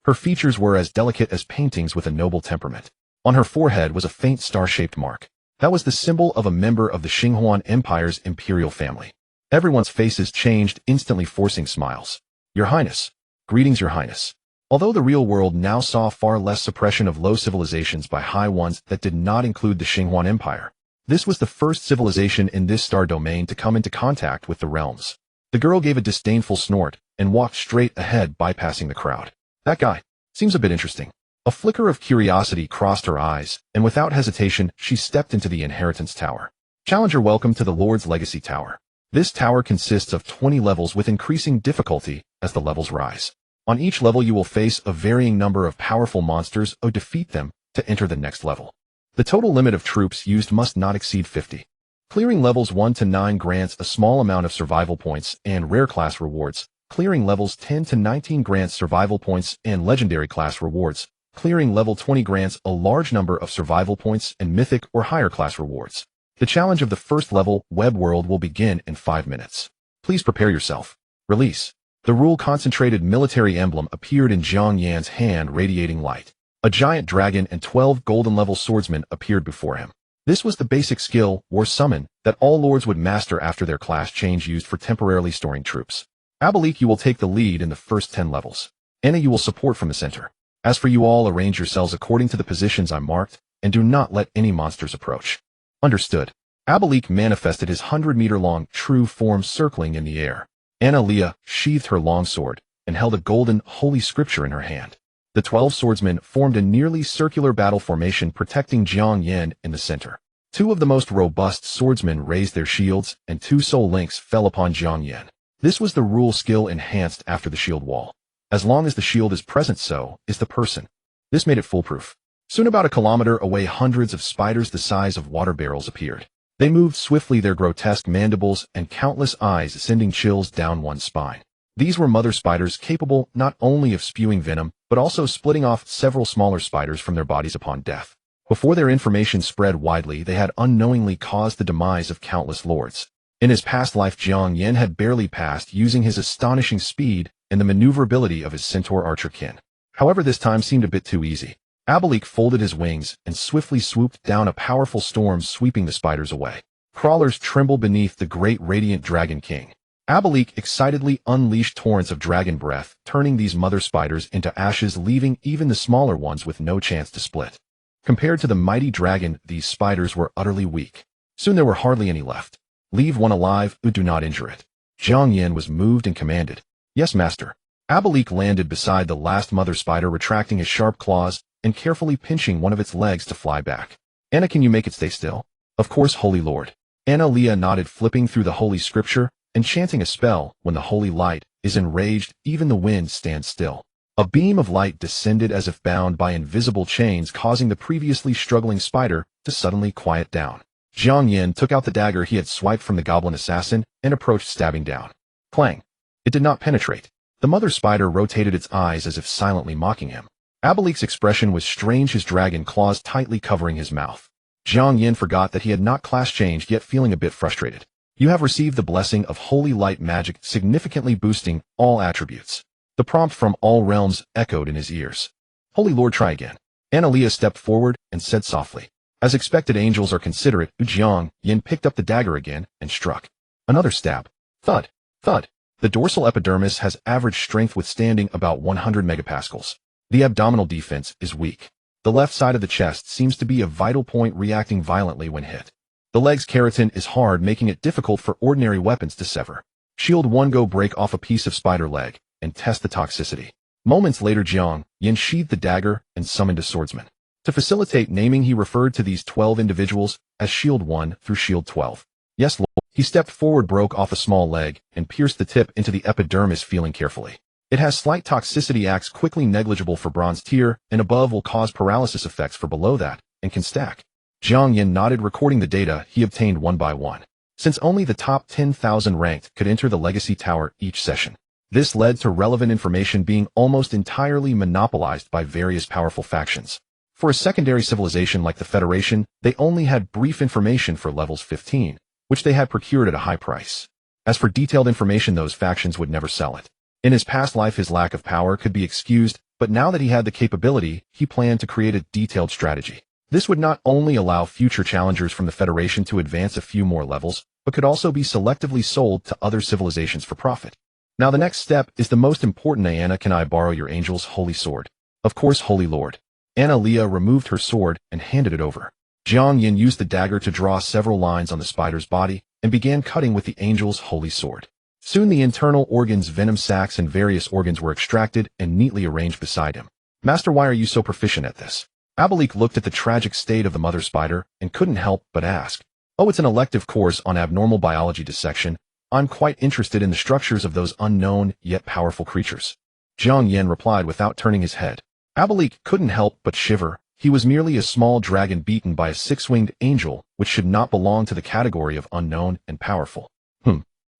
Her features were as delicate as paintings with a noble temperament. On her forehead was a faint star-shaped mark. That was the symbol of a member of the Xinhuan Empire's imperial family. Everyone's faces changed, instantly forcing smiles. Your Highness. Greetings, Your Highness. Although the real world now saw far less suppression of low civilizations by high ones that did not include the Xinhuan Empire, this was the first civilization in this star domain to come into contact with the realms. The girl gave a disdainful snort and walked straight ahead, bypassing the crowd. That guy seems a bit interesting. A flicker of curiosity crossed her eyes, and without hesitation, she stepped into the inheritance tower. Challenger, welcome to the Lord's Legacy Tower. This tower consists of 20 levels with increasing difficulty as the levels rise. On each level, you will face a varying number of powerful monsters or defeat them to enter the next level. The total limit of troops used must not exceed 50. Clearing levels 1 to 9 grants a small amount of survival points and rare class rewards. Clearing levels 10 to 19 grants survival points and legendary class rewards. Clearing level 20 grants a large number of survival points and mythic or higher class rewards. The challenge of the first level, Web World, will begin in 5 minutes. Please prepare yourself. Release. The rule concentrated military emblem appeared in Jiang Yan's hand, radiating light. A giant dragon and 12 golden level swordsmen appeared before him. This was the basic skill, or summon, that all lords would master after their class change, used for temporarily storing troops. Abalik, you will take the lead in the first 10 levels. Anna, you will support from the center. As for you all, arrange yourselves according to the positions I marked, and do not let any monsters approach. Understood. Abalik manifested his 100-meter-long true form, circling in the air. Leah sheathed her longsword and held a golden holy scripture in her hand. The 12 swordsmen formed a nearly circular battle formation protecting Jiang Yan in the center. Two of the most robust swordsmen raised their shields, and 2 soul links fell upon Jiang Yan. This was the rule skill enhanced after the shield wall. As long as the shield is present, so is the person. This made it foolproof. Soon about a kilometer away, hundreds of spiders the size of water barrels appeared. They moved swiftly, their grotesque mandibles and countless eyes sending chills down one's spine. These were mother spiders capable not only of spewing venom, but also splitting off several smaller spiders from their bodies upon death. Before their information spread widely, they had unknowingly caused the demise of countless lords. In his past life, Jiang Yan had barely passed using his astonishing speed and the maneuverability of his centaur archer kin. However, this time seemed a bit too easy. Abalik folded his wings and swiftly swooped down, a powerful storm sweeping the spiders away. Crawlers trembled beneath the great radiant dragon king. Abalik excitedly unleashed torrents of dragon breath, turning these mother spiders into ashes, leaving even the smaller ones with no chance to split. Compared to the mighty dragon, these spiders were utterly weak. Soon there were hardly any left. Leave one alive, do not injure it. Jiang Yan was moved and commanded. Yes, master. Abalik landed beside the last mother spider, retracting his sharp claws and carefully pinching one of its legs to fly back. Anna, can you make it stay still? Of course, Holy Lord. Leah nodded, flipping through the holy scripture and chanting a spell. When the holy light is enraged, even the wind stands still. A beam of light descended as if bound by invisible chains, causing the previously struggling spider to suddenly quiet down. Jiang Yan took out the dagger he had swiped from the goblin assassin and approached, stabbing down. Clang! It did not penetrate. The mother spider rotated its eyes as if silently mocking him. Abalik's expression was strange, his dragon claws tightly covering his mouth. Jiang Yan forgot that he had not class changed yet, feeling a bit frustrated. You have received the blessing of holy light magic, significantly boosting all attributes. The prompt from all realms echoed in his ears. Holy Lord, try again. Leah stepped forward and said softly. As expected, angels are considerate. Jiang Yan picked up the dagger again and struck. Another stab. Thud. Thud. The dorsal epidermis has average strength, withstanding about 100 megapascals. The abdominal defense is weak. The left side of the chest seems to be a vital point, reacting violently when hit. The leg's keratin is hard, making it difficult for ordinary weapons to sever. Shield 1, go break off a piece of spider leg and test the toxicity. Moments later, Jiang Yan sheathed the dagger and summoned a swordsman. To facilitate naming, he referred to these 12 individuals as Shield 1 through Shield 12. Yes, Lord. He stepped forward, broke off a small leg, and pierced the tip into the epidermis, feeling carefully. It has slight toxicity, acts quickly, negligible for bronze tier, and above will cause paralysis effects for below that, and can stack. Jiang Yan nodded, recording the data he obtained one by one. Since only the top 10,000 ranked could enter the Legacy Tower each session, this led to relevant information being almost entirely monopolized by various powerful factions. For a secondary civilization like the Federation, they only had brief information for levels 15, which they had procured at a high price. As for detailed information, those factions would never sell it. In his past life, his lack of power could be excused, but now that he had the capability, he planned to create a detailed strategy. This would not only allow future challengers from the Federation to advance a few more levels, but could also be selectively sold to other civilizations for profit. Now the next step is the most important. Anna, can I borrow your angel's holy sword? Of course, Holy Lord. Leah removed her sword and handed it over. Jiang Yan used the dagger to draw several lines on the spider's body and began cutting with the angel's holy sword. Soon the internal organs, venom sacs, and various organs were extracted and neatly arranged beside him. Master, why are you so proficient at this? Abalik looked at the tragic state of the mother spider and couldn't help but ask. Oh, it's an elective course on abnormal biology dissection. I'm quite interested in the structures of those unknown yet powerful creatures. Jiang Yan replied without turning his head. Abalik couldn't help but shiver. He was merely a small dragon beaten by a six-winged angel, which should not belong to the category of unknown and powerful.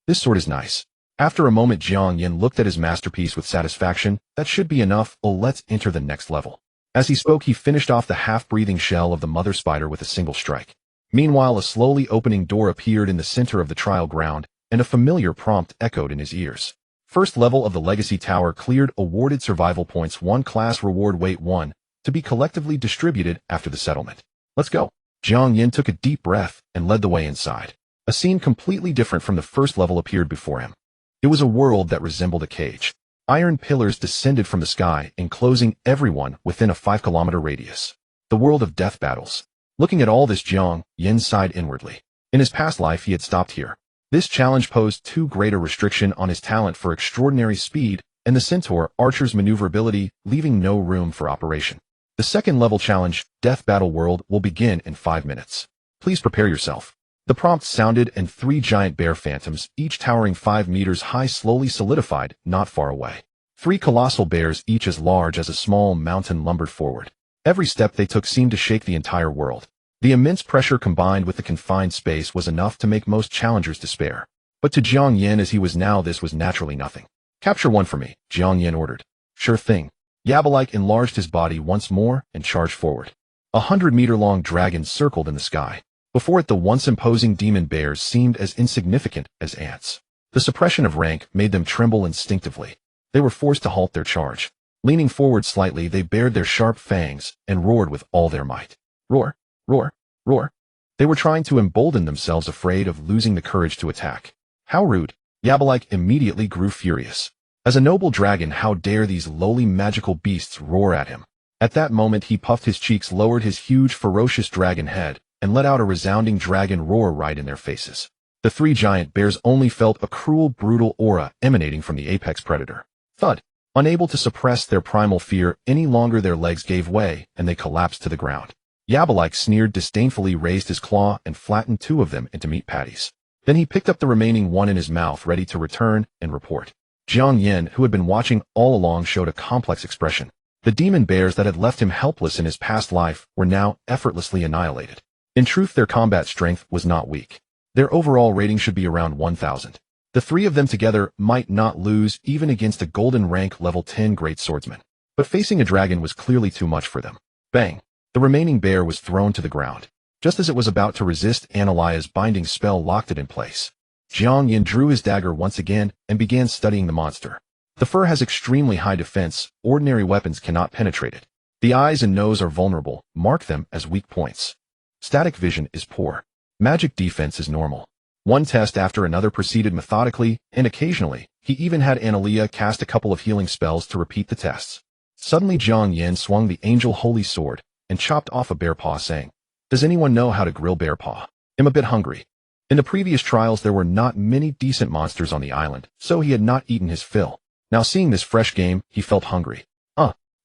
This sword is nice. After a moment, Jiang Yan looked at his masterpiece with satisfaction. That should be enough. Oh, let's enter the next level. As he spoke, he finished off the half-breathing shell of the mother spider with a single strike. Meanwhile, a slowly opening door appeared in the center of the trial ground, and a familiar prompt echoed in his ears. First level of the Legacy Tower cleared, awarded survival points 1, class reward weight 1, to be collectively distributed after the settlement. Let's go. Jiang Yan took a deep breath and led the way inside. A scene completely different from the first level appeared before him. It was a world that resembled a cage. Iron pillars descended from the sky, enclosing everyone within a 5-kilometer radius. The world of death battles. Looking at all this, Jiang Yan sighed inwardly. In his past life, he had stopped here. This challenge posed too great a restriction on his talent for extraordinary speed and the Centaur Archer's maneuverability, leaving no room for operation. The second level challenge, Death Battle World, will begin in 5 minutes. Please prepare yourself. The prompt sounded and 3 giant bear phantoms, each towering 5 meters high, slowly solidified not far away. 3 colossal bears, each as large as a small mountain, lumbered forward. Every step they took seemed to shake the entire world. The immense pressure combined with the confined space was enough to make most challengers despair. But to Jiang Yan as he was now, this was naturally nothing. Capture one for me, Jiang Yan ordered. Sure thing. Yabalike enlarged his body once more and charged forward. 100-meter-long dragon circled in the sky. Before it, the once imposing demon bears seemed as insignificant as ants. The suppression of rank made them tremble instinctively. They were forced to halt their charge. Leaning forward slightly, they bared their sharp fangs and roared with all their might. Roar, roar, roar. They were trying to embolden themselves, afraid of losing the courage to attack. How rude! Yabalike immediately grew furious. As a noble dragon, how dare these lowly magical beasts roar at him? At that moment he puffed his cheeks, lowered his huge ferocious dragon head, and let out a resounding dragon roar right in their faces. The 3 giant bears only felt a cruel, brutal aura emanating from the apex predator. Thud! Unable to suppress their primal fear any longer, their legs gave way, and they collapsed to the ground. Yabalike sneered disdainfully, raised his claw, and flattened 2 of them into meat patties. Then he picked up the remaining one in his mouth, ready to return and report. Jiang Yan, who had been watching all along, showed a complex expression. The demon bears that had left him helpless in his past life were now effortlessly annihilated. In truth, their combat strength was not weak. Their overall rating should be around 1,000. The 3 of them together might not lose even against a golden rank level 10 great swordsman. But facing a dragon was clearly too much for them. Bang! The remaining bear was thrown to the ground. Just as it was about to resist, Analia's binding spell locked it in place. Jiang Yan drew his dagger once again and began studying the monster. The fur has extremely high defense, ordinary weapons cannot penetrate it. The eyes and nose are vulnerable, mark them as weak points. Static vision is poor. Magic defense is normal. One test after another proceeded methodically, and occasionally, he even had Analia cast a couple of healing spells to repeat the tests. Suddenly Jiang Yan swung the angel holy sword and chopped off a bear paw, saying, "Does anyone know how to grill bear paw? I'm a bit hungry." In the previous trials there were not many decent monsters on the island, so he had not eaten his fill. Now seeing this fresh game, he felt hungry.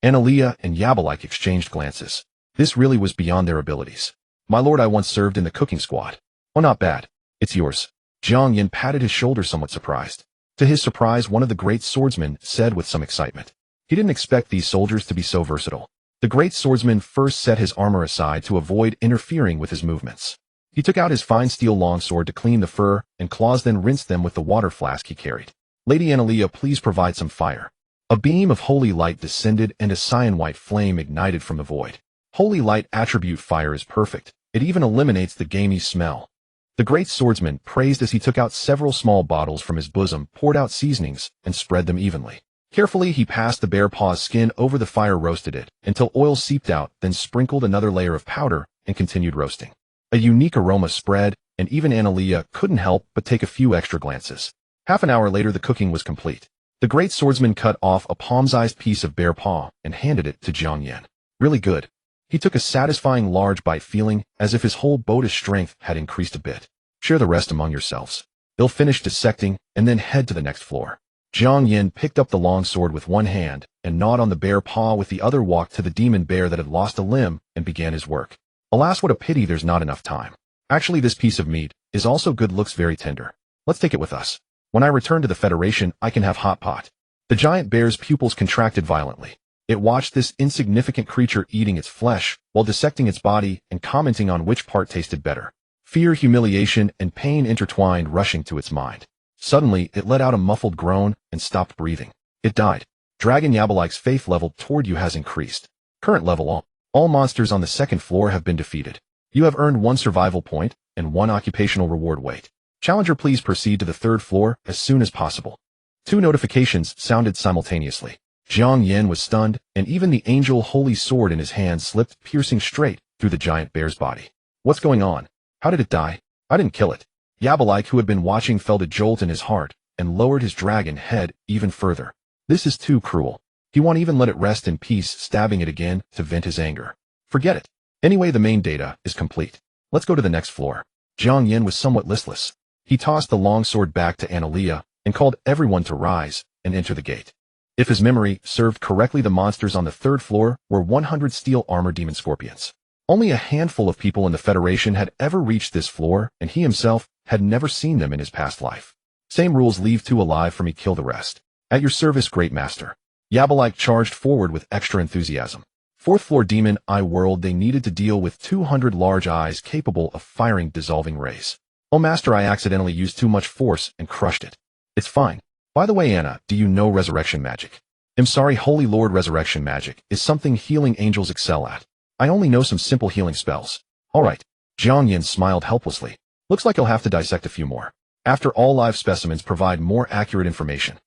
Analia and Yabalike exchanged glances. This really was beyond their abilities. "My lord, I once served in the cooking squad." "Oh, not bad. It's yours." Jiang Yan patted his shoulder, somewhat surprised. To his surprise, one of the great swordsmen said with some excitement. He didn't expect these soldiers to be so versatile. The great swordsman first set his armor aside to avoid interfering with his movements. He took out his fine steel longsword to clean the fur and claws, then rinsed them with the water flask he carried. "Lady Analia, please provide some fire." A beam of holy light descended and a cyan-white flame ignited from the void. Holy light attribute fire is perfect. It even eliminates the gamey smell. The great swordsman praised as he took out several small bottles from his bosom, poured out seasonings, and spread them evenly. Carefully he passed the bear paw's skin over the fire, roasted it until oil seeped out, then sprinkled another layer of powder and continued roasting. A unique aroma spread, and even Analia couldn't help but take a few extra glances. Half an hour later the cooking was complete. The great swordsman cut off a palm-sized piece of bear paw and handed it to Jiang Yan. "Really good." He took a satisfying large bite, feeling as if his whole bodish strength had increased a bit. "Share the rest among yourselves." They'll finish dissecting and then head to the next floor. Jiang Yan picked up the longsword with one hand and gnawed on the bear paw with the other, walked to the demon bear that had lost a limb, and began his work. Alas, what a pity there's not enough time. Actually, this piece of meat is also good, looks very tender. Let's take it with us. When I return to the Federation, I can have hot pot. The giant bear's pupils contracted violently. It watched this insignificant creature eating its flesh while dissecting its body and commenting on which part tasted better. Fear, humiliation, and pain intertwined, rushing to its mind. Suddenly, it let out a muffled groan and stopped breathing. It died. Dragon Yabalike's faith level toward you has increased. Current level all monsters on the second floor have been defeated. You have earned 1 survival point and 1 occupational reward weight. Challenger, please proceed to the 3rd floor as soon as possible. 2 notifications sounded simultaneously. Jiang Yan was stunned, and even the angel holy sword in his hand slipped, piercing straight through the giant bear's body. What's going on? How did it die? I didn't kill it. Yabalike, who had been watching, felt a jolt in his heart and lowered his dragon head even further. This is too cruel. He won't even let it rest in peace, stabbing it again to vent his anger. Forget it. Anyway, the main data is complete. Let's go to the next floor. Jiang Yan was somewhat listless. He tossed the long sword back to Analea and called everyone to rise and enter the gate. If his memory served correctly, the monsters on the third floor were 100 steel armor demon scorpions. Only a handful of people in the Federation had ever reached this floor, and he himself had never seen them in his past life. Same rules, leave 2 alive for me, kill the rest. At your service, great master. Yabalike charged forward with extra enthusiasm. Fourth floor demon eye world, they needed to deal with 200 large eyes capable of firing dissolving rays. Oh master, I accidentally used too much force and crushed it. It's fine. By the way, Anna, do you know resurrection magic? I'm sorry, Holy Lord, resurrection magic is something healing angels excel at. I only know some simple healing spells. Alright. Jiang Yan smiled helplessly. Looks like I'll have to dissect a few more. After all, live specimens provide more accurate information.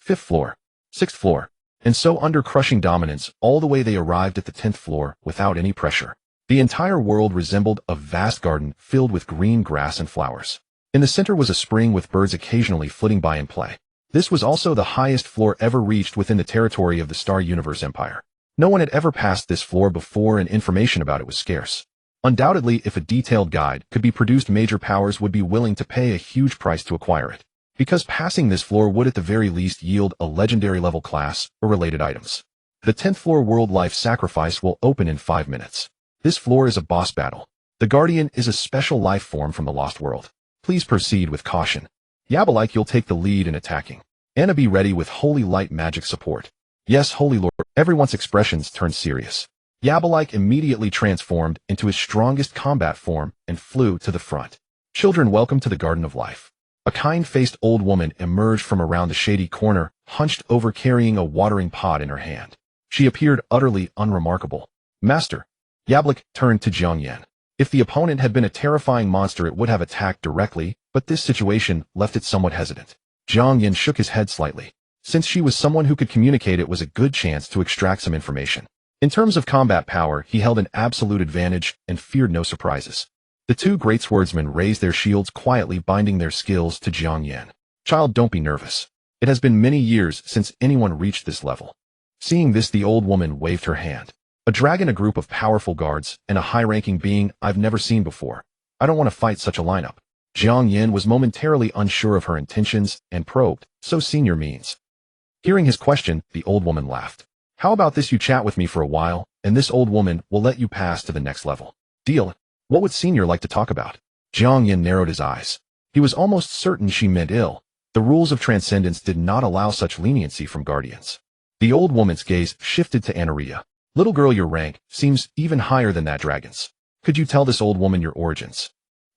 5th floor. 6th floor. And so under crushing dominance, all the way they arrived at the 10th floor without any pressure. The entire world resembled a vast garden filled with green grass and flowers. In the center was a spring with birds occasionally flitting by in play. This was also the highest floor ever reached within the territory of the Star Universe Empire. No one had ever passed this floor before, and information about it was scarce. Undoubtedly, if a detailed guide could be produced, major powers would be willing to pay a huge price to acquire it, because passing this floor would at the very least yield a legendary level class or related items. The 10th floor world life sacrifice will open in 5 minutes. This floor is a boss battle. The Guardian is a special life form from the Lost World. Please proceed with caution. Yabalike, you'll take the lead in attacking. Anna, be ready with holy light magic support. Yes, Holy Lord. Everyone's expressions turned serious. Yabalike immediately transformed into his strongest combat form and flew to the front. Children, welcome to the Garden of Life. A kind-faced old woman emerged from around the shady corner, hunched over, carrying a watering pot in her hand. She appeared utterly unremarkable. Master. Yabalike turned to Jiang Yan. If the opponent had been a terrifying monster, it would have attacked directly, but this situation left it somewhat hesitant. Jiang Yan shook his head slightly. Since she was someone who could communicate, it was a good chance to extract some information. In terms of combat power, he held an absolute advantage and feared no surprises. The 2 great swordsmen raised their shields quietly, binding their skills to Jiang Yan. Child, don't be nervous. It has been many years since anyone reached this level. Seeing this, the old woman waved her hand. A dragon, a group of powerful guards, and a high-ranking being I've never seen before. I don't want to fight such a lineup. Jiang Yan was momentarily unsure of her intentions and probed, so senior means. Hearing his question, the old woman laughed. How about this, you chat with me for a while, and this old woman will let you pass to the next level. Deal? What would senior like to talk about? Jiang Yan narrowed his eyes. He was almost certain she meant ill. The rules of transcendence did not allow such leniency from guardians. The old woman's gaze shifted to Analea. Little girl, your rank seems even higher than that dragon's. Could you tell this old woman your origins?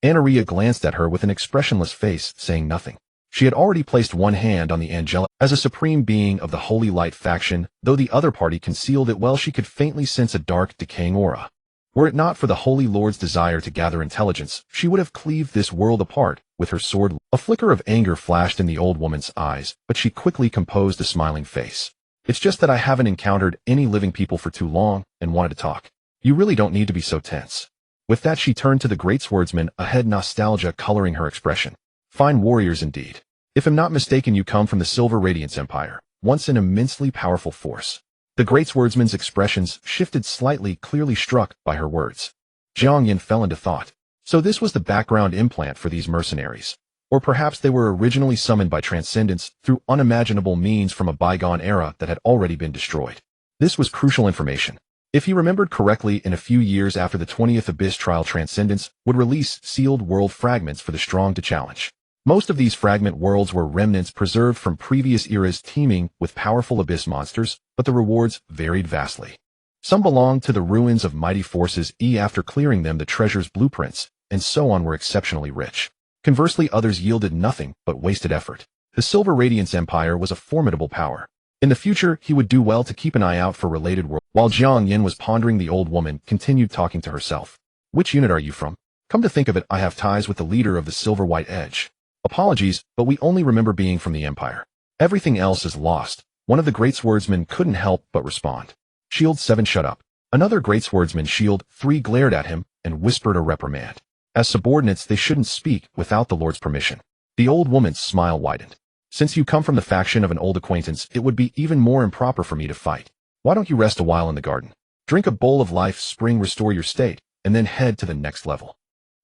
Analea glanced at her with an expressionless face, saying nothing. She had already placed one hand on the angelic as a supreme being of the Holy Light faction, though the other party concealed it well. She could faintly sense a dark, decaying aura. Were it not for the Holy Lord's desire to gather intelligence, she would have cleaved this world apart with her sword. A flicker of anger flashed in the old woman's eyes, but she quickly composed a smiling face. It's just that I haven't encountered any living people for too long and wanted to talk. You really don't need to be so tense. With that, she turned to the great swordsman, a head nostalgia coloring her expression. Fine warriors indeed. If I'm not mistaken, you come from the Silver Radiance Empire, once an immensely powerful force. The great swordsman's expressions shifted slightly, clearly struck by her words. Jiang Yan fell into thought. So this was the background implant for these mercenaries. Or perhaps they were originally summoned by transcendence through unimaginable means from a bygone era that had already been destroyed. This was crucial information. If he remembered correctly, in a few years after the 20th Abyss trial, transcendence would release sealed world fragments for the strong to challenge. Most of these fragment worlds were remnants preserved from previous eras teeming with powerful abyss monsters, but the rewards varied vastly. Some belonged to the ruins of mighty forces, after clearing them the treasure's blueprints, and so on, were exceptionally rich. Conversely, others yielded nothing but wasted effort. The Silver Radiance Empire was a formidable power. In the future, he would do well to keep an eye out for related worlds. While Jiang Yan was pondering, the old woman continued talking to herself. Which unit are you from? Come to think of it, I have ties with the leader of the Silver White Edge. Apologies, but we only remember being from the Empire. Everything else is lost. One of the great swordsmen couldn't help but respond. Shield 7, shut up. Another great swordsman, Shield 3, glared at him and whispered a reprimand. As subordinates, they shouldn't speak without the Lord's permission. The old woman's smile widened. Since you come from the faction of an old acquaintance, it would be even more improper for me to fight. Why don't you rest a while in the garden? Drink a bowl of life spring, restore your state, and then head to the next level.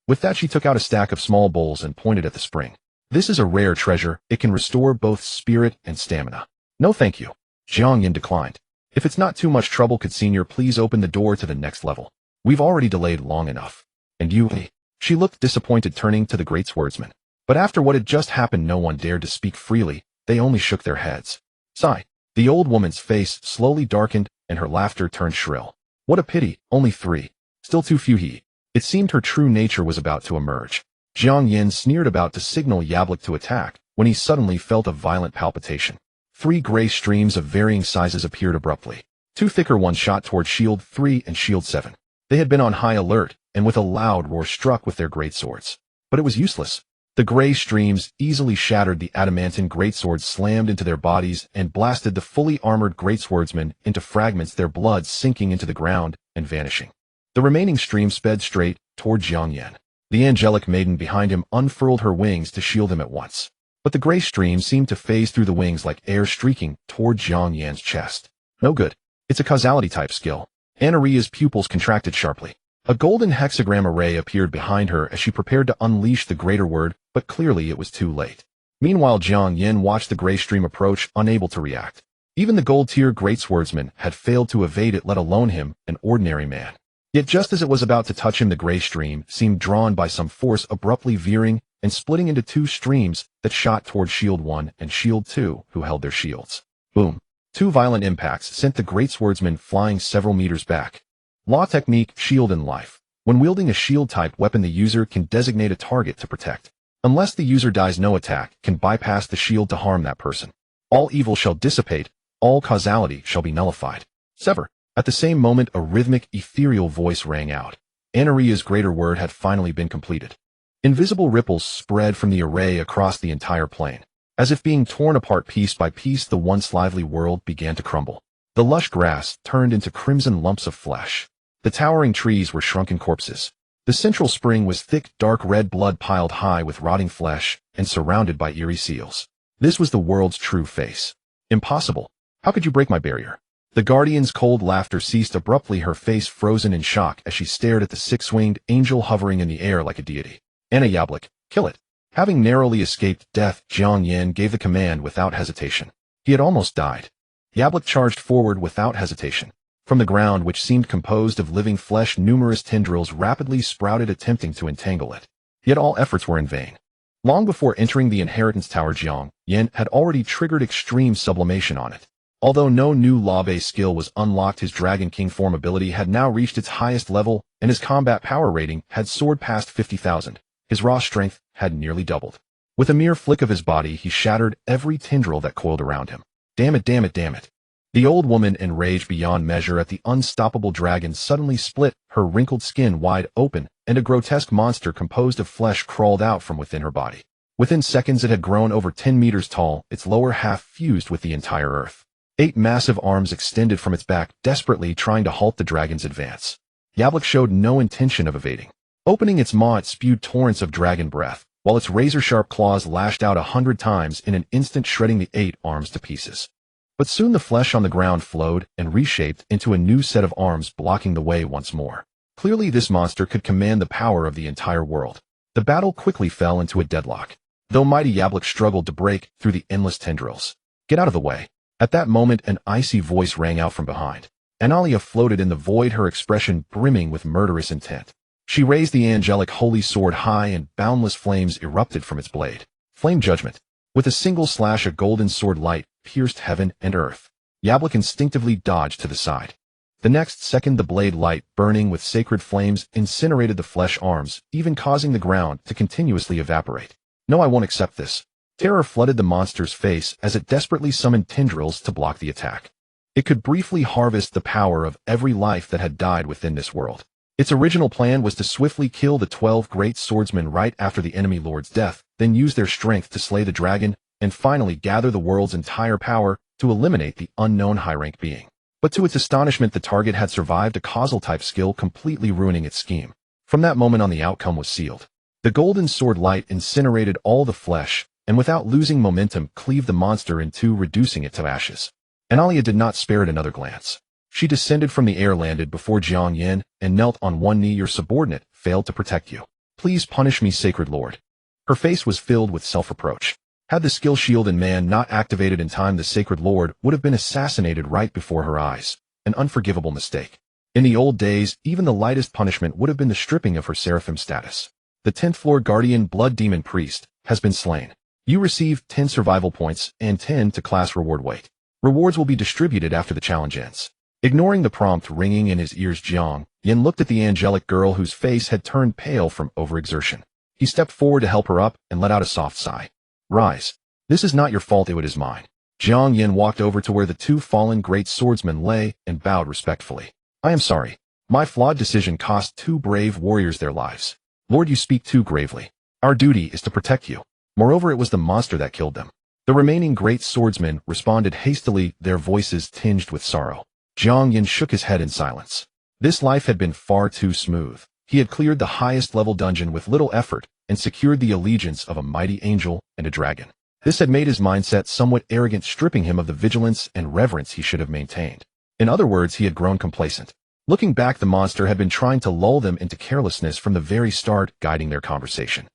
With that, she took out a stack of small bowls and pointed at the spring. This is a rare treasure. It can restore both spirit and stamina. No thank you. Jiang Yan declined. If it's not too much trouble, could Senior please open the door to the next level? We've already delayed long enough. And you? She looked disappointed, turning to the great swordsman. But after what had just happened, no one dared to speak freely. They only shook their heads. Sigh. The old woman's face slowly darkened, and her laughter turned shrill. What a pity, only 3. Still too few. It seemed her true nature was about to emerge. Jiang Yan sneered, about to signal Yablik to attack, when he suddenly felt a violent palpitation. 3 gray streams of varying sizes appeared abruptly. 2 thicker ones shot toward Shield 3 and Shield 7. They had been on high alert, and with a loud roar struck with their greatswords. But it was useless. The gray streams easily shattered the adamantine greatswords, slammed into their bodies, and blasted the fully armored greatswordsmen into fragments, their blood sinking into the ground and vanishing. The remaining stream sped straight toward Jiang Yan. The angelic maiden behind him unfurled her wings to shield him at once. But the gray stream seemed to phase through the wings like air, streaking toward Jiang Yan's chest. No good. It's a causality-type skill. Anaria's pupils contracted sharply. A golden hexagram array appeared behind her as she prepared to unleash the greater word, but clearly it was too late. Meanwhile, Jiang Yan watched the gray stream approach, unable to react. Even the gold-tier greatswordsman had failed to evade it, let alone him, an ordinary man. Yet just as it was about to touch him, the gray stream seemed drawn by some force, abruptly veering and splitting into 2 streams that shot toward Shield 1 and Shield 2, who held their shields. Boom. 2 violent impacts sent the greatswordsman flying several meters back. Law technique, shield and life. When wielding a shield-type weapon, the user can designate a target to protect. Unless the user dies, no attack can bypass the shield to harm that person. All evil shall dissipate, all causality shall be nullified. Sever. At the same moment, a rhythmic, ethereal voice rang out. Anaria's greater word had finally been completed. Invisible ripples spread from the array across the entire plane. As if being torn apart piece by piece, the once lively world began to crumble. The lush grass turned into crimson lumps of flesh. The towering trees were shrunken corpses. The central spring was thick, dark red blood piled high with rotting flesh and surrounded by eerie seals. This was the world's true face. Impossible. How could you break my barrier? The Guardian's cold laughter ceased abruptly, her face frozen in shock as she stared at the 6-winged angel hovering in the air like a deity. Anna Yablik, kill it. Having narrowly escaped death, Jiang Yan gave the command without hesitation. He had almost died. Yablik charged forward without hesitation. From the ground, which seemed composed of living flesh, numerous tendrils rapidly sprouted, attempting to entangle it. Yet all efforts were in vain. Long before entering the inheritance tower, Jiang Yan had already triggered extreme sublimation on it. Although no new law-based skill was unlocked, his Dragon King form ability had now reached its highest level, and his combat power rating had soared past 50,000. His raw strength had nearly doubled. With a mere flick of his body, he shattered every tendril that coiled around him. Damn it, damn it, damn it. The old woman, enraged beyond measure at the unstoppable dragon, suddenly split, her wrinkled skin wide open, and a grotesque monster composed of flesh crawled out from within her body. Within seconds, it had grown over 10 meters tall, its lower half fused with the entire earth. 8 massive arms extended from its back, desperately trying to halt the dragon's advance. Yablik showed no intention of evading. Opening its maw, it spewed torrents of dragon breath, while its razor-sharp claws lashed out 100 times in an instant, shredding the 8 arms to pieces. But soon the flesh on the ground flowed and reshaped into a new set of arms, blocking the way once more. Clearly this monster could command the power of the entire world. The battle quickly fell into a deadlock, though mighty Yablik struggled to break through the endless tendrils. Get out of the way. At that moment, an icy voice rang out from behind. Analia floated in the void, her expression brimming with murderous intent. She raised the angelic holy sword high, and boundless flames erupted from its blade. Flame judgment. With a single slash, a golden sword light pierced heaven and earth. Yablik instinctively dodged to the side. The next second, the blade light, burning with sacred flames, incinerated the flesh arms, even causing the ground to continuously evaporate. No, I won't accept this. Terror flooded the monster's face as it desperately summoned tendrils to block the attack. It could briefly harvest the power of every life that had died within this world. Its original plan was to swiftly kill the 12 great swordsmen right after the enemy lord's death, then use their strength to slay the dragon, and finally gather the world's entire power to eliminate the unknown high-rank being. But to its astonishment, the target had survived a causal-type skill, completely ruining its scheme. From that moment on, the outcome was sealed. The golden sword light incinerated all the flesh, and without losing momentum, cleaved the monster in two, reducing it to ashes. Analia did not spare it another glance. She descended from the air, landed before Jiang Yan, and knelt on one knee. Your subordinate failed to protect you. Please punish me, sacred lord. Her face was filled with self-reproach. Had the skill shield in man not activated in time, the Sacred Lord would have been assassinated right before her eyes. An unforgivable mistake. In the old days, even the lightest punishment would have been the stripping of her seraphim status. The 10th floor guardian blood demon priest has been slain. You receive 10 survival points and 10 to class reward weight. Rewards will be distributed after the challenge ends. Ignoring the prompt ringing in his ears, Jiang Yan looked at the angelic girl whose face had turned pale from overexertion. He stepped forward to help her up and let out a soft sigh. Rise. This is not your fault, it is mine. Jiang Yan walked over to where the two fallen great swordsmen lay and bowed respectfully. I am sorry. My flawed decision cost 2 brave warriors their lives. Lord, you speak too gravely. Our duty is to protect you. Moreover, it was the monster that killed them. The remaining great swordsmen responded hastily, their voices tinged with sorrow. Jiang Yan shook his head in silence. This life had been far too smooth. He had cleared the highest level dungeon with little effort and secured the allegiance of a mighty angel and a dragon. This had made his mindset somewhat arrogant, stripping him of the vigilance and reverence he should have maintained. In other words, he had grown complacent. Looking back, the monster had been trying to lull them into carelessness from the very start, guiding their conversation.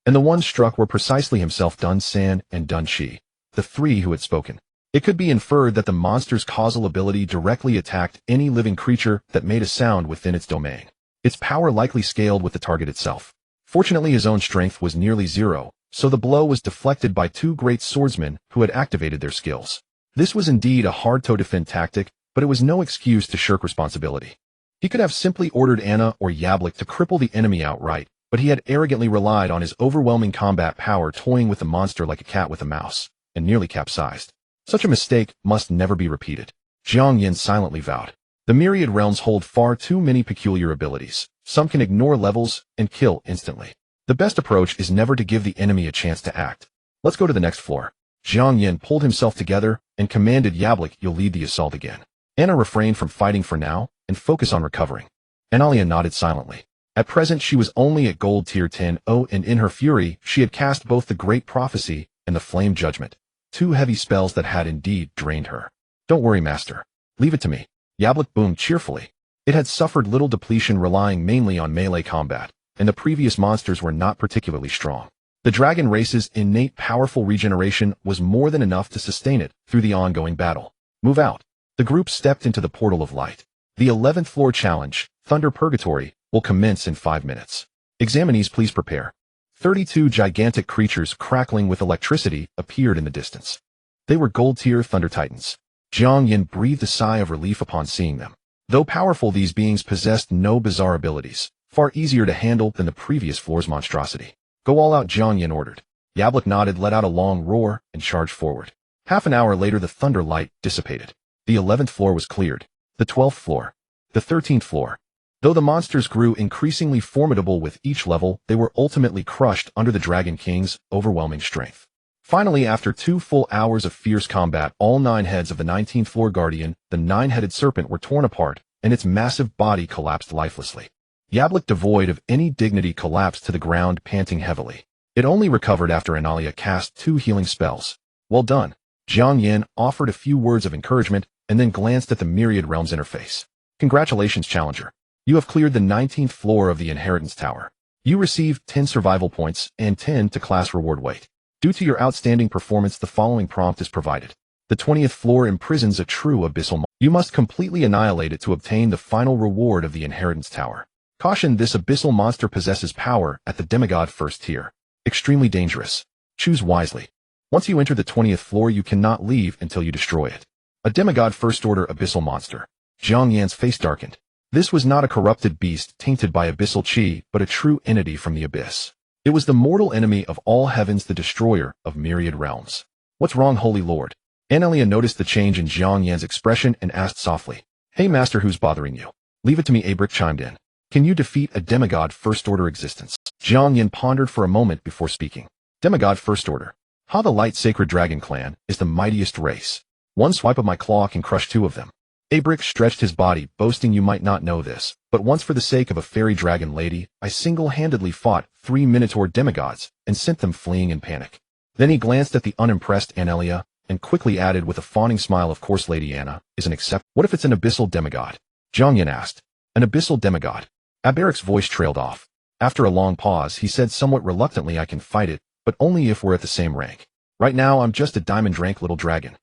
And the ones struck were precisely himself, Dun San and Dun Shi, the 3 who had spoken. It could be inferred that the monster's causal ability directly attacked any living creature that made a sound within its domain. Its power likely scaled with the target itself. Fortunately, his own strength was nearly 0, so the blow was deflected by 2 great swordsmen who had activated their skills. This was indeed a hard-to-defend tactic, but it was no excuse to shirk responsibility. He could have simply ordered Anna or Yablik to cripple the enemy outright, but he had arrogantly relied on his overwhelming combat power, toying with the monster like a cat with a mouse, and nearly capsized. Such a mistake must never be repeated. Jiang Yan silently vowed. The myriad realms hold far too many peculiar abilities. Some can ignore levels and kill instantly. The best approach is never to give the enemy a chance to act. Let's go to the next floor. Jiang Yan pulled himself together and commanded Yablik, you'll lead the assault again. Anna refrained from fighting for now and focus on recovering. Analia nodded silently. At present, she was only at gold tier 10. Oh, and in her fury, she had cast both the Great Prophecy and the Flame Judgment. 2 heavy spells that had indeed drained her. Don't worry, master. Leave it to me. Yablik boomed cheerfully. It had suffered little depletion, relying mainly on melee combat, and the previous monsters were not particularly strong. The dragon race's innate powerful regeneration was more than enough to sustain it through the ongoing battle. Move out. The group stepped into the portal of light. The 11th floor challenge, Thunder Purgatory, will commence in 5 minutes. Examinees, please prepare. 32 gigantic creatures crackling with electricity appeared in the distance. They were gold-tier Thunder Titans. Jiang Yan breathed a sigh of relief upon seeing them. Though powerful, these beings possessed no bizarre abilities, far easier to handle than the previous floor's monstrosity. Go all out, Jiang Yan ordered. Yablik nodded, let out a long roar, and charged forward. Half an hour later, the thunder light dissipated. The 11th floor was cleared. The 12th floor. The 13th floor. Though the monsters grew increasingly formidable with each level, they were ultimately crushed under the Dragon King's overwhelming strength. Finally, after 2 full hours of fierce combat, all 9 heads of the 19th floor guardian, the 9-headed serpent, were torn apart, and its massive body collapsed lifelessly. Yablik, devoid of any dignity, collapsed to the ground, panting heavily. It only recovered after Analia cast 2 healing spells. Well done. Jiang Yan offered a few words of encouragement and then glanced at the myriad realms interface. Congratulations, challenger. You have cleared the 19th floor of the Inheritance Tower. You receive 10 survival points and 10 to class reward weight. Due to your outstanding performance, the following prompt is provided. The 20th floor imprisons a true abyssal monster. You must completely annihilate it to obtain the final reward of the Inheritance Tower. Caution, this abyssal monster possesses power at the demigod 1st tier. Extremely dangerous. Choose wisely. Once you enter the 20th floor, you cannot leave until you destroy it. A demigod 1st order abyssal monster. Jiang Yan's face darkened. This was not a corrupted beast tainted by abyssal chi, but a true entity from the abyss. It was the mortal enemy of all heavens, the destroyer of myriad realms. What's wrong, Holy Lord? Analia noticed the change in Jiang Yan's expression and asked softly. Hey master, who's bothering you? Leave it to me, Abrick chimed in. Can you defeat a demigod 1st order existence? Jiang Yan pondered for a moment before speaking. Demigod 1st order. Ha, the light sacred dragon clan is the mightiest race. One swipe of my claw can crush 2 of them. Abrick stretched his body, boasting, you might not know this, but once for the sake of a fairy dragon lady, I single-handedly fought 3 minotaur demigods and sent them fleeing in panic. Then he glanced at the unimpressed Analia and quickly added with a fawning smile, of course, Lady Anna is an exception. What if it's an abyssal demigod? Jiang Yan asked. An abyssal demigod. Abaric's voice trailed off. After a long pause, he said somewhat reluctantly, I can fight it, but only if we're at the same rank. Right now, I'm just a diamond rank little dragon.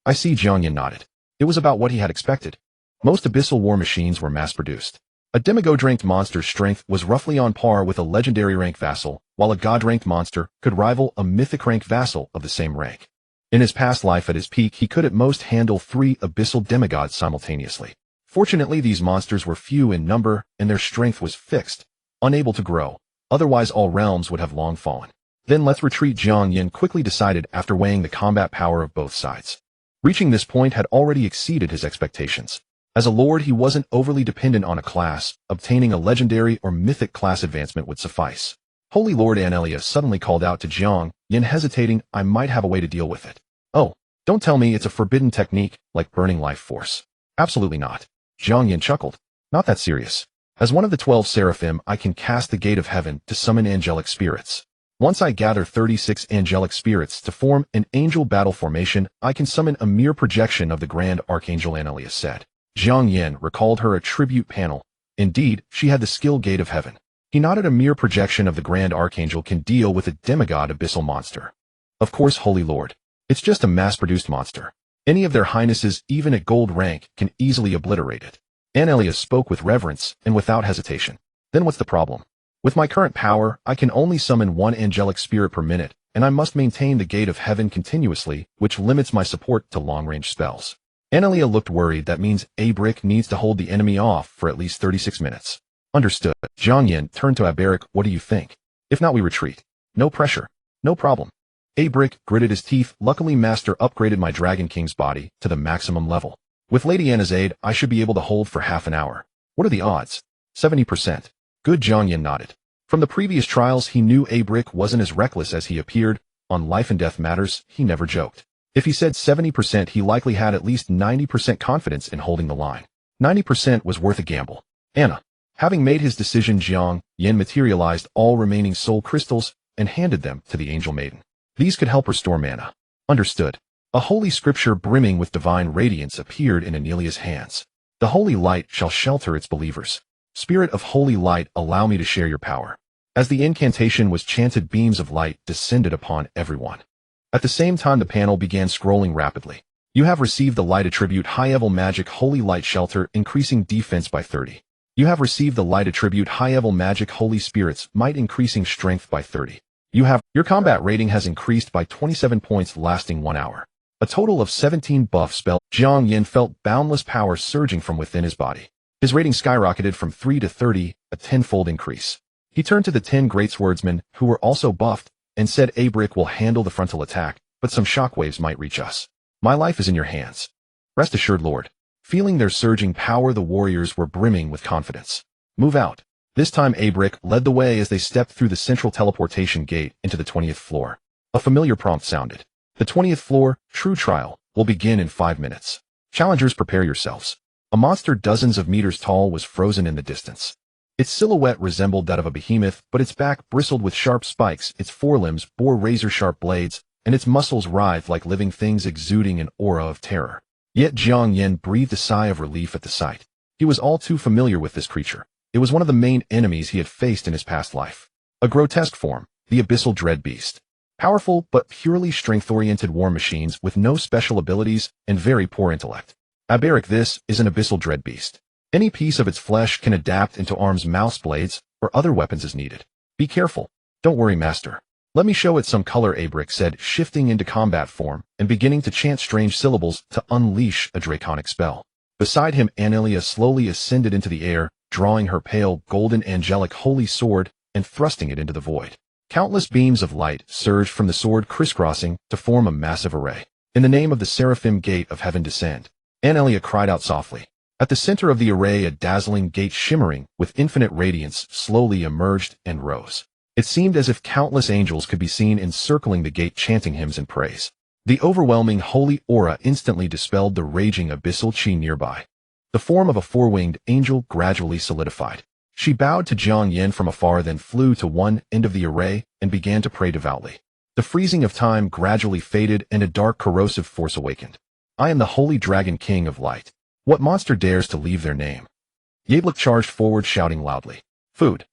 I see. Jiang Yan nodded. It was about what he had expected. Most abyssal war machines were mass-produced. A demigod-ranked monster's strength was roughly on par with a legendary rank vassal, while a god-ranked monster could rival a mythic-ranked vassal of the same rank. In his past life at his peak, he could at most handle 3 abyssal demigods simultaneously. Fortunately, these monsters were few in number, and their strength was fixed, unable to grow. Otherwise, all realms would have long fallen. Then let's retreat, Jiang Yan quickly decided after weighing the combat power of both sides. Reaching this point had already exceeded his expectations. As a lord, he wasn't overly dependent on a class. Obtaining a legendary or mythic class advancement would suffice. Holy Lord Anelia suddenly called out to Jiang Yan, hesitating, I might have a way to deal with it. Oh, don't tell me it's a forbidden technique like burning life force. Absolutely not. Jiang Yan chuckled. Not that serious. As one of the 12 seraphim, I can cast the gate of heaven to summon angelic spirits. Once I gather 36 angelic spirits to form an angel battle formation, I can summon a mere projection of the Grand Archangel, Anelia said. Jiang Yan recalled her attribute panel. Indeed, she had the skill gate of heaven. He nodded. A mere projection of the Grand Archangel can deal with a demigod abyssal monster. Of course, Holy Lord. It's just a mass-produced monster. Any of their highnesses, even at gold rank, can easily obliterate it. Anelia spoke with reverence and without hesitation. Then what's the problem? With my current power, I can only summon 1 angelic spirit per minute, and I must maintain the gate of heaven continuously, which limits my support to long-range spells. Anelia looked worried. That means Abrick needs to hold the enemy off for at least 36 minutes. Understood. Jiang Yan turned to Abrick. What do you think? If not, we retreat. No pressure. No problem. Abrick gritted his teeth. Luckily, Master upgraded my Dragon King's body to the maximum level. With Lady Anna's aid, I should be able to hold for half an hour. What are the odds? 70%. Good. Jiang Yan nodded. From the previous trials, he knew Abrick wasn't as reckless as he appeared. On life and death matters, he never joked. If he said 70%, he likely had at least 90% confidence in holding the line. 90% was worth a gamble. Anna. Having made his decision, Jiang Yan materialized all remaining soul crystals and handed them to the Angel Maiden. These could help restore mana. Understood. A holy scripture brimming with divine radiance appeared in Anelia's hands. The holy light shall shelter its believers. Spirit of holy light, allow me to share your power. As the incantation was chanted, beams of light descended upon everyone. At the same time, the panel began scrolling rapidly. You have received the light attribute high-level magic holy light shelter, increasing defense by 30. You have received the light attribute high-level magic holy spirits might, increasing strength by 30. Your combat rating has increased by 27 points, lasting 1 hour. A total of 17 buff spell. Jiang Yan felt boundless power surging from within his body. His rating skyrocketed from 3 to 30, a 10-fold increase. He turned to the 10 great swordsmen, who were also buffed, and said, Abrick will handle the frontal attack, but some shockwaves might reach us. My life is in your hands. Rest assured, Lord. Feeling their surging power, the warriors were brimming with confidence. Move out. This time Abrick led the way as they stepped through the central teleportation gate into the 20th floor. A familiar prompt sounded. The 20th floor, true trial, will begin in 5 minutes. Challengers, prepare yourselves. A monster dozens of meters tall was frozen in the distance. Its silhouette resembled that of a behemoth, but its back bristled with sharp spikes, its forelimbs bore razor-sharp blades, and its muscles writhed like living things, exuding an aura of terror. Yet Jiang Yan breathed a sigh of relief at the sight. He was all too familiar with this creature. It was one of the main enemies he had faced in his past life. A grotesque form, the abyssal dread beast. Powerful but purely strength-oriented war machines with no special abilities and very poor intellect. Abrick, this is an abyssal dread beast. Any piece of its flesh can adapt into arms, mouse blades, or other weapons as needed. Be careful. Don't worry, Master. Let me show it some color, Abrick said, shifting into combat form and beginning to chant strange syllables to unleash a draconic spell. Beside him, Anelia slowly ascended into the air, drawing her pale, golden, angelic holy sword and thrusting it into the void. Countless beams of light surged from the sword, crisscrossing to form a massive array. In the name of the Seraphim Gate of Heaven, descend. Anelia cried out softly. At the center of the array, a dazzling gate shimmering with infinite radiance slowly emerged and rose. It seemed as if countless angels could be seen encircling the gate, chanting hymns and praise. The overwhelming holy aura instantly dispelled the raging abyssal chi nearby. The form of a 4-winged angel gradually solidified. She bowed to Jiang Yan from afar, then flew to one end of the array and began to pray devoutly. The freezing of time gradually faded and a dark corrosive force awakened. I am the Holy Dragon King of Light. What monster dares to leave their name? Abrick charged forward, shouting loudly. Food.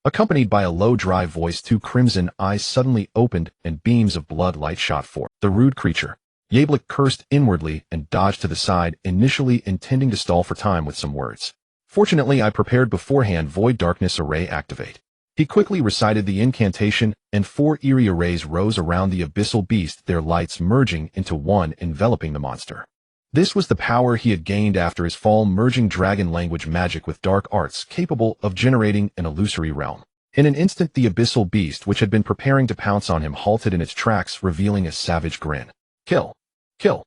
Accompanied by a low, dry voice, two crimson eyes suddenly opened and beams of blood light shot forth. The rude creature. Yablik cursed inwardly and dodged to the side, initially intending to stall for time with some words. Fortunately, I prepared beforehand. Void Darkness Array activate. He quickly recited the incantation, and 4 eerie arrays rose around the abyssal beast, their lights merging into one, enveloping the monster. This was the power he had gained after his fall, merging dragon language magic with dark arts capable of generating an illusory realm. In an instant, the abyssal beast, which had been preparing to pounce on him, halted in its tracks, revealing a savage grin. Kill! Kill!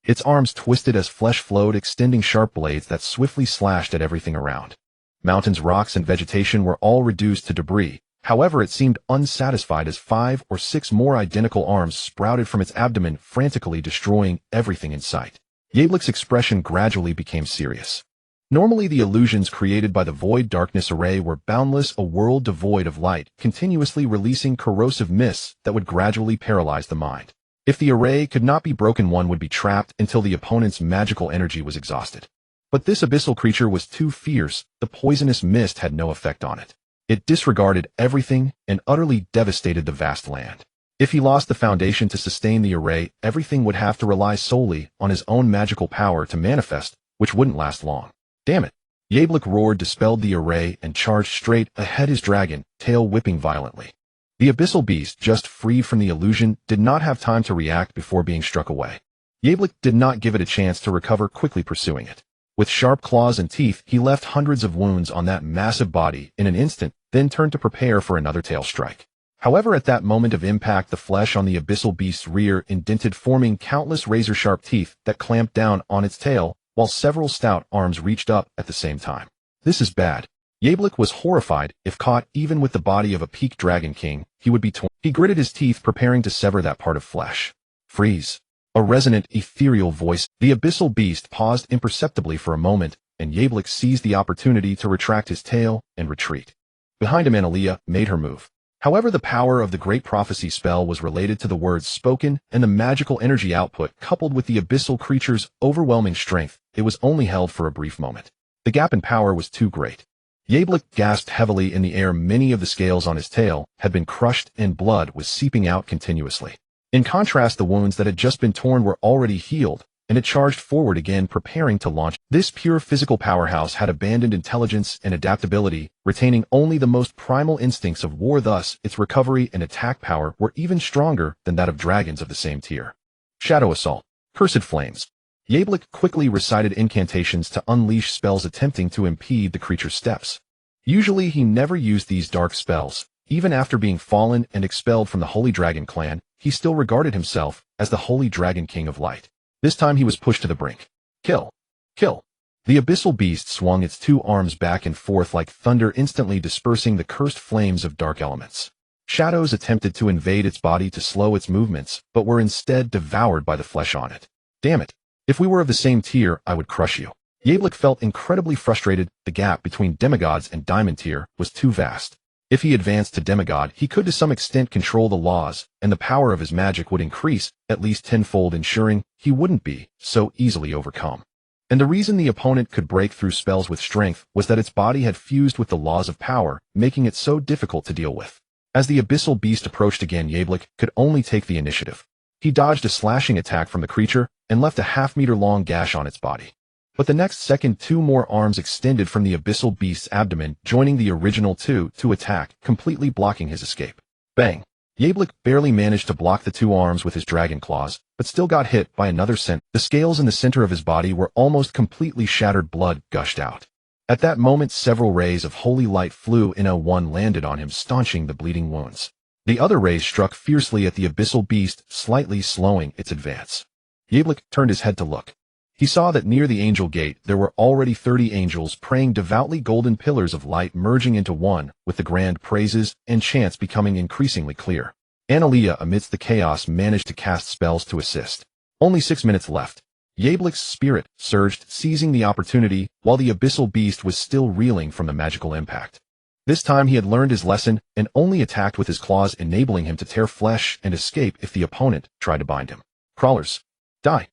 Its arms twisted as flesh flowed, extending sharp blades that swiftly slashed at everything around. Mountains, rocks, and vegetation were all reduced to debris. However, it seemed unsatisfied as 5 or 6 more identical arms sprouted from its abdomen, frantically destroying everything in sight. Yablik's expression gradually became serious. Normally, the illusions created by the Void Darkness Array were boundless, a world devoid of light, continuously releasing corrosive mists that would gradually paralyze the mind. If the array could not be broken, one would be trapped until the opponent's magical energy was exhausted. But this abyssal creature was too fierce. The poisonous mist had no effect on it. It disregarded everything and utterly devastated the vast land. If he lost the foundation to sustain the array, everything would have to rely solely on his own magical power to manifest, which wouldn't last long. Damn it! Yablik roared, dispelled the array, and charged straight ahead, his dragon tail whipping violently. The abyssal beast, just freed from the illusion, did not have time to react before being struck away. Yablik did not give it a chance to recover, quickly pursuing it. With sharp claws and teeth, he left hundreds of wounds on that massive body in an instant, then turned to prepare for another tail strike. However, at that moment of impact, the flesh on the abyssal beast's rear indented, forming countless razor-sharp teeth that clamped down on its tail, while several stout arms reached up at the same time. This is bad. Yablik was horrified. If caught, even with the body of a peak dragon king, he would be torn. He gritted his teeth, preparing to sever that part of flesh. Freeze. A resonant, ethereal voice. The abyssal beast paused imperceptibly for a moment, and Yablik seized the opportunity to retract his tail and retreat. Behind him, Analea made her move. However, the power of the Great Prophecy spell was related to the words spoken, and the magical energy output, coupled with the abyssal creature's overwhelming strength, it was only held for a brief moment. The gap in power was too great. Yablik gasped heavily in the air. Many of the scales on his tail had been crushed, and blood was seeping out continuously. In contrast, the wounds that had just been torn were already healed, and it charged forward again, preparing to launch. This pure physical powerhouse had abandoned intelligence and adaptability, retaining only the most primal instincts of war. Thus, its recovery and attack power were even stronger than that of dragons of the same tier. Shadow Assault. Cursed Flames. Yablik quickly recited incantations to unleash spells attempting to impede the creature's steps. Usually, he never used these dark spells. Even after being fallen and expelled from the Holy Dragon clan, he still regarded himself as the Holy Dragon King of Light. This time he was pushed to the brink. Kill! Kill! The abyssal beast swung its 2 arms back and forth like thunder, instantly dispersing the cursed flames of dark elements. Shadows attempted to invade its body to slow its movements, but were instead devoured by the flesh on it. Damn it! If we were of the same tier, I would crush you. Yablik felt incredibly frustrated. The gap between demigods and diamond tier was too vast. If he advanced to demigod, he could to some extent control the laws, and the power of his magic would increase at least tenfold, ensuring he wouldn't be so easily overcome. And the reason the opponent could break through spells with strength was that its body had fused with the laws of power, making it so difficult to deal with. As the abyssal beast approached again, Yablik could only take the initiative. He dodged a slashing attack from the creature and left a half-meter-long gash on its body. But the next second, 2 more arms extended from the abyssal beast's abdomen, joining the original 2 to attack, completely blocking his escape. Bang! Yablik barely managed to block the 2 arms with his dragon claws, but still got hit by another scent. The scales in the center of his body were almost completely shattered. Blood gushed out. At that moment, several rays of holy light flew in. One landed on him, staunching the bleeding wounds. The other rays struck fiercely at the abyssal beast, slightly slowing its advance. Yablik turned his head to look. He saw that near the angel gate there were already 30 angels praying devoutly, golden pillars of light merging into one, with the grand praises and chants becoming increasingly clear. Analea, amidst the chaos, managed to cast spells to assist. Only 6 minutes left. Yablik's spirit surged, seizing the opportunity, while the abyssal beast was still reeling from the magical impact. This time he had learned his lesson and only attacked with his claws, enabling him to tear flesh and escape if the opponent tried to bind him. Crawlers. Die.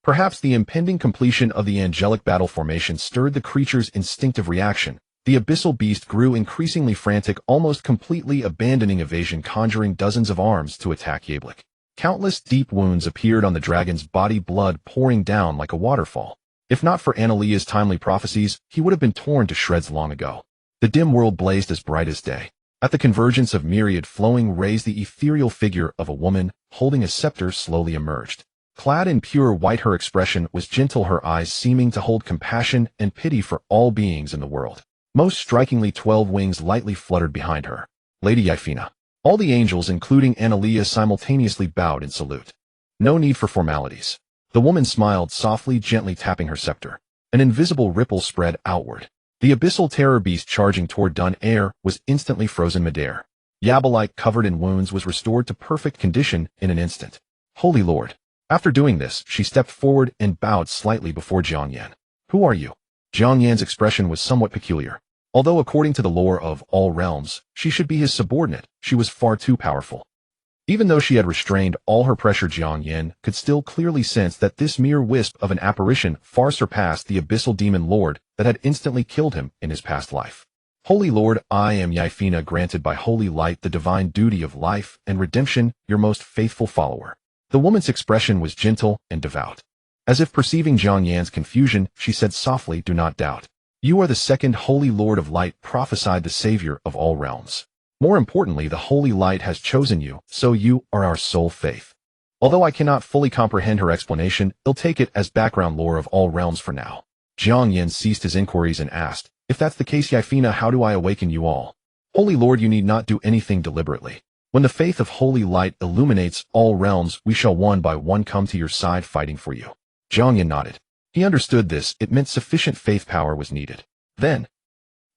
Perhaps the impending completion of the angelic battle formation stirred the creature's instinctive reaction, The abyssal beast grew increasingly frantic, almost completely abandoning evasion, conjuring dozens of arms to attack Yablik. Countless deep wounds appeared on the dragon's body, blood pouring down like a waterfall. If not for Annalia's timely prophecies, he would have been torn to shreds long ago. The dim world blazed as bright as day. At the convergence of myriad flowing rays, the ethereal figure of a woman, holding a scepter, slowly emerged. Clad in pure white, her expression was gentle, her eyes seeming to hold compassion and pity for all beings in the world. Most strikingly, 12 wings lightly fluttered behind her. Lady Yfina. All the angels, including Annalia, simultaneously bowed in salute. No need for formalities. The woman smiled softly, gently tapping her scepter. An invisible ripple spread outward. The abyssal terror beast charging toward Dun Air was instantly frozen midair. Yabalik, covered in wounds, was restored to perfect condition in an instant. Holy Lord. After doing this, she stepped forward and bowed slightly before Jiang Yan. Who are you? Jiang Yan's expression was somewhat peculiar. Although according to the lore of all realms, she should be his subordinate, she was far too powerful. Even though she had restrained all her pressure, Jiang Yan could still clearly sense that this mere wisp of an apparition far surpassed the abyssal demon lord that had instantly killed him in his past life. Holy Lord, I am Yfina, granted by holy light the divine duty of life and redemption, your most faithful follower. The woman's expression was gentle and devout. As if perceiving Jiang Yan's confusion, she said softly, do not doubt. You are the second holy Lord of light, prophesied the savior of all realms. More importantly, the holy light has chosen you, so you are our sole faith. Although I cannot fully comprehend her explanation, I'll take it as background lore of all realms for now. Jiang Yan ceased his inquiries and asked, if that's the case, Yfina, how do I awaken you all? Holy Lord, you need not do anything deliberately. When the faith of holy light illuminates all realms, we shall one by one come to your side fighting for you. Jiang Yan nodded. He understood this. It meant sufficient faith power was needed. Then,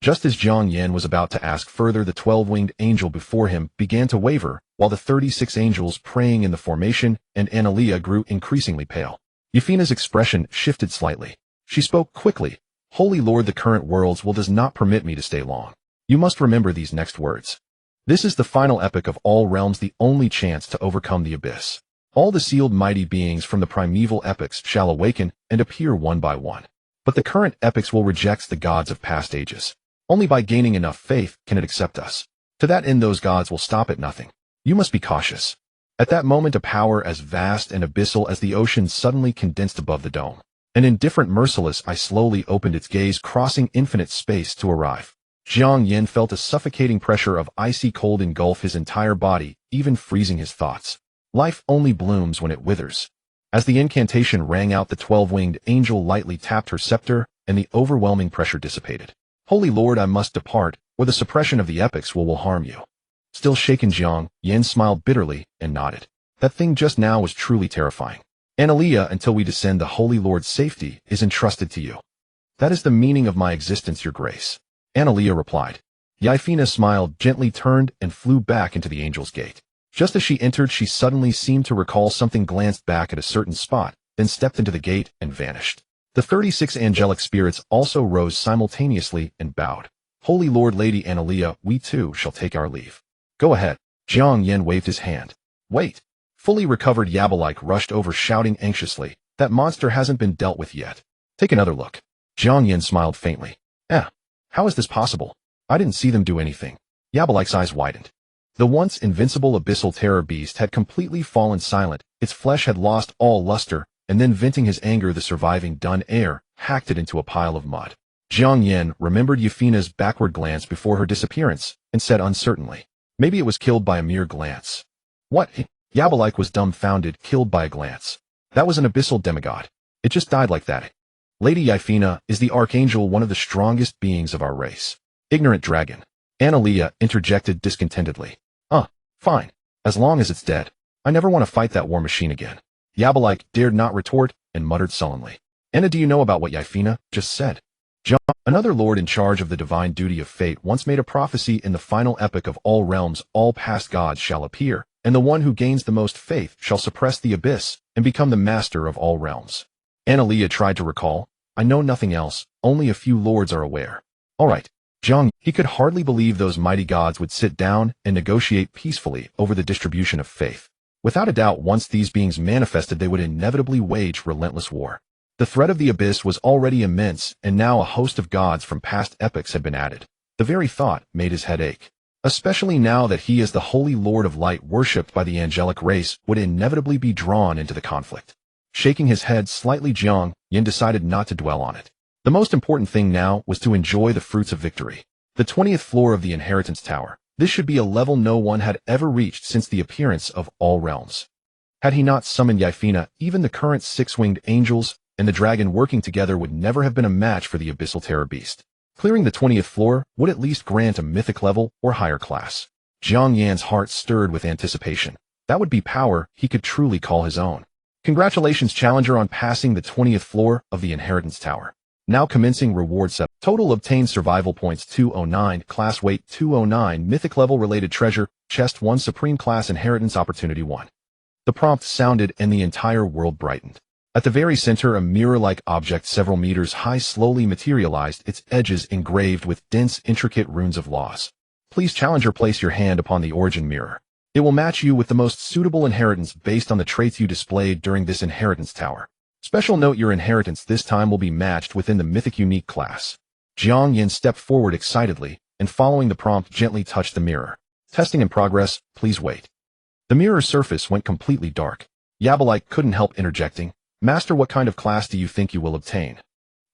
just as Jiang Yan was about to ask further, the 12-winged angel before him began to waver, while the 36 angels praying in the formation and Annalia grew increasingly pale. Yfina's expression shifted slightly. She spoke quickly. Holy Lord, the current world's will does not permit me to stay long. You must remember these next words. This is the final epic of all realms, the only chance to overcome the abyss. All the sealed mighty beings from the primeval epics shall awaken and appear one by one. But the current epics will reject the gods of past ages. Only by gaining enough faith can it accept us. To that end, those gods will stop at nothing. You must be cautious. At that moment, a power as vast and abyssal as the ocean suddenly condensed above the dome. An indifferent, merciless eye slowly opened its gaze, crossing infinite space to arrive. Jiang Yan felt a suffocating pressure of icy cold engulf his entire body, even freezing his thoughts. Life only blooms when it withers. As the incantation rang out, the 12-winged angel lightly tapped her scepter, and the overwhelming pressure dissipated. Holy Lord, I must depart, or the suppression of the epics will harm you. Still shaken, Jiang Yan smiled bitterly and nodded. That thing just now was truly terrifying. Annalia, until we descend, the Holy Lord's safety is entrusted to you. That is the meaning of my existence, your grace. Annalia replied. Yfina smiled, gently turned, and flew back into the angel's gate. Just as she entered, she suddenly seemed to recall something, glanced back at a certain spot, then stepped into the gate and vanished. The 36 angelic spirits also rose simultaneously and bowed. Holy Lord, Lady Annalia, we too shall take our leave. Go ahead. Jiang Yan waved his hand. Wait. Fully recovered Yabalik rushed over, shouting anxiously, that monster hasn't been dealt with yet. Take another look. Jiang Yan smiled faintly. How is this possible? I didn't see them do anything. Yabalik's eyes widened. The once invincible abyssal terror beast had completely fallen silent, its flesh had lost all luster, and then, venting his anger, the surviving Dun Air hacked it into a pile of mud. Jiang Yan remembered Yfina's backward glance before her disappearance, and said uncertainly, maybe it was killed by a mere glance. What? Yabalik was dumbfounded. Killed by a glance. That was an abyssal demigod. It just died like that. Lady Yfina is the archangel, one of the strongest beings of our race. Ignorant dragon. Annalia interjected discontentedly. Fine. As long as it's dead. I never want to fight that war machine again. Yabalik dared not retort and muttered sullenly. Anna, do you know about what Yfina just said? John, another lord in charge of the divine duty of fate, once made a prophecy in the final epic of all realms, all past gods shall appear, and the one who gains the most faith shall suppress the abyss and become the master of all realms. Annalia tried to recall. I know nothing else, only a few lords are aware. All right. Jiang, he could hardly believe those mighty gods would sit down and negotiate peacefully over the distribution of faith. Without a doubt, once these beings manifested, they would inevitably wage relentless war. The threat of the abyss was already immense, and now a host of gods from past epochs had been added. The very thought made his head ache. Especially now that he as the Holy Lord of Light worshipped by the angelic race would inevitably be drawn into the conflict. Shaking his head slightly, Jiang Yan decided not to dwell on it. The most important thing now was to enjoy the fruits of victory. The 20th floor of the Inheritance Tower. This should be a level no one had ever reached since the appearance of all realms. Had he not summoned Yifina, even the current Six-Winged Angels and the dragon working together would never have been a match for the Abyssal Terror Beast. Clearing the 20th floor would at least grant a mythic level or higher class. Jiang Yan's heart stirred with anticipation. That would be power he could truly call his own. Congratulations, challenger, on passing the 20th floor of the Inheritance Tower. Now commencing reward set. Total obtained survival points 209, class weight 209, mythic level related treasure, chest 1, supreme class inheritance opportunity 1. The prompt sounded and the entire world brightened. At the very center, a mirror-like object several meters high slowly materialized, its edges engraved with dense, intricate runes of laws. Please, challenger, place your hand upon the origin mirror. It will match you with the most suitable inheritance based on the traits you displayed during this inheritance tower. Special note, your inheritance this time will be matched within the mythic unique class. Jiang Yan stepped forward excitedly, and following the prompt gently touched the mirror. Testing in progress, please wait. The mirror's surface went completely dark. Yabalike couldn't help interjecting. Master, what kind of class do you think you will obtain?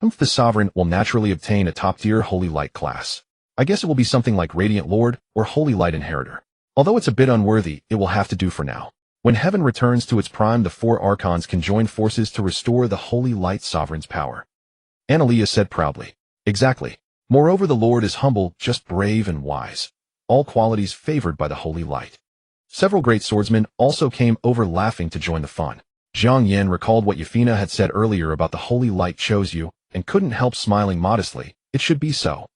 The sovereign will naturally obtain a top-tier Holy Light class. I guess it will be something like Radiant Lord or Holy Light Inheritor. Although it's a bit unworthy, it will have to do for now. When heaven returns to its prime, the 4 archons can join forces to restore the Holy Light Sovereign's power. Analea said proudly. Exactly. Moreover, the Lord is humble, just brave and wise. All qualities favored by the Holy Light. Several great swordsmen also came over laughing to join the fun. Jiang Yan recalled what Yifina had said earlier about the Holy Light chose you, and couldn't help smiling modestly. It should be so.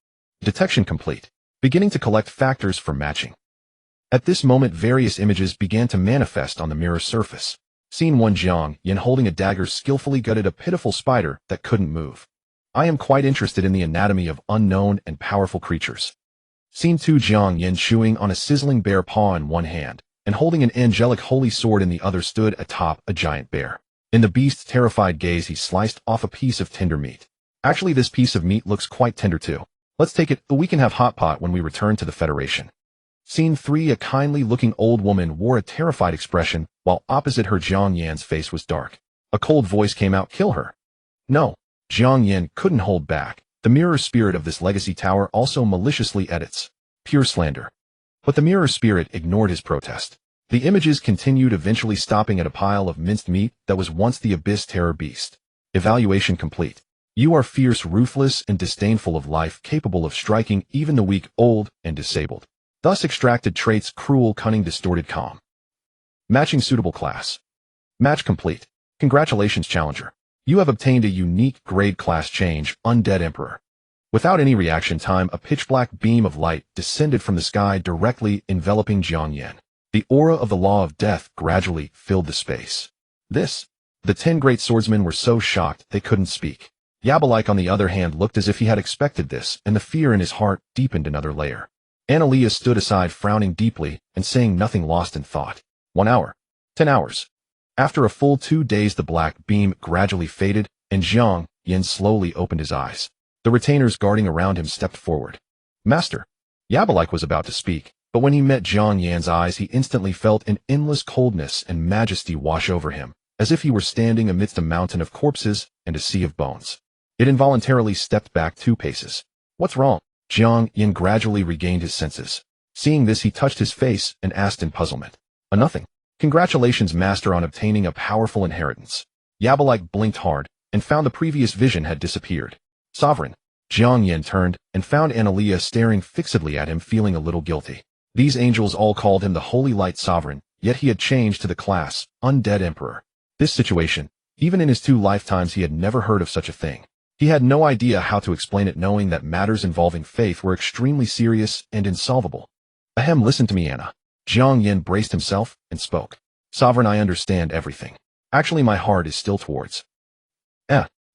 Detection complete. Beginning to collect factors for matching. At this moment, various images began to manifest on the mirror's surface. Scene 1, Jiang Yan holding a dagger skillfully gutted a pitiful spider that couldn't move. I am quite interested in the anatomy of unknown and powerful creatures. Scene 2, Jiang Yan chewing on a sizzling bear paw in one hand, and holding an angelic holy sword in the other stood atop a giant bear. In the beast's terrified gaze, he sliced off a piece of tender meat. Actually, this piece of meat looks quite tender too. Let's take it, but we can have hot pot when we return to the Federation. Scene 3, a kindly-looking old woman wore a terrified expression, while opposite her Jiang Yan's face was dark. A cold voice came out, kill her. No. Jiang Yan couldn't hold back. The mirror spirit of this legacy tower also maliciously edits. Pure slander. But the mirror spirit ignored his protest. The images continued, eventually stopping at a pile of minced meat that was once the Abyss Terror Beast. Evaluation complete. You are fierce, ruthless, and disdainful of life, capable of striking even the weak, old, and disabled. Thus extracted traits: cruel, cunning, distorted, calm. Matching suitable class. Match complete. Congratulations, challenger. You have obtained a unique grade class change, Undead Emperor. Without any reaction time, a pitch-black beam of light descended from the sky, directly enveloping Jiang Yan. The aura of the Law of Death gradually filled the space. The 10 great swordsmen were so shocked they couldn't speak. Yabalike, on the other hand, looked as if he had expected this, and the fear in his heart deepened another layer. Analea stood aside, frowning deeply, and saying nothing, lost in thought. 1 hour. 10 hours. After a full 2 days, the black beam gradually faded, and Jiang Yan slowly opened his eyes. The retainers guarding around him stepped forward. Master. Yabalike was about to speak, but when he met Jiang Yan's eyes, he instantly felt an endless coldness and majesty wash over him, as if he were standing amidst a mountain of corpses and a sea of bones. It involuntarily stepped back 2 paces. What's wrong? Jiang Yan gradually regained his senses. Seeing this, he touched his face and asked in puzzlement. Nothing. Congratulations, Master, on obtaining a powerful inheritance. Yabalike blinked hard, and found the previous vision had disappeared. Sovereign. Jiang Yan turned, and found Analea staring fixedly at him, feeling a little guilty. These angels all called him the Holy Light Sovereign, yet he had changed to the class, Undead Emperor. This situation, even in his 2 lifetimes, he had never heard of such a thing. He had no idea how to explain it, knowing that matters involving faith were extremely serious and insolvable. Ahem, listen to me, Anna. Jiang Yan braced himself and spoke. Sovereign, I understand everything. Actually, my heart is still towards.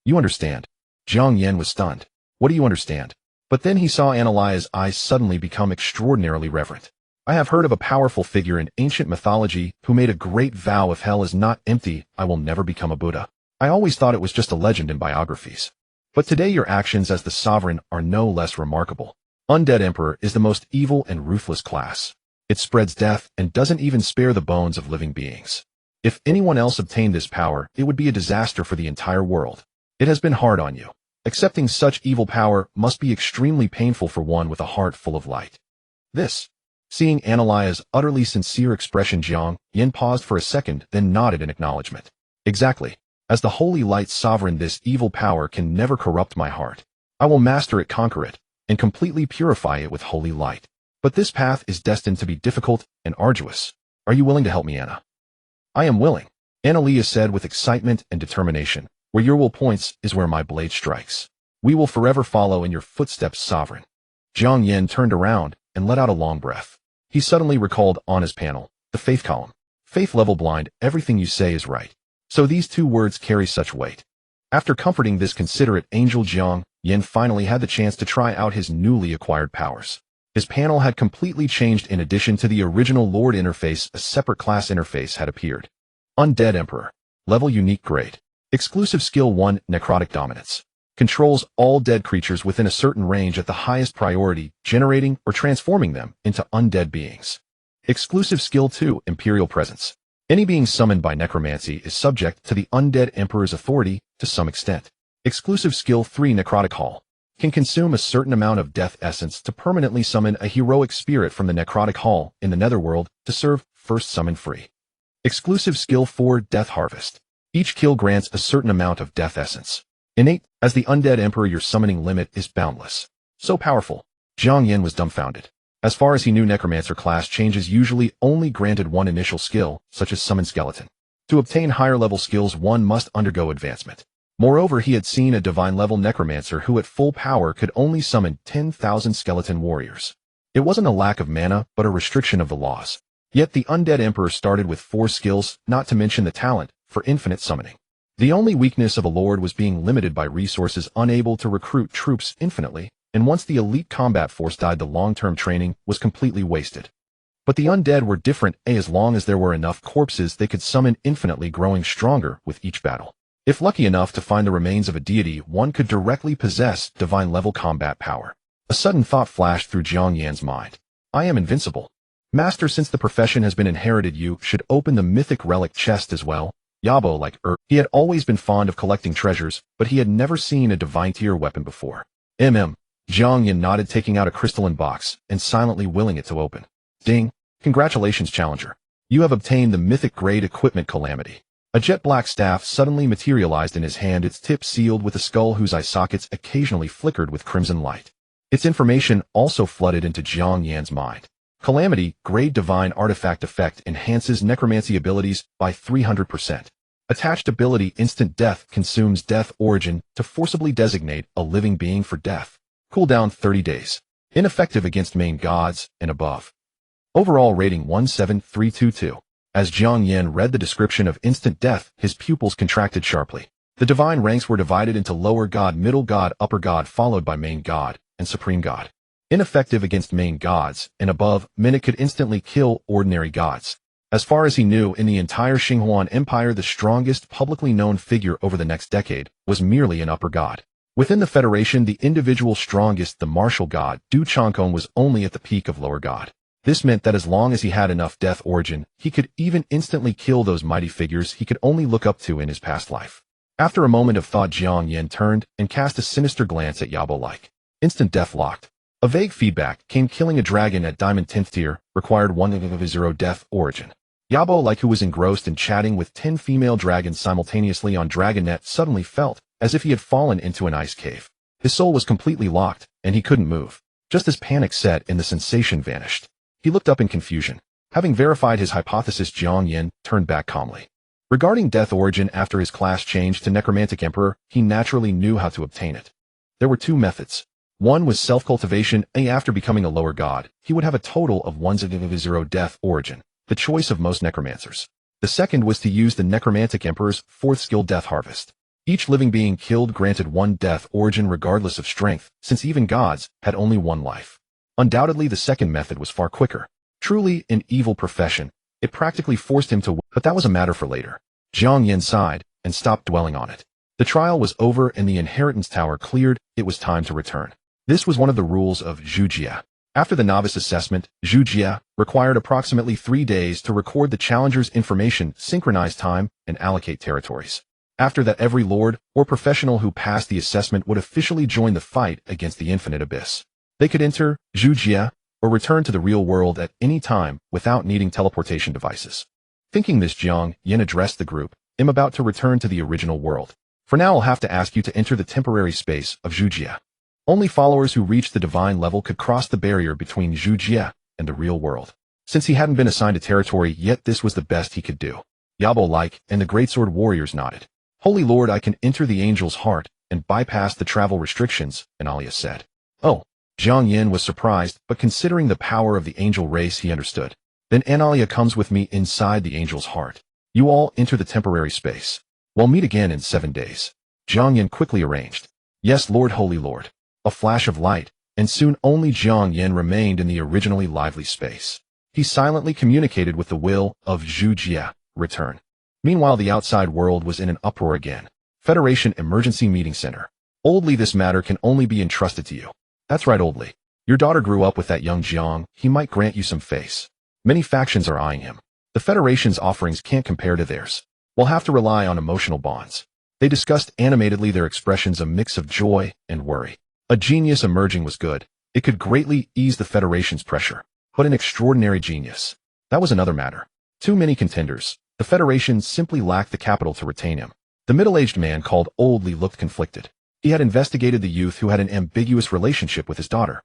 You understand. Jiang Yan was stunned. What do you understand? But then he saw Analea's eyes suddenly become extraordinarily reverent. I have heard of a powerful figure in ancient mythology who made a great vow: if hell is not empty, I will never become a Buddha. I always thought it was just a legend in biographies. But today your actions as the sovereign are no less remarkable. Undead Emperor is the most evil and ruthless class. It spreads death and doesn't even spare the bones of living beings. If anyone else obtained this power, it would be a disaster for the entire world. It has been hard on you. Accepting such evil power must be extremely painful for one with a heart full of light. Seeing Analaya's utterly sincere expression, Jiang Yan paused for a second, then nodded in acknowledgement. Exactly. As the Holy Light Sovereign, this evil power can never corrupt my heart. I will master it, conquer it, and completely purify it with holy light. But this path is destined to be difficult and arduous. Are you willing to help me, Anna? I am willing, Analia said with excitement and determination. Where your will points is where my blade strikes. We will forever follow in your footsteps, Sovereign. Jiang Yan turned around and let out a long breath. He suddenly recalled Anna's panel, the faith column. Faith level blind, everything you say is right. So these two words carry such weight. After comforting this considerate angel, Jiang Yan finally had the chance to try out his newly acquired powers. His panel had completely changed. In addition to the original Lord interface, a separate class interface had appeared. Undead Emperor. Level unique grade. Exclusive skill 1, Necrotic Dominance. Controls all dead creatures within a certain range at the highest priority, generating or transforming them into undead beings. Exclusive skill 2, Imperial Presence. Any being summoned by necromancy is subject to the Undead Emperor's authority to some extent. Exclusive skill 3, Necrotic Hall. Can consume a certain amount of death essence to permanently summon a heroic spirit from the Necrotic Hall in the Netherworld to serve first summon free. Exclusive skill 4, Death Harvest. Each kill grants a certain amount of death essence. Innate, as the Undead Emperor, your summoning limit is boundless. So powerful. Jiang Yan was dumbfounded. As far as he knew, Necromancer class changes usually only granted one initial skill, such as Summon Skeleton. To obtain higher level skills, one must undergo advancement. Moreover, he had seen a divine level Necromancer who at full power could only summon 10,000 skeleton warriors. It wasn't a lack of mana, but a restriction of the laws. Yet the Undead Emperor started with 4 skills, not to mention the talent for infinite summoning. The only weakness of a lord was being limited by resources, unable to recruit troops infinitely, and once the elite combat force died, the long-term training was completely wasted. But the undead were different. As long as there were enough corpses, they could summon infinitely, growing stronger with each battle. If lucky enough to find the remains of a deity, one could directly possess divine-level combat power. A sudden thought flashed through Jiang Yan's mind. I am invincible. Master, since the profession has been inherited, you should open the mythic relic chest as well. Yabo, like he had always been fond of collecting treasures, but he had never seen a divine tier weapon before. Jiang Yan nodded, taking out a crystalline box and silently willing it to open. Ding! Congratulations, Challenger. You have obtained the mythic grade equipment Calamity. A jet black staff suddenly materialized in his hand, its tip sealed with a skull whose eye sockets occasionally flickered with crimson light. Its information also flooded into Jiang Yan's mind. Calamity, grade divine artifact effect, enhances necromancy abilities by 300%. Attached ability, instant death, consumes death origin to forcibly designate a living being for death. Cooldown 30 days. Ineffective against main gods and above. Overall rating 17322. As Jiang Yan read the description of instant death, his pupils contracted sharply. The divine ranks were divided into lower god, middle god, upper god, followed by main god and supreme god. Ineffective against main gods and above, meant it could instantly kill ordinary gods. As far as he knew, in the entire Xinghuan Empire, the strongest publicly known figure over the next decade was merely an upper god. Within the Federation, the individual strongest, the martial god, Du Changkong, was only at the peak of lower god. This meant that as long as he had enough death origin, he could even instantly kill those mighty figures he could only look up to in his past life. After a moment of thought, Jiang Yan turned and cast a sinister glance at Yabo like. Instant death locked. A vague feedback came. Killing a dragon at Diamond 10th tier required 1/0 death origin. Yabo, like who was engrossed in chatting with 10 female dragons simultaneously on DragonNet, suddenly felt as if he had fallen into an ice cave. His soul was completely locked, and he couldn't move. Just as panic set in, the sensation vanished. He looked up in confusion. Having verified his hypothesis, Jiang Yan turned back calmly. Regarding death origin, after his class changed to Necromantic Emperor, he naturally knew how to obtain it. There were 2 methods. One was self-cultivation. After becoming a lower god, he would have a total of 1/0 death origin, the choice of most necromancers. The second was to use the Necromantic Emperor's 4th skill, Death Harvest. Each living being killed granted 1 death origin regardless of strength, since even gods had only 1 life. Undoubtedly, the second method was far quicker. Truly an evil profession, it practically forced him to but that was a matter for later. Jiang Yan sighed and stopped dwelling on it. The trial was over and the inheritance tower cleared. It was time to return. This was one of the rules of Zhujia. After the novice assessment, Zhujia required approximately 3 days to record the challenger's information, synchronize time, and allocate territories. After that, every lord or professional who passed the assessment would officially join the fight against the infinite abyss. They could enter Zhujia or return to the real world at any time without needing teleportation devices. Thinking this, Jiang Yan addressed the group. I'm about to return to the original world. For now, I'll have to ask you to enter the temporary space of Zhujia. Only followers who reached the divine level could cross the barrier between Zhujia and the real world. Since he hadn't been assigned a territory yet, this was the best he could do. Yabo and the greatsword warriors nodded. Holy Lord, I can enter the angel's heart and bypass the travel restrictions, Analia said. Oh, Jiang Yan was surprised, but considering the power of the angel race, he understood. Then Analia comes with me inside the angel's heart. You all enter the temporary space. We'll meet again in 7 days. Jiang Yan quickly arranged. Yes, Lord, Holy Lord. A flash of light, and soon only Jiang Yan remained in the originally lively space. He silently communicated with the will of Zhujia, return. Meanwhile, the outside world was in an uproar again. Federation Emergency Meeting Center. Old Li, this matter can only be entrusted to you. That's right, Old Li. Your daughter grew up with that young Jiang. He might grant you some face. Many factions are eyeing him. The Federation's offerings can't compare to theirs. We'll have to rely on emotional bonds. They discussed animatedly, their expressions a mix of joy and worry. A genius emerging was good. It could greatly ease the Federation's pressure. But an extraordinary genius. That was another matter. Too many contenders. The Federation simply lacked the capital to retain him. The middle-aged man called Old Li looked conflicted. He had investigated the youth who had an ambiguous relationship with his daughter.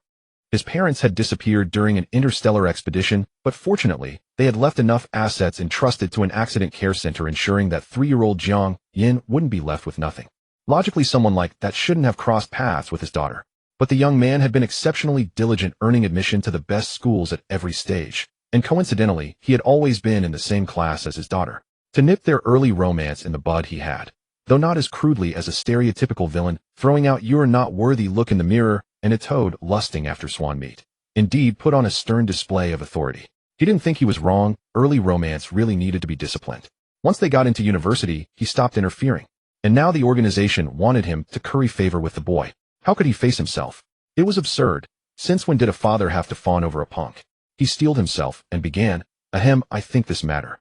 His parents had disappeared during an interstellar expedition, but fortunately, they had left enough assets entrusted to an accident care center, ensuring that 3-year-old Jiang Yan wouldn't be left with nothing. Logically, someone like that shouldn't have crossed paths with his daughter. But the young man had been exceptionally diligent, earning admission to the best schools at every stage. And coincidentally, he had always been in the same class as his daughter. To nip their early romance in the bud, he had, though not as crudely as a stereotypical villain, throwing out "you're not worthy" look in the mirror, and a toad lusting after swan meat. Indeed, put on a stern display of authority. He didn't think he was wrong. Early romance really needed to be disciplined. Once they got into university, he stopped interfering. And now the organization wanted him to curry favor with the boy. How could he face himself? It was absurd. Since when did a father have to fawn over a punk? He steeled himself and began, "Ahem, I think this matter."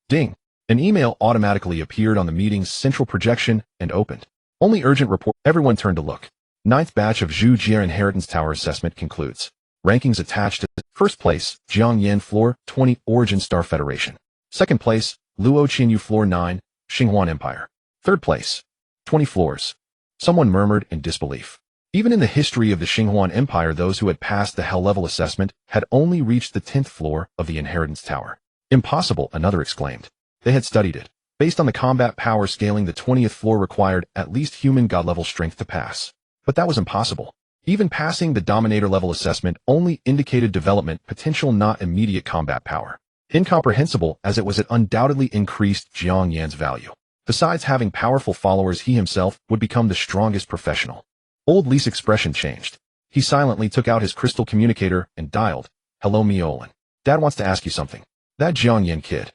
Ding! An email automatically appeared on the meeting's central projection and opened. Only urgent report. Everyone turned to look. 9th batch of Zhujia Inheritance Tower assessment concludes. Rankings attached. First place, Jiang Yan, Floor 20, Origin Star Federation. Second place, Luo Qinyu, Floor 9, Xinghuan Empire. Third place, 20 floors. Someone murmured in disbelief. Even in the history of the Xinghuan Empire, those who had passed the Hell Level assessment had only reached the 10th floor of the Inheritance Tower. Impossible, another exclaimed. They had studied it. Based on the combat power scaling, the 20th floor required at least human god level strength to pass. But that was impossible. Even passing the Dominator level assessment only indicated development potential, not immediate combat power. Incomprehensible as it was, it undoubtedly increased Jiang Yan's value. Besides having powerful followers, he himself would become the strongest professional. Old Li's expression changed. He silently took out his crystal communicator and dialed. "Hello, Miolin. Dad wants to ask you something." "That Jiang Yan kid.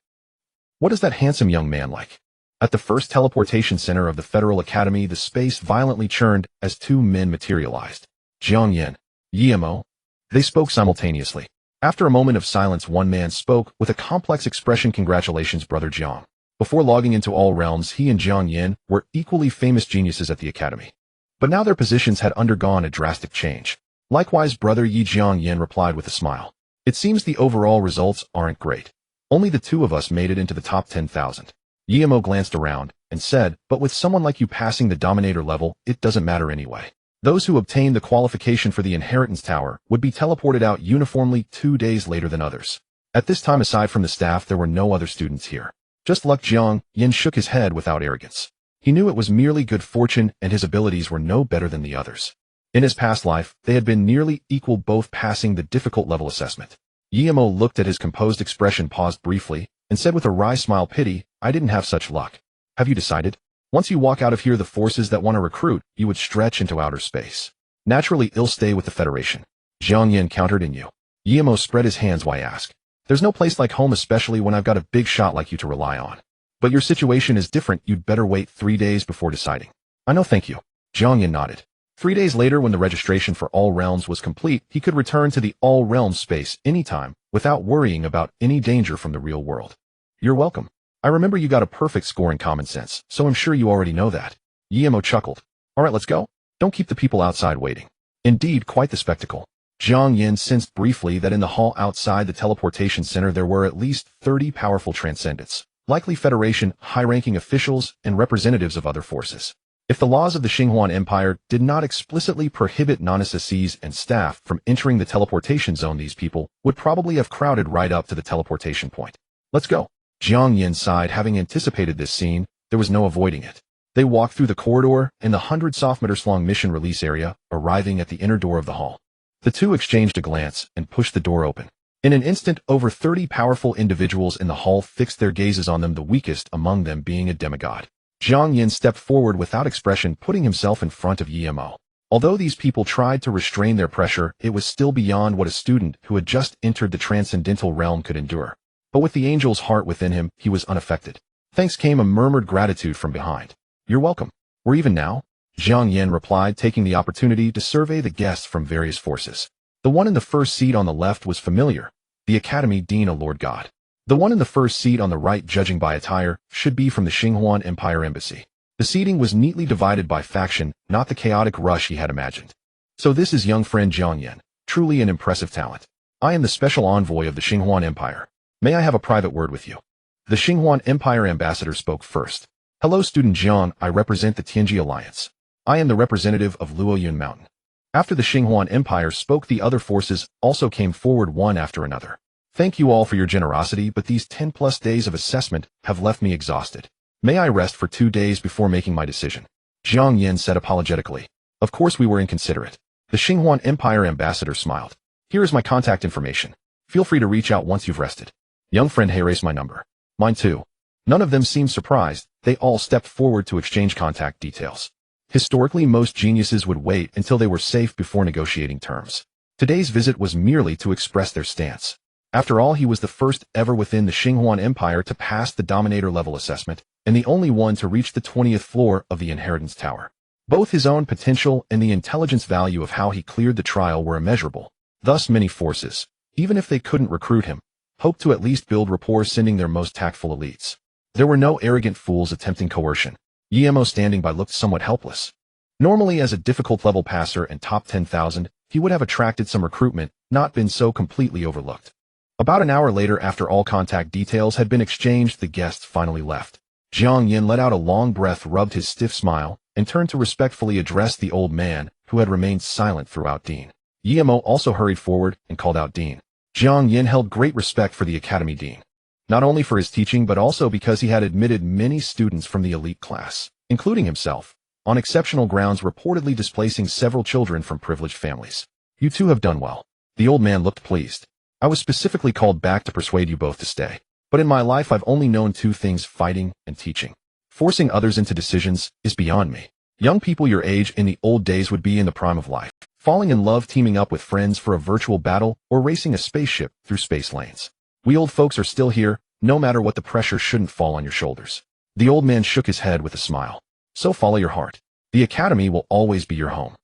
What is that handsome young man like?" At the first teleportation center of the Federal Academy, the space violently churned as 2 men materialized. Jiang Yan, Yimo. They spoke simultaneously. After a moment of silence, one man spoke with a complex expression. "Congratulations, brother Jiang. Before logging into all realms, he and Jiang Yan were equally famous geniuses at the Academy. But now their positions had undergone a drastic change." "Likewise, brother Yi," Jiang Yan replied with a smile. "It seems the overall results aren't great. Only the 2 of us made it into the top 10,000. Yimo glanced around and said, "But with someone like you passing the Dominator level, it doesn't matter anyway. Those who obtained the qualification for the Inheritance Tower would be teleported out uniformly 2 days later than others. At this time, aside from the staff, there were no other students here. Just luck." Jiang Yan shook his head without arrogance. He knew it was merely good fortune, and his abilities were no better than the others. In his past life, they had been nearly equal, both passing the difficult level assessment. Yimo looked at his composed expression, paused briefly, and said with a wry smile, "Pity, I didn't have such luck. Have you decided? Once you walk out of here, the forces that want to recruit you would stretch into outer space. Naturally, I'll stay with the Federation." Jiang Yan countered. "In you?" Yimo spread his hands. "Why ask? There's no place like home, especially when I've got a big shot like you to rely on." But your situation is different. You'd better wait 3 days before deciding. I know, thank you. Jiang Yan nodded. 3 days later, when the registration for all realms was complete, he could return to the all realms space anytime without worrying about any danger from the real world. You're welcome. I remember you got a perfect score in common sense, so I'm sure you already know that. Yemo chuckled. All right, let's go. Don't keep the people outside waiting. Indeed, quite the spectacle. Jiang Yan sensed briefly that in the hall outside the teleportation center there were at least 30 powerful transcendents, likely Federation, high-ranking officials, and representatives of other forces. If the laws of the Xinhuan Empire did not explicitly prohibit non-assessees and staff from entering the teleportation zone, these people would probably have crowded right up to the teleportation point. Let's go. Jiang Yan sighed, having anticipated this scene. There was no avoiding it. They walked through the corridor and the 100 soft-meters-long mission release area, arriving at the inner door of the hall. The two exchanged a glance and pushed the door open. In an instant, over 30 powerful individuals in the hall fixed their gazes on them, the weakest among them being a demigod. Jiang Yan stepped forward without expression, putting himself in front of Yemo. Although these people tried to restrain their pressure, it was still beyond what a student who had just entered the transcendental realm could endure. But with the angel's heart within him, he was unaffected. Thanks, came a murmured gratitude from behind. You're welcome. We're even now? Jiang Yan replied, taking the opportunity to survey the guests from various forces. The one in the first seat on the left was familiar. The Academy Dean, a Lord God. The one in the first seat on the right, judging by attire, should be from the Xinhuan Empire Embassy. The seating was neatly divided by faction, not the chaotic rush he had imagined. So this is young friend Jiang Yan, truly an impressive talent. I am the special envoy of the Xinhuan Empire. May I have a private word with you? The Xinhuan Empire ambassador spoke first. Hello, student Jiang, I represent the Tianji Alliance. I am the representative of Luoyun Mountain. After the Xinhuan Empire spoke, the other forces also came forward one after another. Thank you all for your generosity, but these 10+ days of assessment have left me exhausted. May I rest for 2 days before making my decision? Jiang Yan said apologetically. Of course we were inconsiderate. The Xinhuan Empire ambassador smiled. Here is my contact information. Feel free to reach out once you've rested. Young friend, hey, erase my number. Mine too. None of them seemed surprised. They all stepped forward to exchange contact details. Historically, most geniuses would wait until they were safe before negotiating terms. Today's visit was merely to express their stance. After all, he was the first ever within the Xinhuan Empire to pass the Dominator level assessment, and the only one to reach the 20th floor of the Inheritance Tower. Both his own potential and the intelligence value of how he cleared the trial were immeasurable. Thus many forces, even if they couldn't recruit him, hoped to at least build rapport, sending their most tactful elites. There were no arrogant fools attempting coercion. Yemo, standing by, looked somewhat helpless. Normally, as a difficult level passer and top 10,000, he would have attracted some recruitment, not been so completely overlooked. About an hour later, after all contact details had been exchanged, the guests finally left. Jiang Yan let out a long breath, rubbed his stiff smile, and turned to respectfully address the old man, who had remained silent throughout. Dean. Yemo also hurried forward and called out Dean. Jiang Yan held great respect for the Academy Dean. Not only for his teaching but also because he had admitted many students from the elite class, including himself, on exceptional grounds, reportedly displacing several children from privileged families. You two have done well. The old man looked pleased. I was specifically called back to persuade you both to stay. But in my life I've only known 2 things, fighting and teaching. Forcing others into decisions is beyond me. Young people your age in the old days would be in the prime of life, falling in love, teaming up with friends for a virtual battle, or racing a spaceship through space lanes. We old folks are still here, no matter what. The pressure shouldn't fall on your shoulders. The old man shook his head with a smile. So follow your heart. The Academy will always be your home.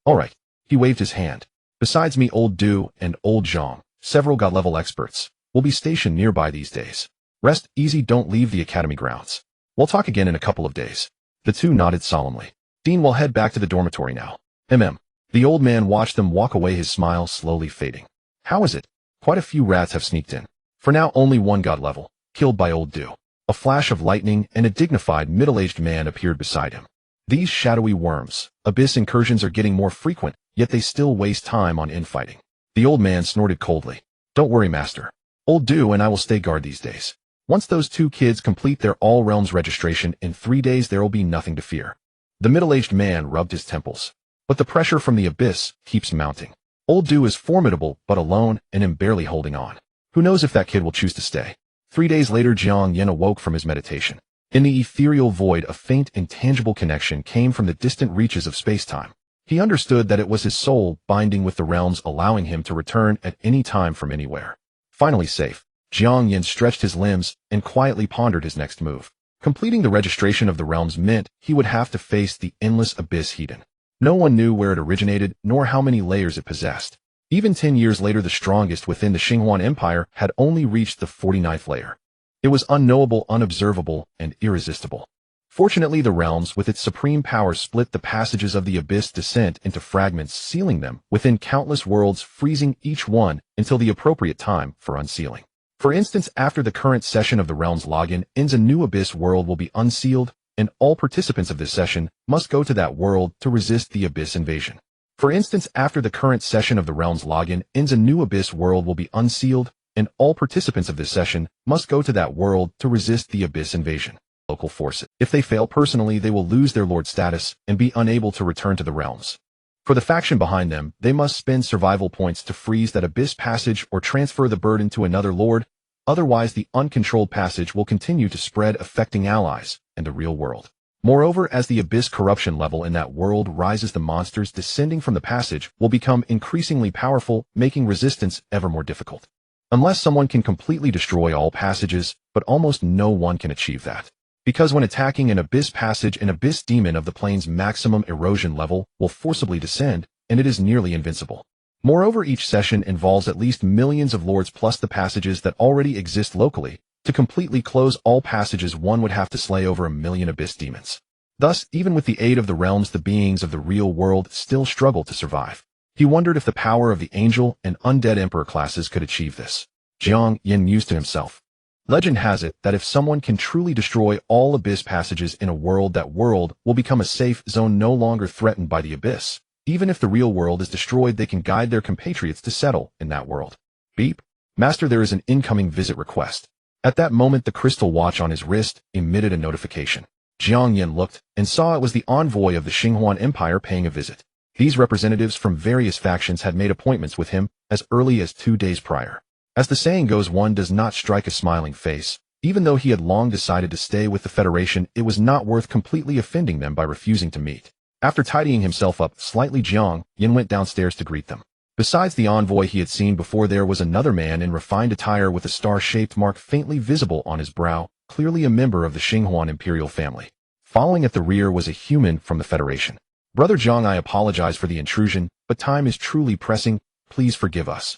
All right. He waved his hand. Besides me, old Du and old Zhang, several God-level experts, will be stationed nearby these days. Rest easy, don't leave the Academy grounds. We'll talk again in a couple of days. The two nodded solemnly. Dean will head back to the dormitory now. The old man watched them walk away, his smile slowly fading. How is it? Quite a few rats have sneaked in. For now, only one God level, killed by old Du. A flash of lightning and a dignified middle-aged man appeared beside him. These shadowy worms, abyss incursions are getting more frequent, yet they still waste time on infighting. The old man snorted coldly. Don't worry, master. Old Du and I will stay guard these days. Once those 2 kids complete their All Realms registration in 3 days, there will be nothing to fear. The middle-aged man rubbed his temples. But the pressure from the abyss keeps mounting. Old Du is formidable, but alone, and am barely holding on. Who knows if that kid will choose to stay. 3 days later, Jiang Yan awoke from his meditation. In the ethereal void, a faint, intangible connection came from the distant reaches of space-time. He understood that it was his soul binding with the realms, allowing him to return at any time from anywhere. Finally safe, Jiang Yan stretched his limbs and quietly pondered his next move. Completing the registration of the realms meant he would have to face the endless abyss hidden. No one knew where it originated, nor how many layers it possessed. Even 10 years later, the strongest within the Xinhuan Empire had only reached the 49th layer. It was unknowable, unobservable, and irresistible. Fortunately, the realms, with its supreme power, split the passages of the abyss descent into fragments, sealing them within countless worlds, freezing each one until the appropriate time for unsealing. For instance, after the current session of the realms login ends, a new abyss world will be unsealed, and all participants of this session must go to that world to resist the abyss invasion. For instance, after the current session of the realms login ends, a new abyss world will be unsealed, and all participants of this session must go to that world to resist the abyss invasion. Local forces. If they fail personally, they will lose their lord status and be unable to return to the realms. For the faction behind them, they must spend survival points to freeze that abyss passage or transfer the burden to another lord. Otherwise, the uncontrolled passage will continue to spread, affecting allies and the real world. Moreover, as the abyss corruption level in that world rises, the monsters descending from the passage will become increasingly powerful, making resistance ever more difficult. Unless someone can completely destroy all passages, but almost no one can achieve that. Because when attacking an abyss passage, an abyss demon of the plane's maximum erosion level will forcibly descend, and it is nearly invincible. Moreover, each session involves at least millions of lords plus the passages that already exist locally. To completely close all passages, one would have to slay over 1 million abyss demons. Thus, even with the aid of the realms, the beings of the real world still struggle to survive. He wondered if the power of the angel and undead emperor classes could achieve this. Jiang Yan mused to himself. Legend has it that if someone can truly destroy all abyss passages in a world, that world will become a safe zone, no longer threatened by the abyss. Even if the real world is destroyed, they can guide their compatriots to settle in that world. Beep. Master, there is an incoming visit request. At that moment, the crystal watch on his wrist emitted a notification. Jiang Yan looked and saw it was the envoy of the Xinhuan Empire paying a visit. These representatives from various factions had made appointments with him as early as 2 days prior. As the saying goes, one does not strike a smiling face. Even though he had long decided to stay with the Federation, it was not worth completely offending them by refusing to meet. After tidying himself up slightly, Jiang Yan went downstairs to greet them. Besides the envoy he had seen before, there was another man in refined attire with a star-shaped mark faintly visible on his brow, clearly a member of the Xinhuan imperial family. Following at the rear was a human from the Federation. Brother Jiang, I apologize for the intrusion, but time is truly pressing. Please forgive us.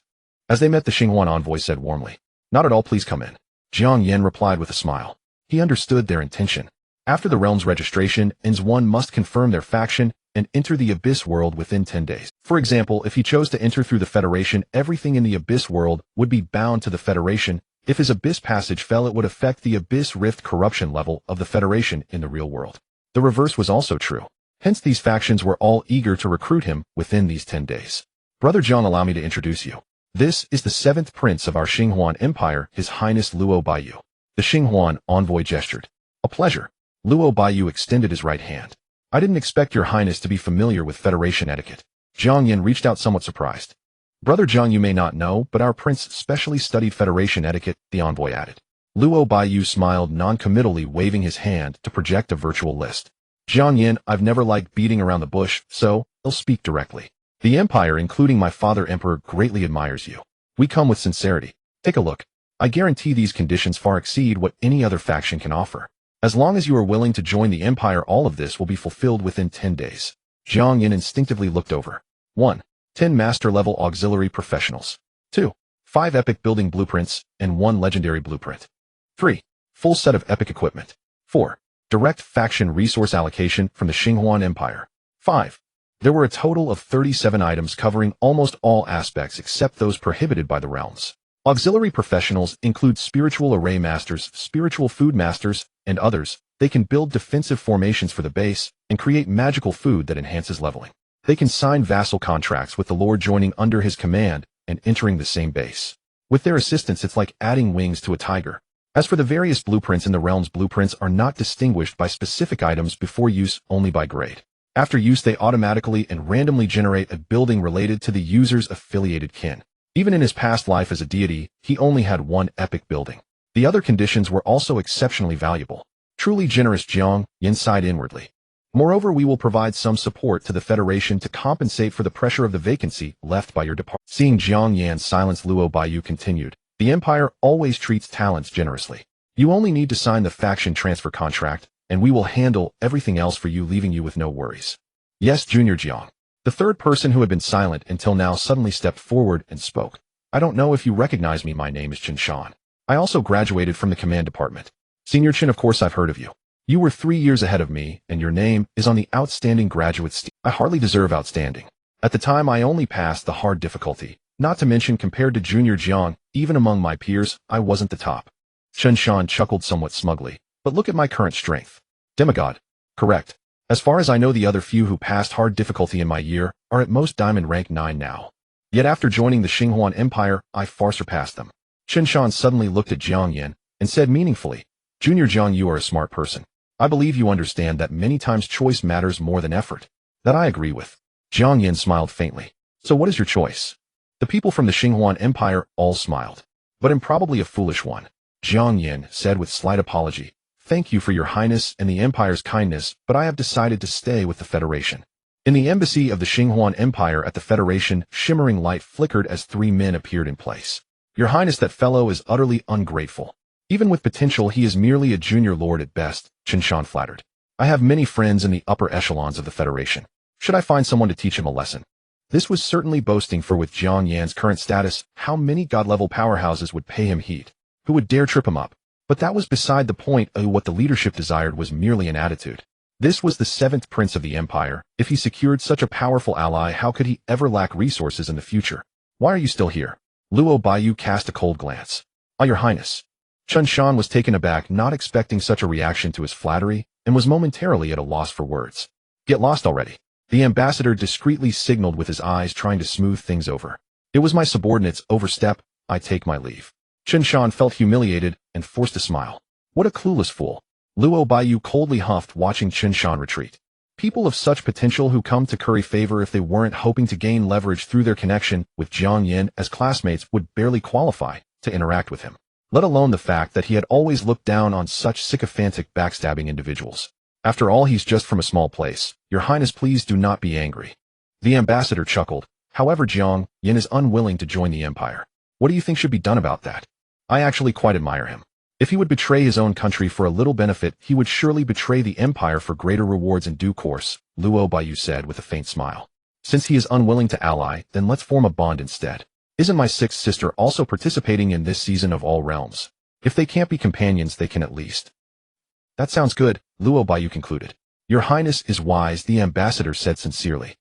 As they met, the Xinhuan envoy said warmly, Not at all, please come in. Jiang Yan replied with a smile. He understood their intention. After the realm's registration ends, one must confirm their faction and enter the abyss world within 10 days. For example, if he chose to enter through the Federation, everything in the abyss world would be bound to the Federation. If his abyss passage fell, it would affect the abyss rift corruption level of the Federation in the real world. The reverse was also true. Hence, these factions were all eager to recruit him within these 10 days. Brother Jiang, allow me to introduce you. This is the 7th prince of our Xinhuan Empire, His Highness Luo Baiyu. The Xinhuan envoy gestured. A pleasure. Luo Baiyu extended his right hand. I didn't expect your highness to be familiar with Federation etiquette. Jiang Yan reached out somewhat surprised. Brother Jiang, you may not know, but our prince specially studied Federation etiquette, the envoy added. Luo Baiyu smiled non-committally, waving his hand to project a virtual list. Jiang Yan, I've never liked beating around the bush, so I'll speak directly. The Empire, including my father Emperor, greatly admires you. We come with sincerity. Take a look. I guarantee these conditions far exceed what any other faction can offer. As long as you are willing to join the Empire, all of this will be fulfilled within 10 days. Jiang Yan instinctively looked over. 1. 10 master-level auxiliary professionals. 2. 5 epic building blueprints, and 1 legendary blueprint. 3. Full set of epic equipment. 4. Direct faction resource allocation from the Xinhuan Empire. 5. There were a total of 37 items covering almost all aspects except those prohibited by the realms. Auxiliary professionals include spiritual array masters, spiritual food masters, and others. They can build defensive formations for the base and create magical food that enhances leveling. They can sign vassal contracts with the lord, joining under his command and entering the same base. With their assistance, it's like adding wings to a tiger. As for the various blueprints in the realms, blueprints are not distinguished by specific items before use, only by grade. After use, they automatically and randomly generate a building related to the user's affiliated kin. Even in his past life as a deity, he only had 1 epic building. The other conditions were also exceptionally valuable. Truly generous, Jiang Yan sighed inwardly. Moreover, we will provide some support to the Federation to compensate for the pressure of the vacancy left by your departure. Seeing Jiang Yan's silence, Luo Baiyu continued. The Empire always treats talents generously. You only need to sign the faction transfer contract, and we will handle everything else for you, leaving you with no worries. Yes, Junior Jiang. The third person who had been silent until now suddenly stepped forward and spoke. I don't know if you recognize me. My name is Chen Shan. I also graduated from the command department. Senior Chen, of course I've heard of you. You were 3 years ahead of me, and your name is on the outstanding graduate I hardly deserve outstanding. At the time I only passed the hard difficulty, not to mention compared to Junior Jiang, even among my peers, I wasn't the top. Chen Shan chuckled somewhat smugly. But look at my current strength. Demigod. Correct. As far as I know, the other few who passed hard difficulty in my year are at most diamond rank 9 now. Yet after joining the Xinhuan Empire, I far surpassed them. Chen Shan suddenly looked at Jiang Yan and said meaningfully, Junior Jiang, you are a smart person. I believe you understand that many times choice matters more than effort. That I agree with. Jiang Yan smiled faintly. So what is your choice? The people from the Xinhuan Empire all smiled. But I'm probably a foolish one. Jiang Yan said with slight apology. Thank you for your highness and the Empire's kindness, but I have decided to stay with the Federation. In the embassy of the Xinhuan Empire at the Federation, shimmering light flickered as 3 men appeared in place. Your highness, that fellow is utterly ungrateful. Even with potential, he is merely a junior lord at best, Chen Shan flattered. I have many friends in the upper echelons of the Federation. Should I find someone to teach him a lesson? This was certainly boasting, for with Jiang Yan's current status, how many god-level powerhouses would pay him heed? Who would dare trip him up? But that was beside the point. What the leadership desired was merely an attitude. This was the 7th prince of the empire. If he secured such a powerful ally, how could he ever lack resources in the future? Why are you still here? Luo Baiyu cast a cold glance. Ah, your highness. Chen Shan was taken aback, not expecting such a reaction to his flattery, and was momentarily at a loss for words. Get lost already. The ambassador discreetly signaled with his eyes, trying to smooth things over. It was my subordinate's overstep. I take my leave. Chen Shan felt humiliated and forced a smile. What a clueless fool. Luo Baiyu coldly huffed, watching Chen Shan retreat. People of such potential who come to curry favor if they weren't hoping to gain leverage through their connection with Jiang Yan as classmates would barely qualify to interact with him, let alone the fact that he had always looked down on such sycophantic backstabbing individuals. After all, he's just from a small place. Your highness, please do not be angry. The ambassador chuckled. However, Jiang Yan is unwilling to join the empire. What do you think should be done about that? I actually quite admire him. If he would betray his own country for a little benefit, he would surely betray the empire for greater rewards in due course, Luo Baiyu said with a faint smile. Since he is unwilling to ally, then let's form a bond instead. Isn't my 6th sister also participating in this season of All Realms? If they can't be companions, they can at least. That sounds good, Luo Baiyu concluded. Your highness is wise, the ambassador said sincerely.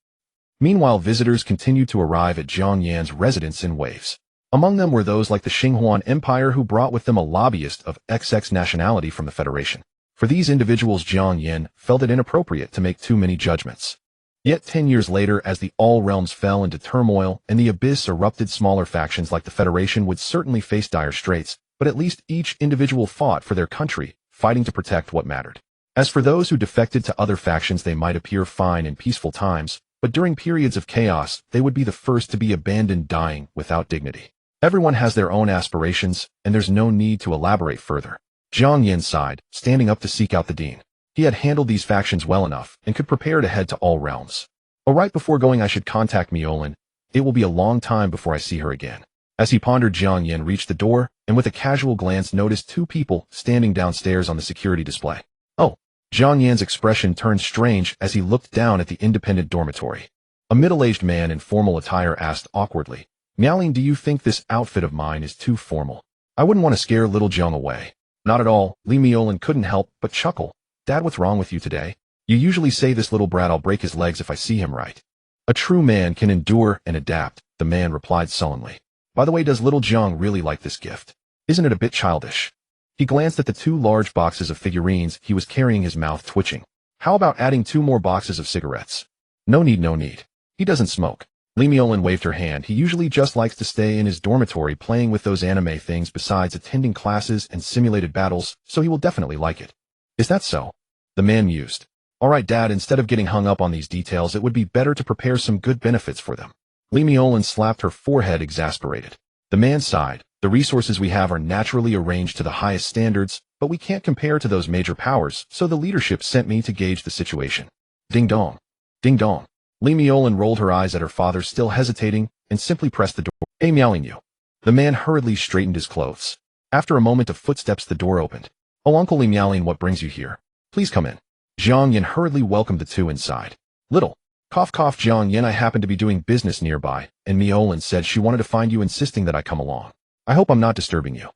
Meanwhile, visitors continued to arrive at Jiang Yan's residence in waves. Among them were those like the Xinhuan Empire, who brought with them a lobbyist of XX nationality from the Federation. For these individuals, Jiang Yan felt it inappropriate to make too many judgments. Yet 10 years later, as the All Realms fell into turmoil and the abyss erupted, smaller factions like the Federation would certainly face dire straits, but at least each individual fought for their country, fighting to protect what mattered. As for those who defected to other factions, they might appear fine in peaceful times, but during periods of chaos, they would be the first to be abandoned, dying without dignity. Everyone has their own aspirations, and there's no need to elaborate further. Jiang Yan sighed, standing up to seek out the dean. He had handled these factions well enough and could prepare to head to All Realms. Oh, right before going, I should contact Miolin. It will be a long time before I see her again. As he pondered, Jiang Yan reached the door and with a casual glance noticed 2 people standing downstairs on the security display. Oh! Jiang Yan's expression turned strange as he looked down at the independent dormitory. A middle-aged man in formal attire asked awkwardly, Miaoling, do you think this outfit of mine is too formal? I wouldn't want to scare little Jiang away. Not at all, Li Miolin couldn't help but chuckle. Dad, what's wrong with you today? You usually say this little brat, I'll break his legs if I see him, right? A true man can endure and adapt, the man replied sullenly. By the way, does little Jiang really like this gift? Isn't it a bit childish? He glanced at the 2 large boxes of figurines he was carrying, his mouth twitching. How about adding 2 more boxes of cigarettes? No need, no need. He doesn't smoke. Li Miolin waved her hand. He usually just likes to stay in his dormitory playing with those anime things besides attending classes and simulated battles, so he will definitely like it. Is that so? The man mused. Alright, Dad, instead of getting hung up on these details, it would be better to prepare some good benefits for them. Li Miolin slapped her forehead, exasperated. The man sighed. The resources we have are naturally arranged to the highest standards, but we can't compare to those major powers, so the leadership sent me to gauge the situation. Ding dong. Ding dong. Li Miolin rolled her eyes at her father, still hesitating, and simply pressed the door. Hey, Miaoling you. The man hurriedly straightened his clothes. After a moment of footsteps, the door opened. "Oh, Uncle Li Miaolin, what brings you here? Please come in." Jiang Yan hurriedly welcomed the two inside. "Little. Cough cough Jiang Yan, I happen to be doing business nearby, and Miaolin said she wanted to find you, insisting that I come along. I hope I'm not disturbing you."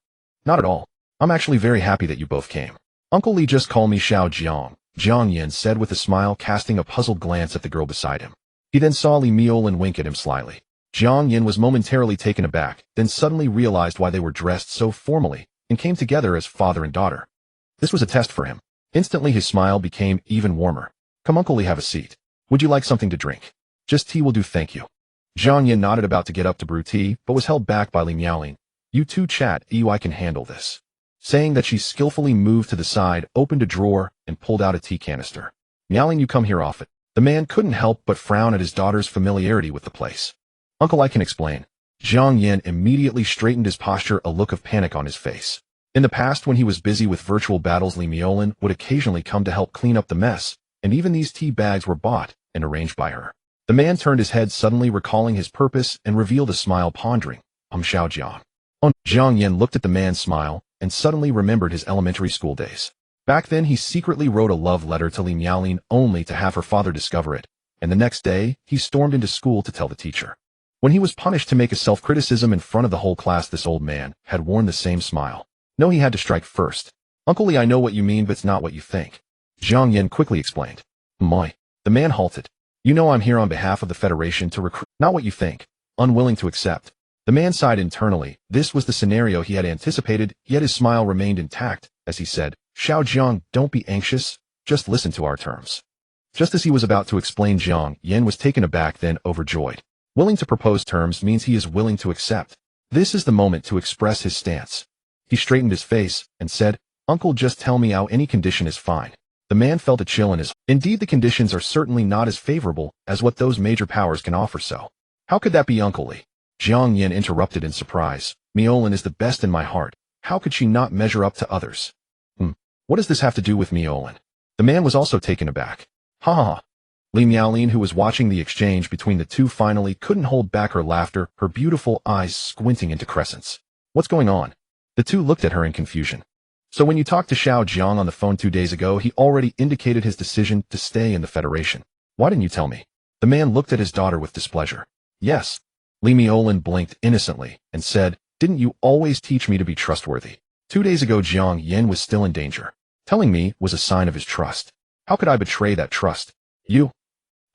"Not at all. I'm actually very happy that you both came. Uncle Li, just call me Xiao Jiang," Jiang Yan said with a smile, casting a puzzled glance at the girl beside him. He then saw Li Miaolin wink at him slyly. Jiang Yan was momentarily taken aback, then suddenly realized why they were dressed so formally, and came together as father and daughter. This was a test for him. Instantly his smile became even warmer. "Come Uncle Li, have a seat. Would you like something to drink?" "Just tea will do, thank you." Jiang Yan nodded, about to get up to brew tea, but was held back by Li Miaolin. "You two chat, I can handle this." Saying that, she skillfully moved to the side, opened a drawer, and pulled out a tea canister. "Miaolin, you come here often." The man couldn't help but frown at his daughter's familiarity with the place. "Uncle, I can explain." Jiang Yan immediately straightened his posture, a look of panic on his face. In the past, when he was busy with virtual battles, Li Miaolin would occasionally come to help clean up the mess, and even these tea bags were bought and arranged by her. The man turned his head, suddenly recalling his purpose, and revealed a smile, pondering. Xiao Jiang. Jiang Yan looked at the man's smile, and suddenly remembered his elementary school days. Back then, he secretly wrote a love letter to Li Miaolin, only to have her father discover it, and the next day, he stormed into school to tell the teacher. When he was punished to make a self-criticism in front of the whole class, this old man had worn the same smile. No, he had to strike first. "Uncle Li, I know what you mean, but it's not what you think," Jiang Yan quickly explained. "My." The man halted. "You know I'm here on behalf of the Federation to recruit." "Not what you think." Unwilling to accept. The man sighed internally. This was the scenario he had anticipated, yet his smile remained intact, as he said, "Xiao Jiang, don't be anxious, just listen to our terms." Just as he was about to explain, Jiang Yan was taken aback, then overjoyed. Willing to propose terms means he is willing to accept. This is the moment to express his stance. He straightened his face, and said, "Uncle, just tell me how, any condition is fine." The man felt a chill in his. Indeed, the conditions are certainly not as favorable as what those major powers can offer, so. "How could that be, Uncle Li?" Jiang Yan interrupted in surprise. "Miaolin is the best in my heart. How could she not measure up to others?" What does this have to do with Miaolin?" The man was also taken aback. "Ha ha ha." Li Miaolin, who was watching the exchange between the two, finally couldn't hold back her laughter, her beautiful eyes squinting into crescents. "What's going on?" The two looked at her in confusion. "So when you talked to Xiao Jiang on the phone 2 days ago, he already indicated his decision to stay in the Federation. Why didn't you tell me?" The man looked at his daughter with displeasure. "Yes." Li Miaolin blinked innocently and said, "Didn't you always teach me to be trustworthy? 2 days ago Jiang Yan was still in danger. Telling me was a sign of his trust. How could I betray that trust? You?"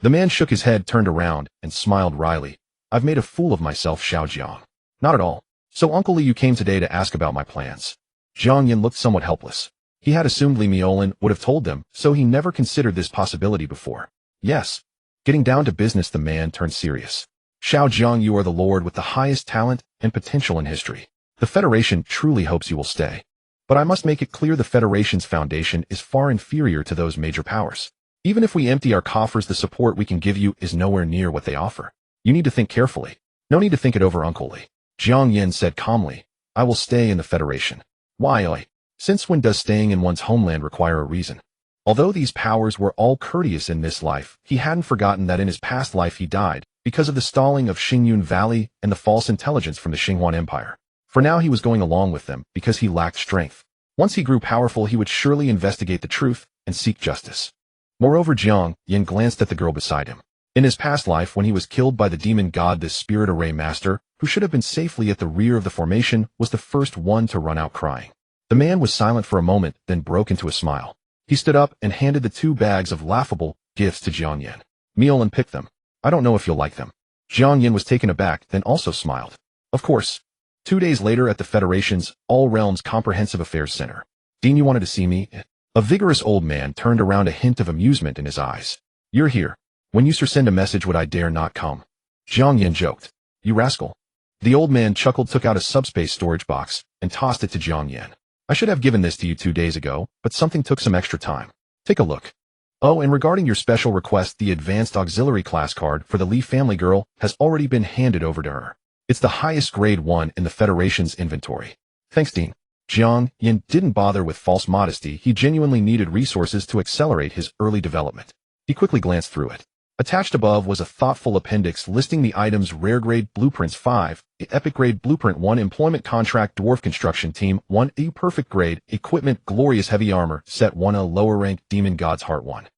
The man shook his head, turned around, and smiled wryly. "I've made a fool of myself, Xiao Jiang." "Not at all. So Uncle Li, you came today to ask about my plans." Jiang Yan looked somewhat helpless. He had assumed Li Miaolin would have told them, so he never considered this possibility before. "Yes." Getting down to business, the man turned serious. "Xiao Jiang, you are the lord with the highest talent and potential in history. The Federation truly hopes you will stay. But I must make it clear, the Federation's foundation is far inferior to those major powers. Even if we empty our coffers, the support we can give you is nowhere near what they offer. You need to think carefully." "No need to think it over, Uncle Li." Jiang Yan said calmly. "I will stay in the Federation." "Why? Since when does staying in one's homeland require a reason?" Although these powers were all courteous in this life, he hadn't forgotten that in his past life he died because of the stalling of Xingyun Valley and the false intelligence from the Xinhuan Empire. For now he was going along with them because he lacked strength. Once he grew powerful, he would surely investigate the truth and seek justice. Moreover, Jiang Yan glanced at the girl beside him. In his past life, when he was killed by the demon god, this spirit array master, who should have been safely at the rear of the formation, was the first one to run out crying. The man was silent for a moment, then broke into a smile. He stood up and handed the 2 bags of laughable gifts to Jiang Yan. "Miaolin, pick them. I don't know if you'll like them." Jiang Yan was taken aback, then also smiled. "Of course." 2 days later, at the Federation's All Realms Comprehensive Affairs Center. "Dean, you wanted to see me?" A vigorous old man turned around, a hint of amusement in his eyes. "You're here. When you send a message, would I dare not come?" Jiang Yan joked. "You rascal." The old man chuckled, took out a subspace storage box, and tossed it to Jiang Yan. "I should have given this to you 2 days ago, but something took some extra time. Take a look. Oh, and regarding your special request, the Advanced Auxiliary Class card for the Li family girl has already been handed over to her. It's the highest grade one in the Federation's inventory." "Thanks, Dean." Jiang Yan didn't bother with false modesty. He genuinely needed resources to accelerate his early development. He quickly glanced through it. Attached above was a thoughtful appendix listing the items Rare Grade Blueprints 5, Epic Grade Blueprint 1 Employment Contract Dwarf Construction Team 1 A Perfect Grade Equipment Glorious Heavy Armor Set 1 A Lower Rank Demon God's Heart 1.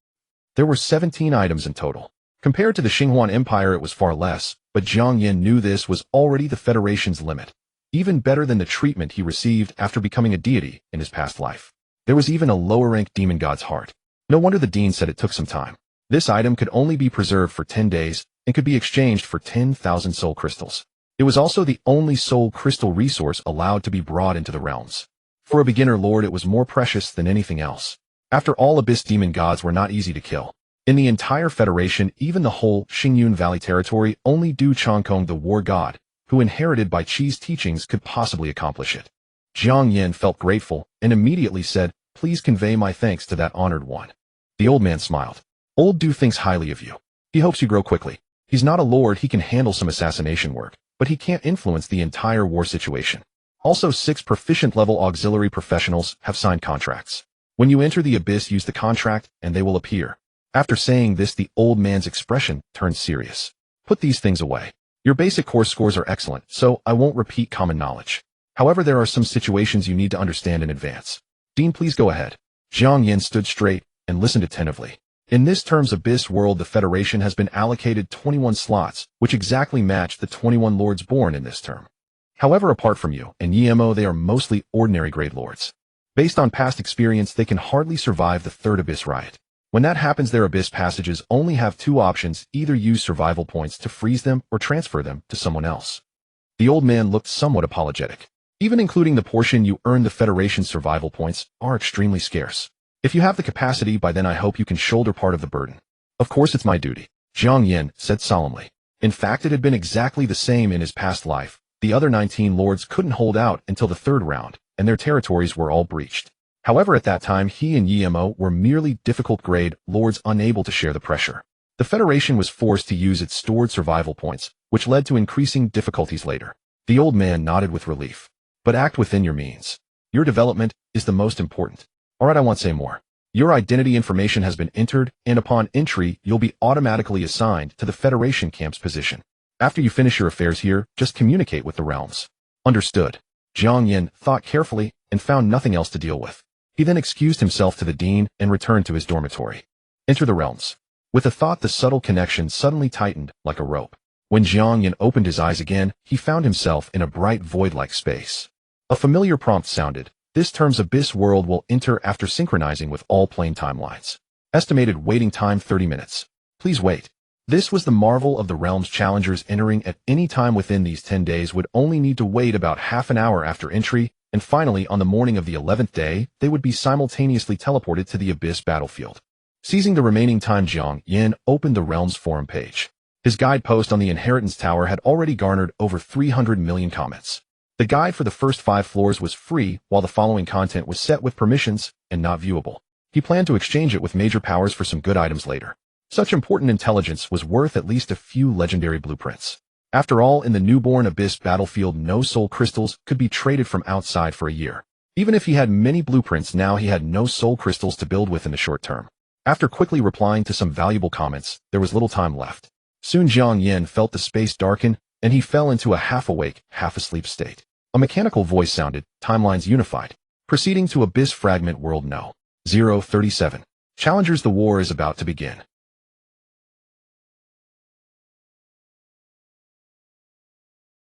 There were 17 items in total. Compared to the Xinhuan Empire it was far less, but Jiang Yan knew this was already the Federation's limit. Even better than the treatment he received after becoming a deity in his past life. There was even a lower-rank Demon God's Heart. No wonder the Dean said it took some time. This item could only be preserved for 10 days and could be exchanged for 10,000 soul crystals. It was also the only soul crystal resource allowed to be brought into the realms. For a beginner lord it was more precious than anything else. After all, Abyss Demon Gods were not easy to kill. In the entire Federation, even the whole Xingyun Valley territory, only Du Changkong the War God, who inherited by Qi's teachings, could possibly accomplish it. Jiang Yan felt grateful and immediately said, "Please convey my thanks to that honored one." The old man smiled. "Old Du thinks highly of you. He hopes you grow quickly. He's not a lord, he can handle some assassination work, but he can't influence the entire war situation. Also, 6 proficient-level auxiliary professionals have signed contracts. When you enter the abyss, use the contract, and they will appear." After saying this, the old man's expression turned serious. "Put these things away. Your basic course scores are excellent, so I won't repeat common knowledge. However, there are some situations you need to understand in advance. Dean, please go ahead." Jiang Yan stood straight and listened attentively. In this term's abyss world, the Federation has been allocated 21 slots, which exactly match the 21 lords born in this term. However, apart from you and Yemo, they are mostly ordinary grade lords. Based on past experience, they can hardly survive the third abyss riot. When that happens, their abyss passages only have 2 options: either use survival points to freeze them or transfer them to someone else. The old man looked somewhat apologetic. Even including the portion you earn, the Federation's survival points are extremely scarce. If you have the capacity by then, I hope you can shoulder part of the burden. Of course, it's my duty, Jiang Yan said solemnly. In fact, it had been exactly the same in his past life. The other 19 lords couldn't hold out until the 3rd round, and their territories were all breached. However, at that time, he and Yemo were merely difficult-grade lords unable to share the pressure. The Federation was forced to use its stored survival points, which led to increasing difficulties later. The old man nodded with relief. But act within your means. Your development is the most important. Alright, I won't say more. Your identity information has been entered, and upon entry, you'll be automatically assigned to the Federation camp's position. After you finish your affairs here, just communicate with the realms. Understood. Jiang Yan thought carefully and found nothing else to deal with. He then excused himself to the dean and returned to his dormitory. Enter the realms. With a thought, the subtle connection suddenly tightened like a rope. When Jiang Yan opened his eyes again, he found himself in a bright void-like space. A familiar prompt sounded. This term's abyss world will enter after synchronizing with all plane timelines. Estimated waiting time 30 minutes. Please wait. This was the marvel of the realm's challengers. Entering at any time within these 10 days would only need to wait about half an hour after entry, and finally, on the morning of the 11th day, they would be simultaneously teleported to the abyss battlefield. Seizing the remaining time, Jiang Yan opened the realm's forum page. His guide post on the Inheritance Tower had already garnered over 300 million comments. The guide for the first 5 floors was free, while the following content was set with permissions and not viewable. He planned to exchange it with major powers for some good items later. Such important intelligence was worth at least a few legendary blueprints. After all, in the newborn abyss battlefield, no soul crystals could be traded from outside for a year. Even if he had many blueprints now, he had no soul crystals to build with in the short term. After quickly replying to some valuable comments, there was little time left. Soon Jiang Yan felt the space darken, and he fell into a half-awake, half-asleep state. A mechanical voice sounded. Timelines unified. Proceeding to Abyss Fragment World No. 037. Challengers, the war is about to begin.